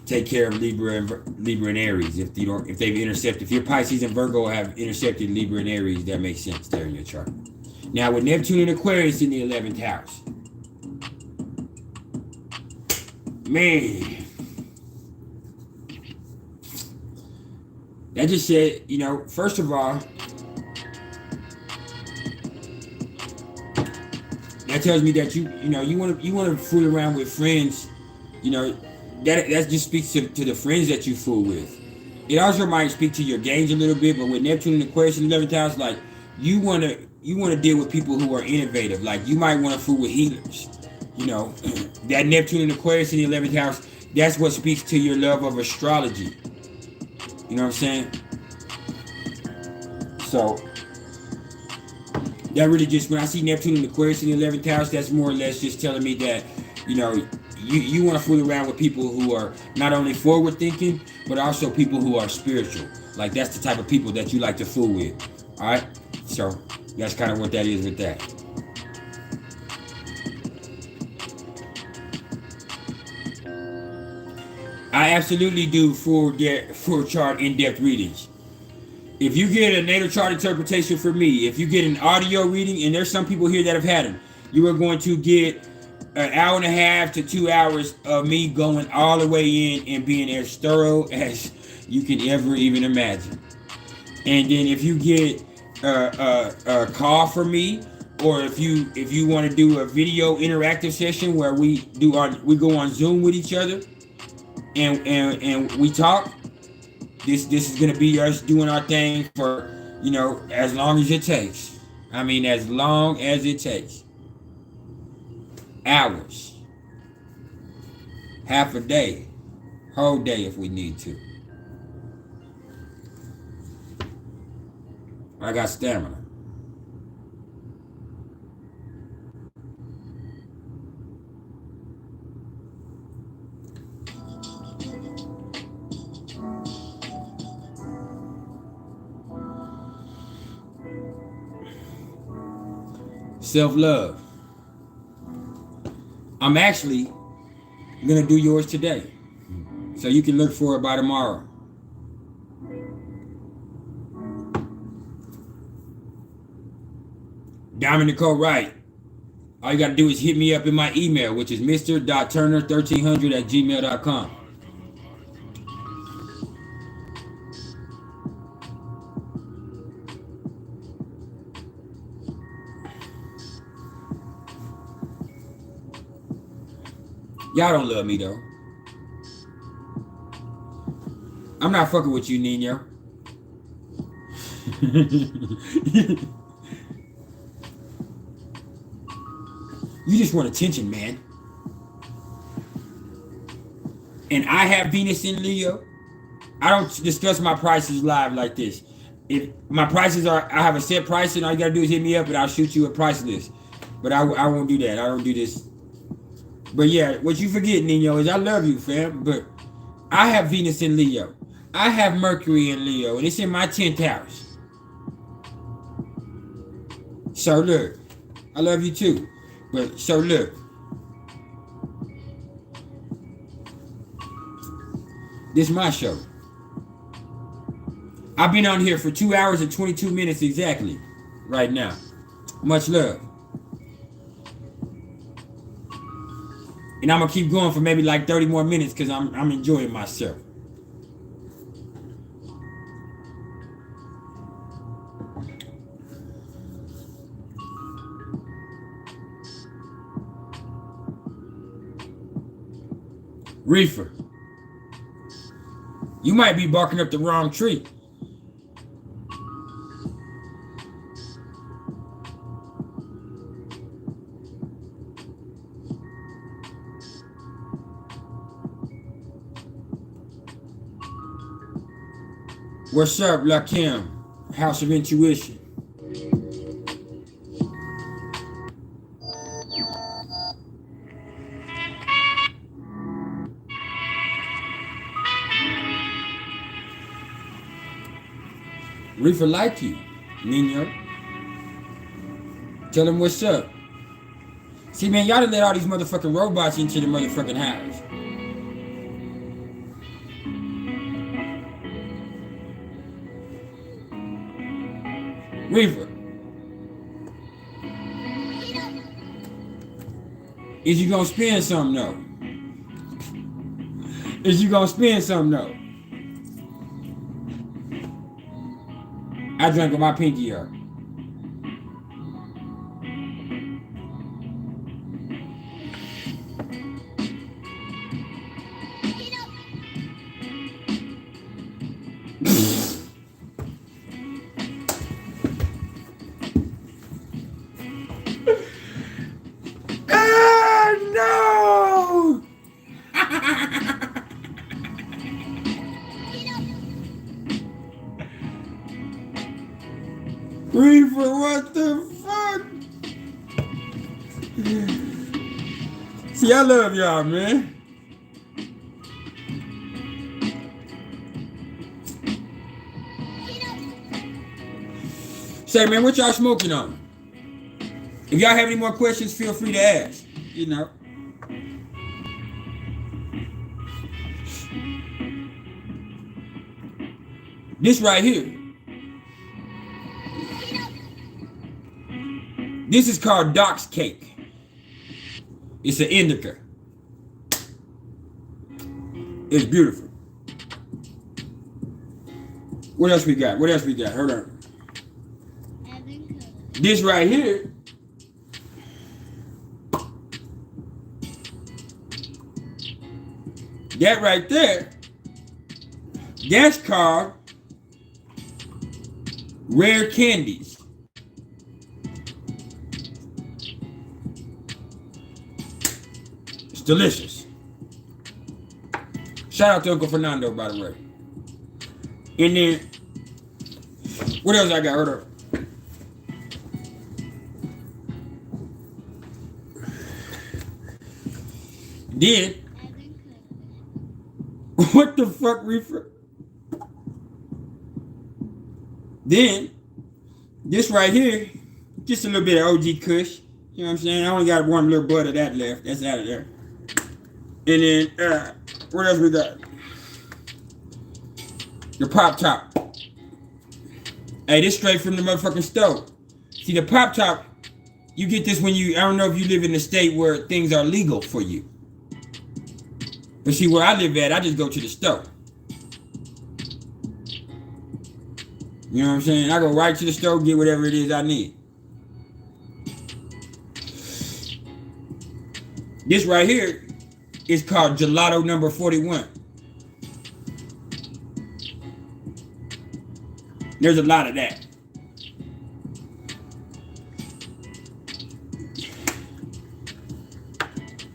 take care of Libra and Aries. If they've intercepted, if your Pisces and Virgo have intercepted Libra and Aries, that makes sense there in your chart. Now with Neptune and Aquarius in the 11th house, man, that just said, you know, first of all, that tells me that you want to fool around with friends, you know. That just speaks to the friends that you fool with. It also might speak to your gains a little bit, but with Neptune and Aquarius in the 11th house, like, you want to deal with people who are innovative. Like, you might want to fool with healers. You know, that Neptune and Aquarius in the 11th house, that's what speaks to your love of astrology. You know what I'm saying? So that really just, when I see Neptune and Aquarius in the 11th house, that's more or less just telling me that, you know, you want to fool around with people who are not only forward thinking, but also people who are spiritual. Like, that's the type of people that you like to fool with. All right? So that's kind of what that is with that. I absolutely do full chart in-depth readings. If you get a natal chart interpretation from me, if you get an audio reading, and there's some people here that have had them, you are going to get an hour and a half to 2 hours of me going all the way in and being as thorough as you can ever even imagine. And then if you get a call from me, or if you want to do a video interactive session where we go on Zoom with each other and we talk, this is gonna be us doing our thing for, as long as it takes. I mean, as long as it takes. Hours. Half a day. Whole day if we need to. I got stamina. Self-love. I'm actually gonna do yours today, so you can look for it by tomorrow. Diamond Nicole Wright. All you gotta do is hit me up in my email, which is mr.turner1300@gmail.com. Y'all don't love me though. I'm not fucking with you, Nino. You just want attention, man. And I have Venus in Leo. I don't discuss my prices live like this. If my prices are, I have a set price, and all you gotta do is hit me up and I'll shoot you a price list. But I won't do that. I don't do this. But yeah, what you forget, Nino, is I love you, fam. But I have Venus in Leo. I have Mercury in Leo, and it's in my 10th house. So look, I love you too. But so look, this is my show. I've been on here for 2 hours and 22 minutes exactly right now. Much love. And I'm gonna keep going for maybe like 30 more minutes because I'm enjoying myself. Reefer, you might be barking up the wrong tree. What's up, Lakim? House of Intuition. Reefer like you, Nino. Tell him what's up. See, man, y'all done let all these motherfucking robots into the motherfucking house. Reefer. Is you gonna spend something though? Is you gonna spend something though? I drank with my pinky up. Reefer, what the fuck? See, I love y'all, man. Say, man, what y'all smoking on? If y'all have any more questions, feel free to ask. You know. This right here. This is called Doc's Cake. It's an indica. It's beautiful. What else we got? What else we got? Hold on. This right here. That right there. That's called rare candies. It's delicious. Shout out to Uncle Fernando, by the way. And then, what else I got? Hold up. Then, what the fuck, reefer? Then, this right here, just a little bit of OG Kush. You know what I'm saying? I only got one little bud of that left. That's out of there. And then, what else we got? The Pop Top. Hey, this straight from the motherfucking stove. See, the Pop Top, you get this when you, I don't know if you live in a state where things are legal for you. But see, where I live at, I just go to the store. You know what I'm saying? I go right to the store, get whatever it is I need. This right here is called Gelato number 41. There's a lot of that.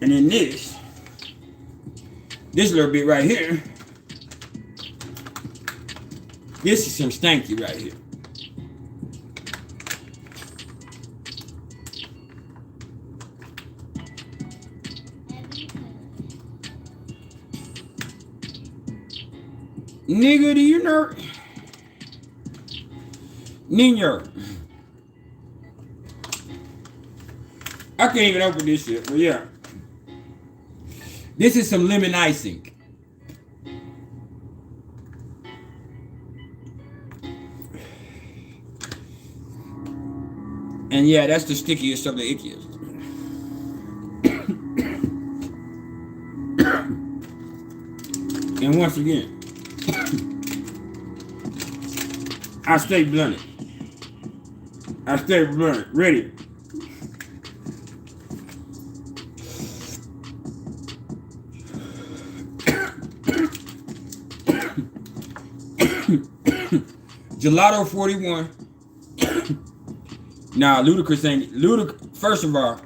And then this little bit right here, this is some stanky right here. Nigga, do you know? Nino. I can't even open this shit, but yeah. This is some lemon icing. And yeah, that's the stickiest of the ickiest. And once again, I stay blunted. I stay blunted. Ready. Gelato 41. Nah, Ludacris ain't. First of all,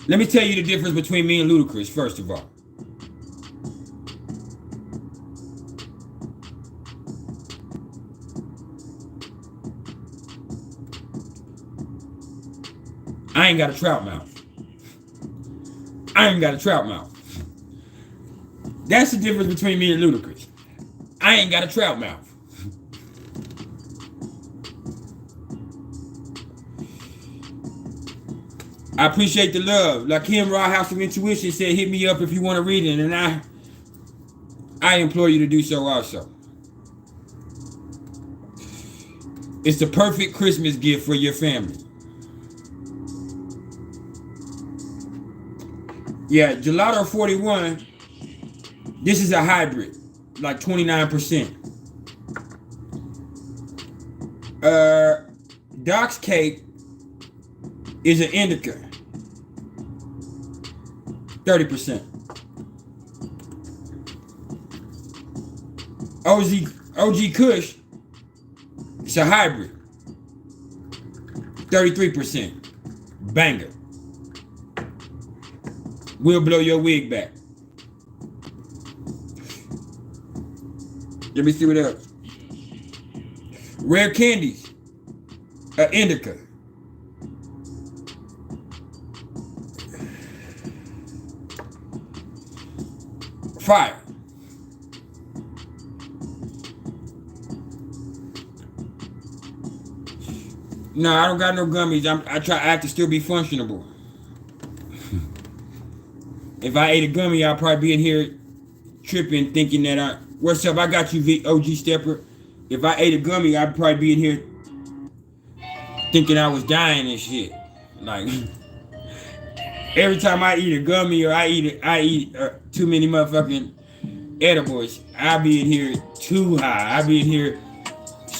let me tell you the difference between me and Ludacris, first of all. I ain't got a trout mouth. I ain't got a trout mouth. That's the difference between me and Ludacris. I ain't got a trout mouth. I appreciate the love. Like him, Raw House of Intuition said, hit me up if you want to read it, and I implore you to do so also. It's the perfect Christmas gift for your family. Yeah, Gelato 41, this is a hybrid, like 29%. Doc's Cake is an indica, 30%. OG Kush, it's a hybrid, 33%. Banger. We'll blow your wig back. Let me see what else. Rare Candies, an indica. Fire. No, I don't got no gummies. I have to still be functionable. If I ate a gummy, I'll probably be in here tripping, thinking that what's up? I got you, OG Stepper. If I ate a gummy, I'd probably be in here thinking I was dying and shit. Like every time I eat a gummy or I eat too many motherfucking edibles, I'll be in here too high. I'll be in here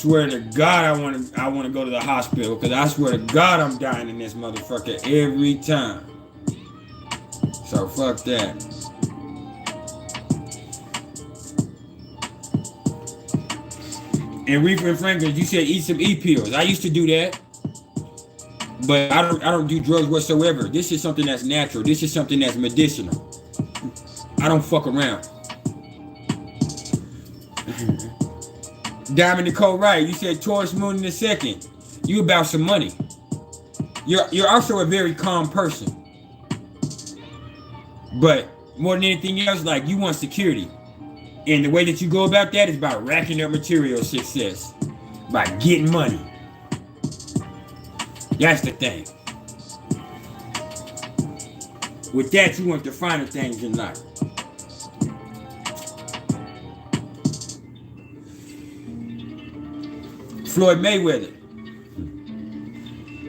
swear to God, I want to go to the hospital because I swear to God, I'm dying in this motherfucker every time. So fuck that. And Reefer and Franklin, you said eat some E-pills. I used to do that, but I don't do drugs whatsoever. This is something that's natural. This is something that's medicinal. I don't fuck around. Diamond Nicole Wright, you said Taurus moon in the second. You about some money. You're also a very calm person. But more than anything else, like you want security. And the way that you go about that is by racking up material success. By getting money. That's the thing. With that, you want the finer things in life. Floyd Mayweather.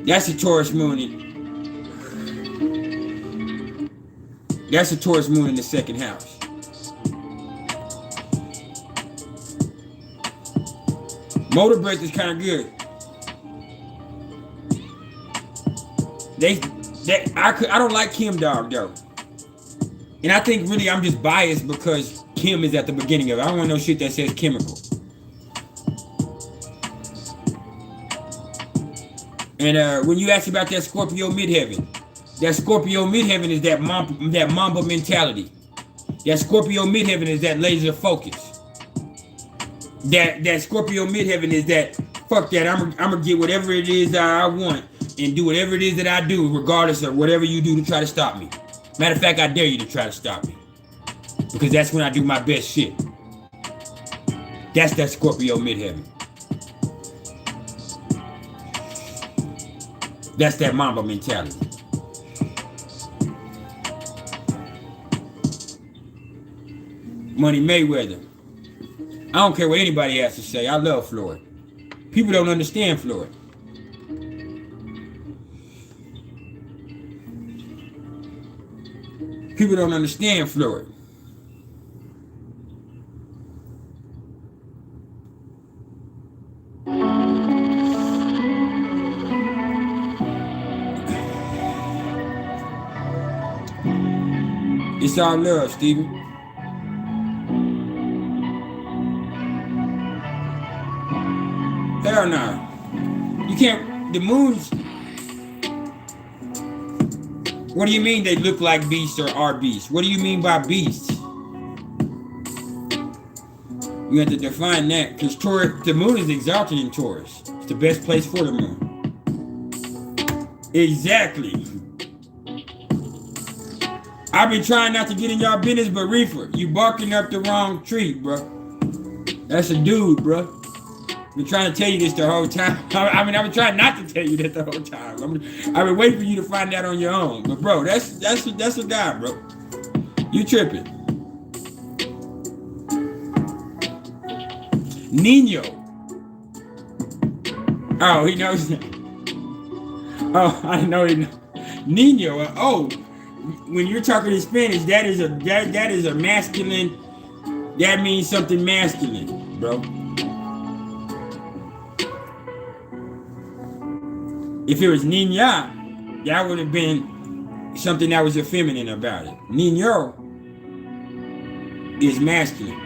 That's a Taurus moon. That's a Taurus moon in the second house. Motor Breath is kind of good. I don't like Kim Dog though. And I think really I'm just biased because Kim is at the beginning of it. I don't want no shit that says chemical. And when you ask about that Scorpio midheaven, that Scorpio midheaven is that Mamba mentality. That Scorpio midheaven is that laser focus. That Scorpio midheaven is that fuck that. I'm gonna get whatever it is that I want and do whatever it is that I do, regardless of whatever you do to try to stop me. Matter of fact, I dare you to try to stop me, because that's when I do my best shit. That's that Scorpio midheaven. That's that Mamba mentality. Money Mayweather. I don't care what anybody has to say. I love Floyd. People don't understand Floyd. People don't understand Floyd. It's all love, Stephen. Hell no. You can't. The moons. What do you mean they look like beasts or are beasts? What do you mean by beasts? You have to define that, because the moon is exalted in Taurus. It's the best place for the moon. Exactly. I've been trying not to get in y'all business, but Reefer, you barking up the wrong tree, bro. That's a dude, bro. I've been trying to tell you this the whole time. I've been trying not to tell you that the whole time. I've been waiting for you to find out on your own. But bro, that's a guy, bro. You tripping. Nino. Oh, he knows that. Oh, I know he knows. Nino. Oh, when you're talking in Spanish, that is a masculine. That means something masculine, bro. If it was Niña, that would have been something that was effeminate about it. Niño is masculine.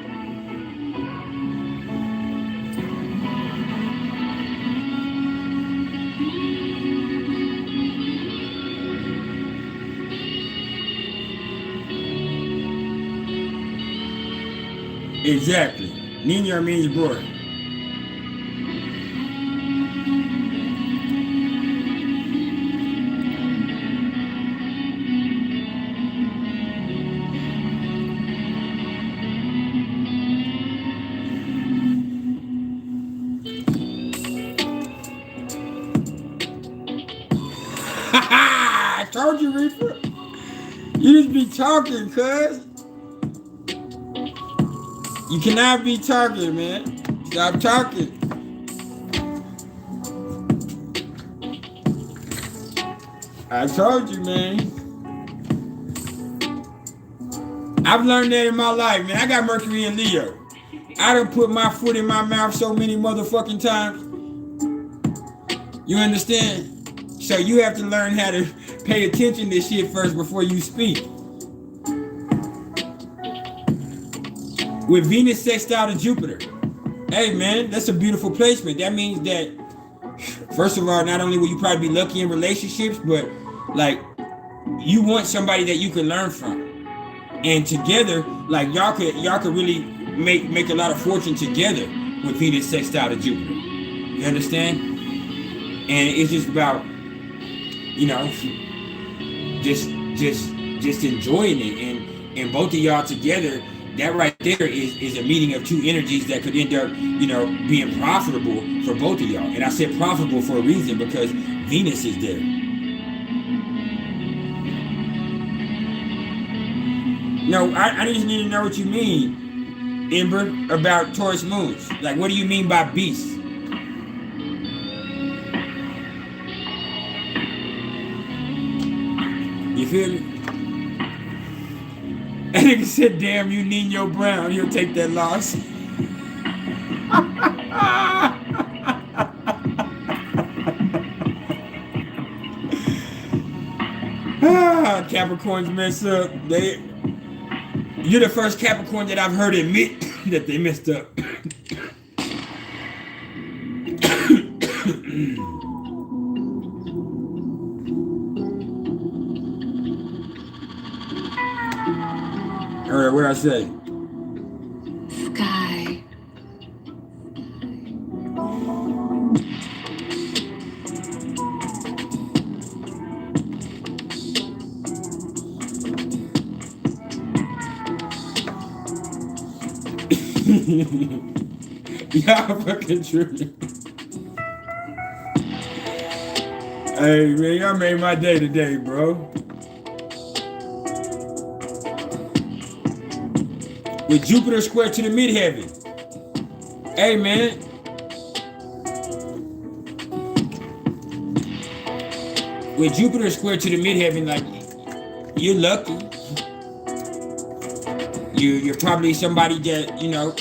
Exactly. Niño means boy. I told you, Reefer. You just be talking, cuz. You cannot be talking, man. Stop talking. I told you, man. I've learned that in my life, man. I got Mercury and Leo. I done put my foot in my mouth so many motherfucking times. You understand? So you have to learn how to pay attention to shit first before you speak. With Venus sextile to Jupiter. Hey man, that's a beautiful placement. That means that, first of all, not only will you probably be lucky in relationships, but like you want somebody that you can learn from. And together, like y'all could really make a lot of fortune together with Venus sextile to Jupiter. You understand? And it's just about, you know, just enjoying it. And both of y'all together, that right there is a meeting of two energies that could end up, you know, being profitable for both of y'all. And I said profitable for a reason, because Venus is there. No, I just need to know what you mean, Ember, about Taurus moons. Like, what do you mean by beast? You feel me? That nigga said, damn, you Nino Brown, he'll take that loss. Capricorns mess up. You're the first Capricorn that I've heard admit that they messed up. All right, what I say? Sky. Y'all fucking tripping. Hey man, y'all made my day today, bro. With Jupiter square to the midheaven. Hey man. With Jupiter square to the midheaven, like, you're lucky. You're probably somebody that, you know,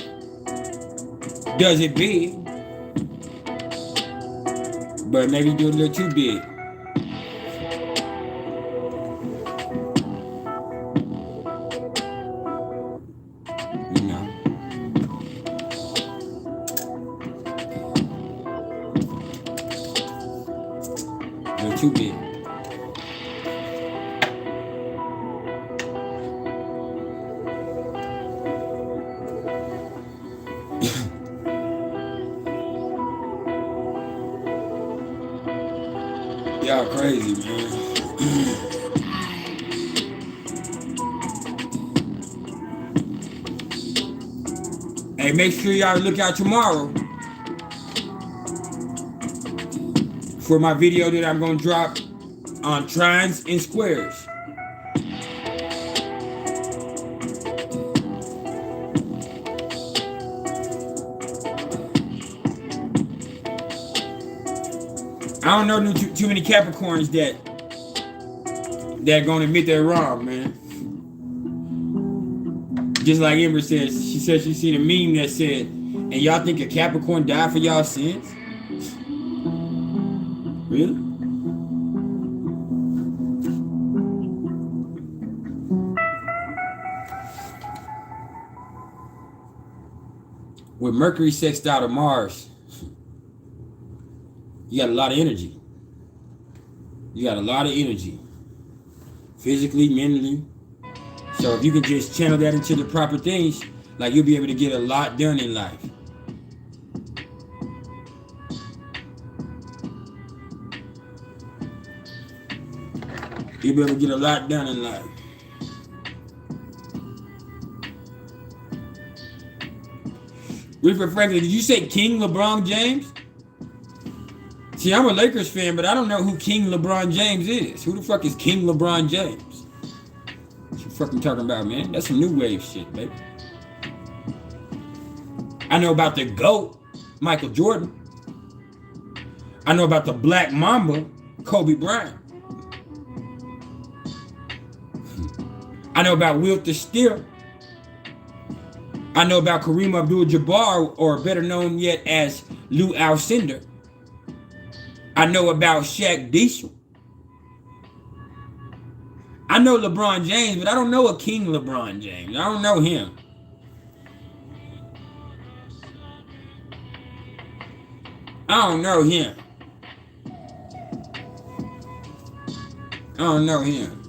does it big, but maybe do a little too big. You know. A little too big. Y'all crazy, man. Hey, make sure y'all look out tomorrow for my video that I'm gonna drop on trines and squares. I don't know too many Capricorns that gonna admit they're wrong, man. Just like Ember says, she said she seen a meme that said, and y'all think a Capricorn died for y'all sins? Really? With Mercury sextile to Mars, you got a lot of energy. You got a lot of energy. Physically, mentally. So if you can just channel that into the proper things, like, you'll be able to get a lot done in life. You'll be able to get a lot done in life. Richard Franklin, did you say King LeBron James? See, I'm a Lakers fan, but I don't know who King LeBron James is. Who the fuck is King LeBron James? What you fucking talking about, man? That's some new wave shit, baby. I know about the GOAT, Michael Jordan. I know about the Black Mamba, Kobe Bryant. I know about Wilt the Steele. I know about Kareem Abdul-Jabbar, or better known yet as Lou Alcindor. I know about Shaq Diesel. I know LeBron James, but I don't know a King LeBron James. I don't know him. I don't know him. I don't know him.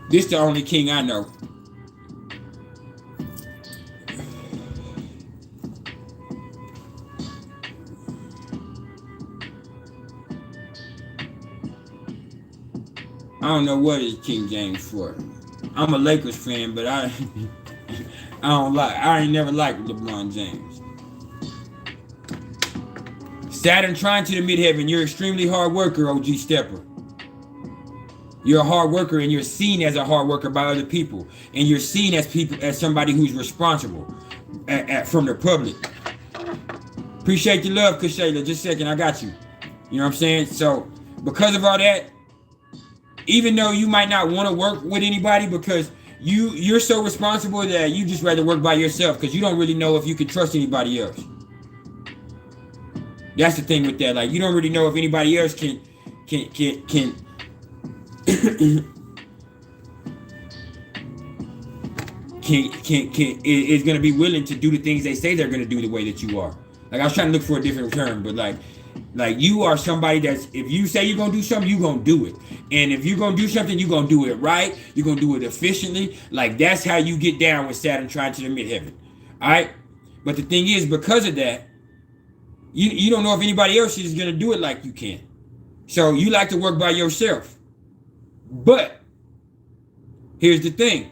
This the only king I know. I don't know what is King James for. I'm a Lakers fan, but I ain't never liked LeBron James. Saturn trine to the midheaven. You're an extremely hard worker, OG Stepper. You're a hard worker, and you're seen as a hard worker by other people, and you're seen as somebody who's responsible from the public. Appreciate your love, Kashayla. Just a second, I got you. You know what I'm saying? So because of all that, even though you might not want to work with anybody because you're so responsible that you just rather work by yourself because you don't really know if you can trust anybody else. That's the thing with that. Like, you don't really know if anybody else can is going to be willing to do the things they say they're going to do the way that you are. Like, I was trying to look for a different term, but like you are somebody that's, if you say you're going to do something, you're going to do it. And if you're going to do something, you're going to do it right. You're going to do it efficiently. Like, that's how you get down with Saturn trine to the midheaven. All right? But the thing is, because of that, you don't know if anybody else is going to do it like you can. So you like to work by yourself. But here's the thing.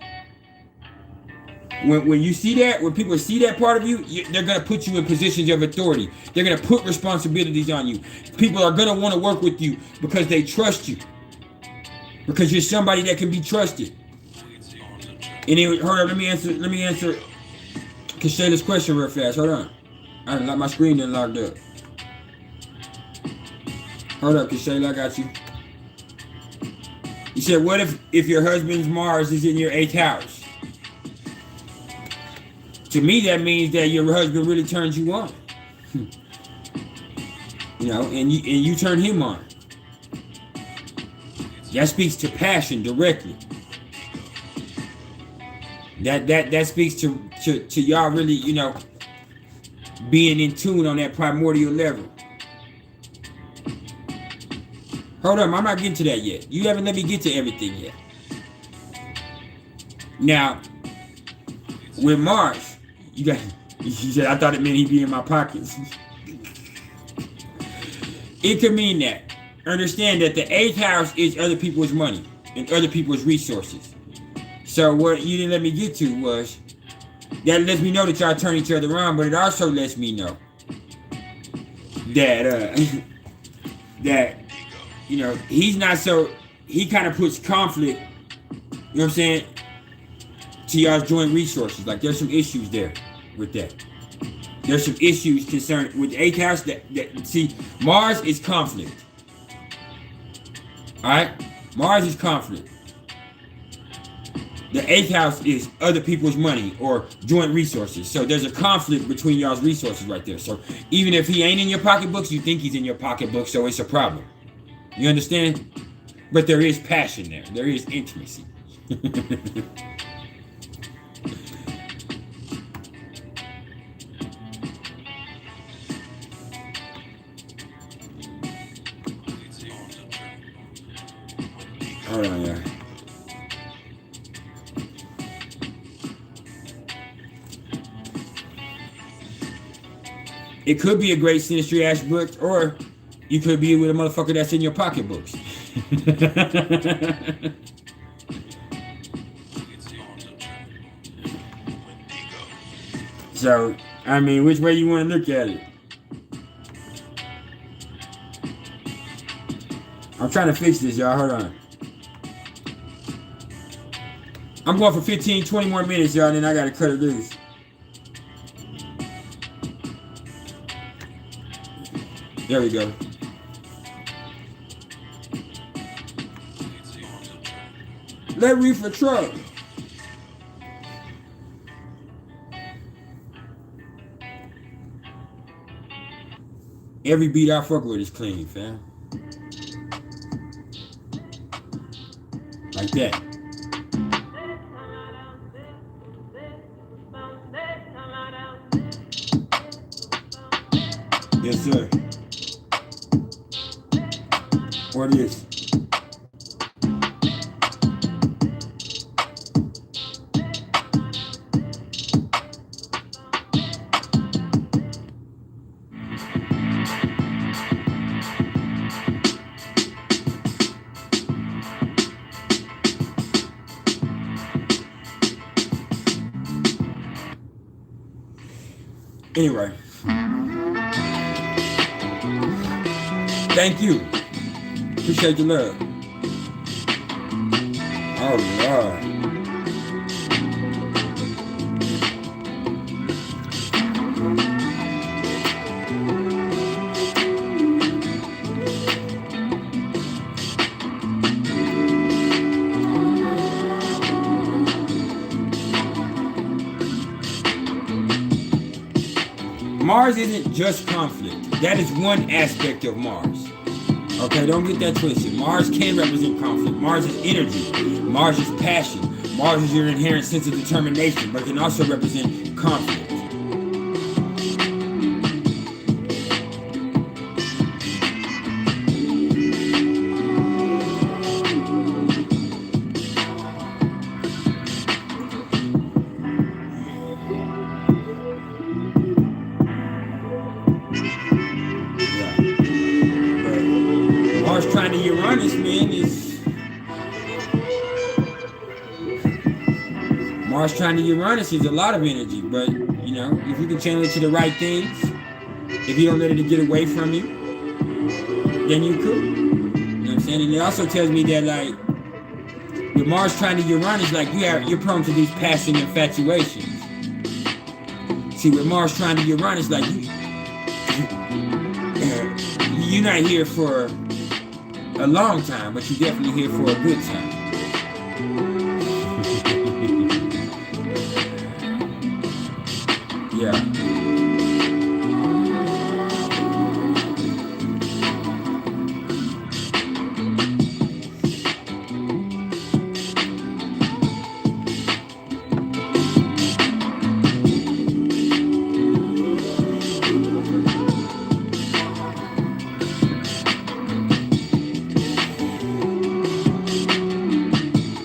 When you see that, when people see that part of you, they're going to put you in positions of authority. They're going to put responsibilities on you. People are going to want to work with you because they trust you. Because you're somebody that can be trusted. And then, hold on, let me answer Kashayla's question real fast. Hold on. I didn't like my screen didn't locked up. Hold up, Kashayla, I got you. You said, what if your husband's Mars is in your 8th house? To me, that means that your husband really turns you on. You know, and you turn him on. That speaks to passion directly. That speaks to y'all really, you know, being in tune on that primordial level. Hold on, I'm not getting to that yet. You haven't let me get to everything yet. Now, with Mars, you said, I thought it meant he'd be in my pockets. It could mean that. Understand that the 8th house is other people's money and other people's resources. So what you didn't let me get to was, that lets me know that y'all turn each other around, but it also lets me know that that, you know, he's not so, he kind of puts conflict, you know what I'm saying, to y'all's joint resources. Like, there's some issues there with that. There's some issues concerned with the 8th house that see, Mars is conflict. All right? Mars is conflict. The 8th house is other people's money or joint resources. So there's a conflict between y'all's resources right there. So even if he ain't in your pocketbooks, you think he's in your pocketbook, so it's a problem. You understand? But there is passion there. There is intimacy. Hold on, yeah. It could be a great synastry ass book, or you could be with a motherfucker that's in your pocketbooks. So, I mean, which way you want to look at it? I'm trying to fix this, y'all. Hold on. I'm going for 15, 20 more minutes, y'all, then I got to cut it loose. There we go. Let Reefer truck. Every beat I fuck with is clean, fam. Like that. Yes, sir. What is? Anyway. Thank you. Appreciate the love. Oh, Lord. Mars isn't just conflict. That is one aspect of Mars. Okay, don't get that twisted. Mars can represent conflict. Mars is energy. Mars is passion. Mars is your inherent sense of determination, but it can also represent conflict. Mars trying to Uranus is a lot of energy, but you know, if you can channel it to the right things, if you don't let it get away from you, then you could. You know what I'm saying? And it also tells me that like with Mars trying to Uranus, like you're prone to these passing infatuations. See, with Mars trying to Uranus, like you're not here for a long time, but you're definitely here for a good time. Yeah.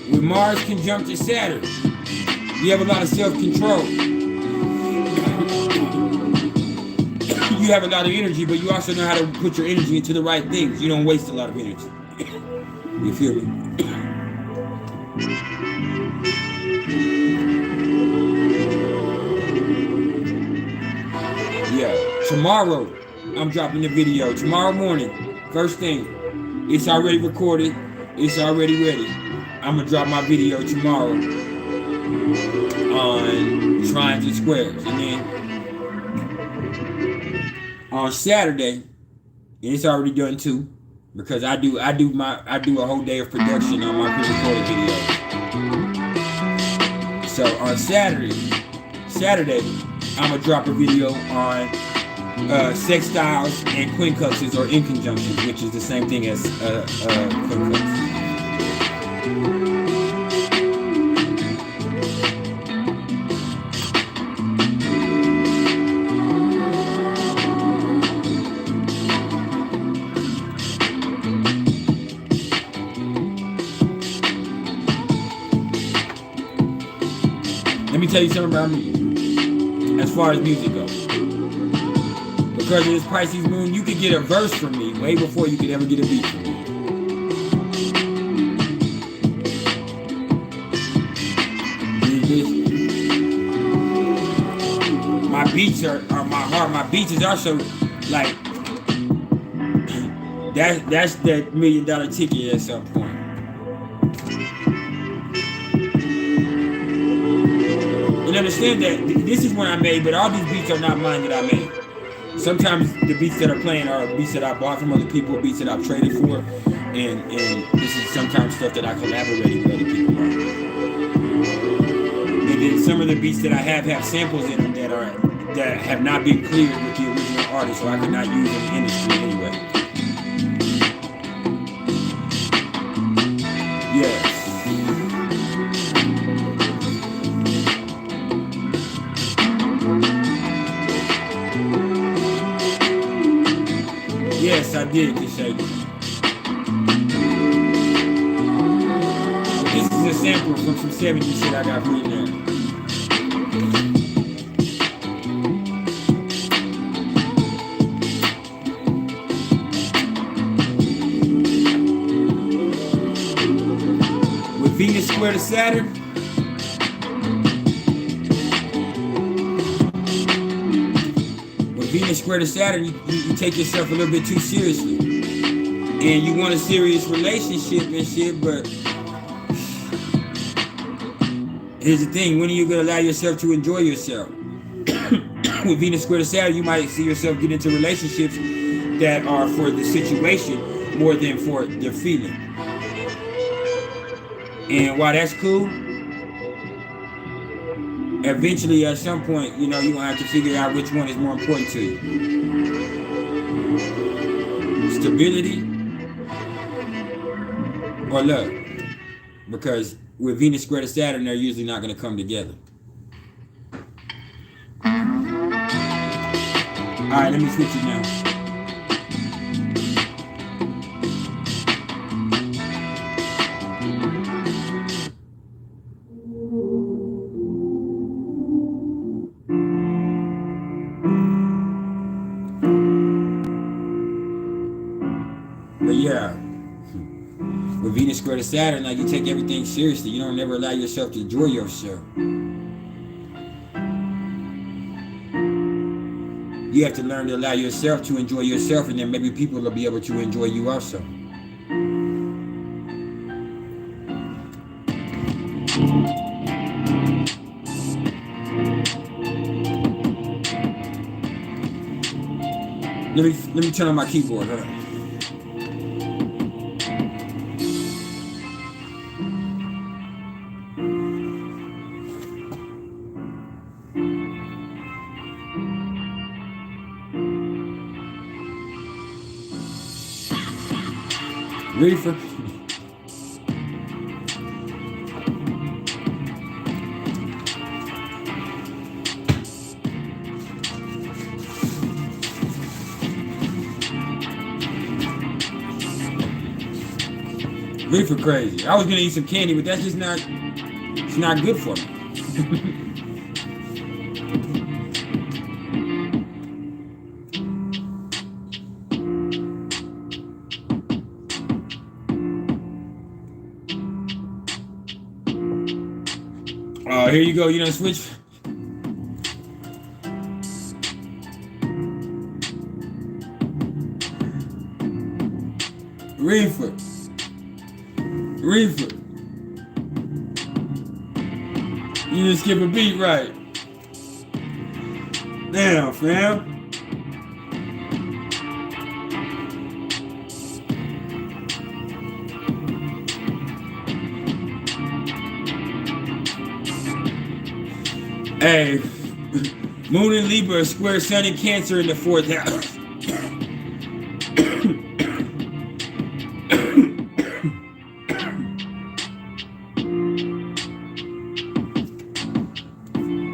With Mars conjunct to Saturn, you have a lot of self-control. You have a lot of energy, but you also know how to put your energy into the right things. You don't waste a lot of energy. You feel me? Yeah. Tomorrow, I'm dropping the video. Tomorrow morning, first thing. It's already recorded. It's already ready. I'm going to drop my video tomorrow on triangles and squares. And then on Saturday, and it's already done too, because I do a whole day of production on my pre-recorded videos. So on Saturday, I'm gonna drop a video on sextiles and quincunxes or inconjunctions, which is the same thing as quincunx. Let me tell you something about me, as far as music goes. Because of this Pisces moon, you could get a verse from me way before you could ever get a beat from me. My beats are my heart. My beats is also like, that's that $1 million ticket at some point. And understand that this is when I made, but all these beats are not mine that I made. Sometimes the beats that are playing are beats that I bought from other people, beats that I've traded for, and this is and sometimes stuff that I collaborated with other people on. And then some of the beats that I have samples in them that have not been cleared with the original artist, so I could not use in the industry anyway. Yes. Yes, I did, Kashay. This is a sample from some 70s shit I got put in there. With Venus square to Saturn, Venus square to Saturn, you take yourself a little bit too seriously. And you want a serious relationship and shit, but here's the thing, when are you going to allow yourself to enjoy yourself? With Venus square to Saturn, you might see yourself get into relationships that are for the situation more than for the feeling. And while that's cool, eventually, at some point, you know, you're going to have to figure out which one is more important to you. Stability or love. Because with Venus square to Saturn, they're usually not going to come together. All right, let me switch it now. With Venus square to Saturn, like, you take everything seriously. You don't never allow yourself to enjoy yourself. You have to learn to allow yourself to enjoy yourself, and then maybe people will be able to enjoy you also. Let me turn on my keyboard. Hold on. Reefer. Reefer crazy. I was gonna eat some candy, but that's just not, it's not good for me. Oh, here you go. You done switch. Reefer. Reefer. You didn't skip a beat, right? Damn, fam. Hey, Moon in Libra, square Sun in Cancer in the 4th house.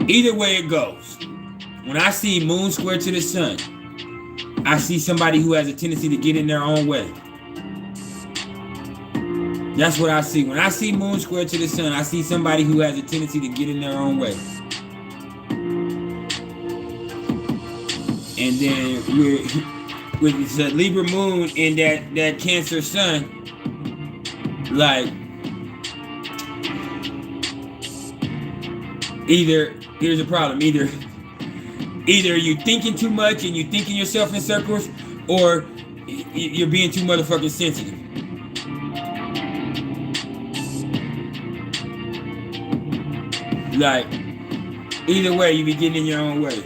Either way it goes, when I see Moon square to the Sun, I see somebody who has a tendency to get in their own way. That's what I see. When I see Moon square to the Sun, I see somebody who has a tendency to get in their own way. And then with the Libra Moon and that Cancer Sun, like, here's the problem, either you thinking too much and you thinking yourself in circles, or you're being too motherfucking sensitive. Like, either way, you be getting in your own way.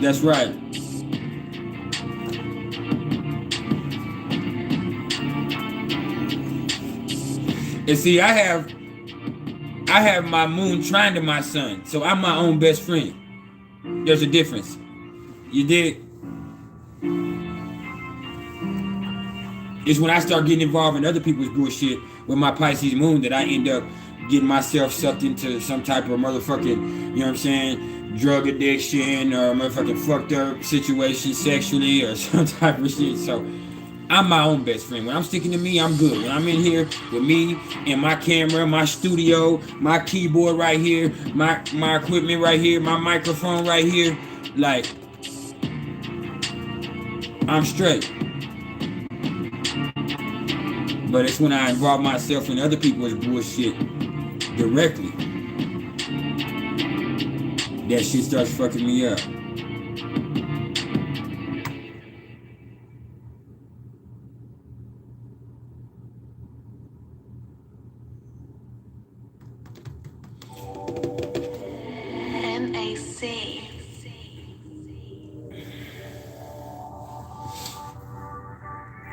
That's right. And see, I have my moon trine to my sun, so I'm my own best friend. There's a difference. You dig? It's when I start getting involved in other people's bullshit with my Pisces moon that I end up getting myself sucked into some type of motherfucking, you know what I'm saying, drug addiction or motherfucking fucked up situation sexually or some type of shit. So I'm my own best friend. When I'm sticking to me, I'm good. When I'm in here with me and my camera, my studio, my keyboard right here, my equipment right here, my microphone right here, like, I'm straight. But it's when I involve myself in other people's bullshit directly that shit starts fucking me up.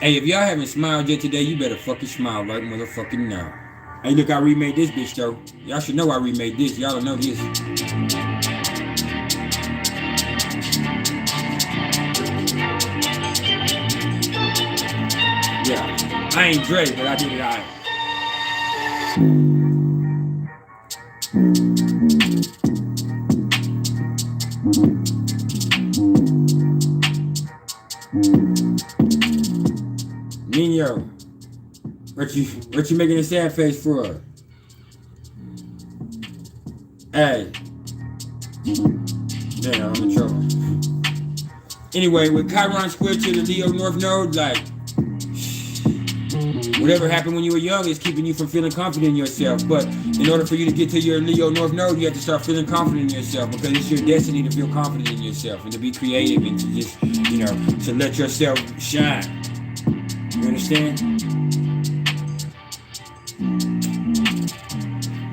Hey, if y'all haven't smiled yet today, you better fucking smile right motherfucking now. Hey, look, I remade this bitch, though. Y'all should know I remade this. Y'all don't know this. Yeah, I ain't Dre, but I did it all right. Nino, what you making a sad face for? Hey. Damn, I'm in trouble. Anyway, with Chiron square to the Leo North Node, like, whatever happened when you were young is keeping you from feeling confident in yourself. But in order for you to get to your Leo North Node, you have to start feeling confident in yourself, because it's your destiny to feel confident in yourself and to be creative and to just, you know, to let yourself shine. You understand?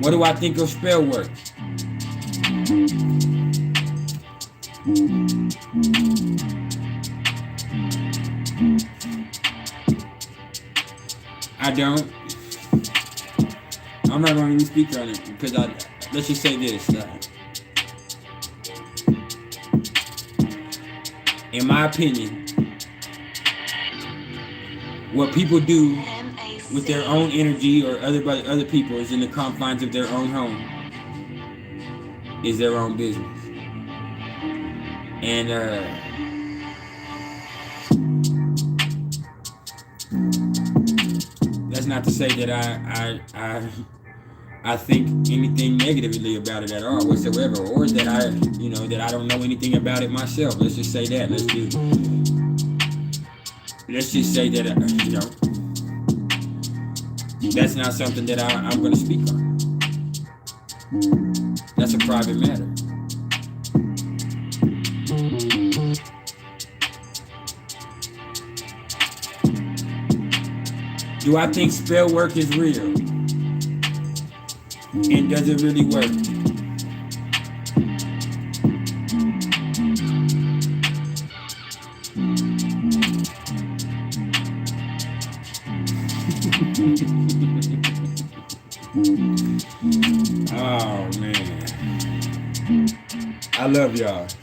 What do I think of spell work? I don't. I'm not going to even speak on it because let's just say this. In my opinion, what people do with their own energy or other people is in the confines of their own home, is their own business. And that's not to say that I think anything negatively about it at all whatsoever, or that that I don't know anything about it myself. Let's just say that. Let's just say that, that's not something that I'm going to speak on. That's a private matter. Do I think spell work is real? And does it really work? Oh man, I love y'all.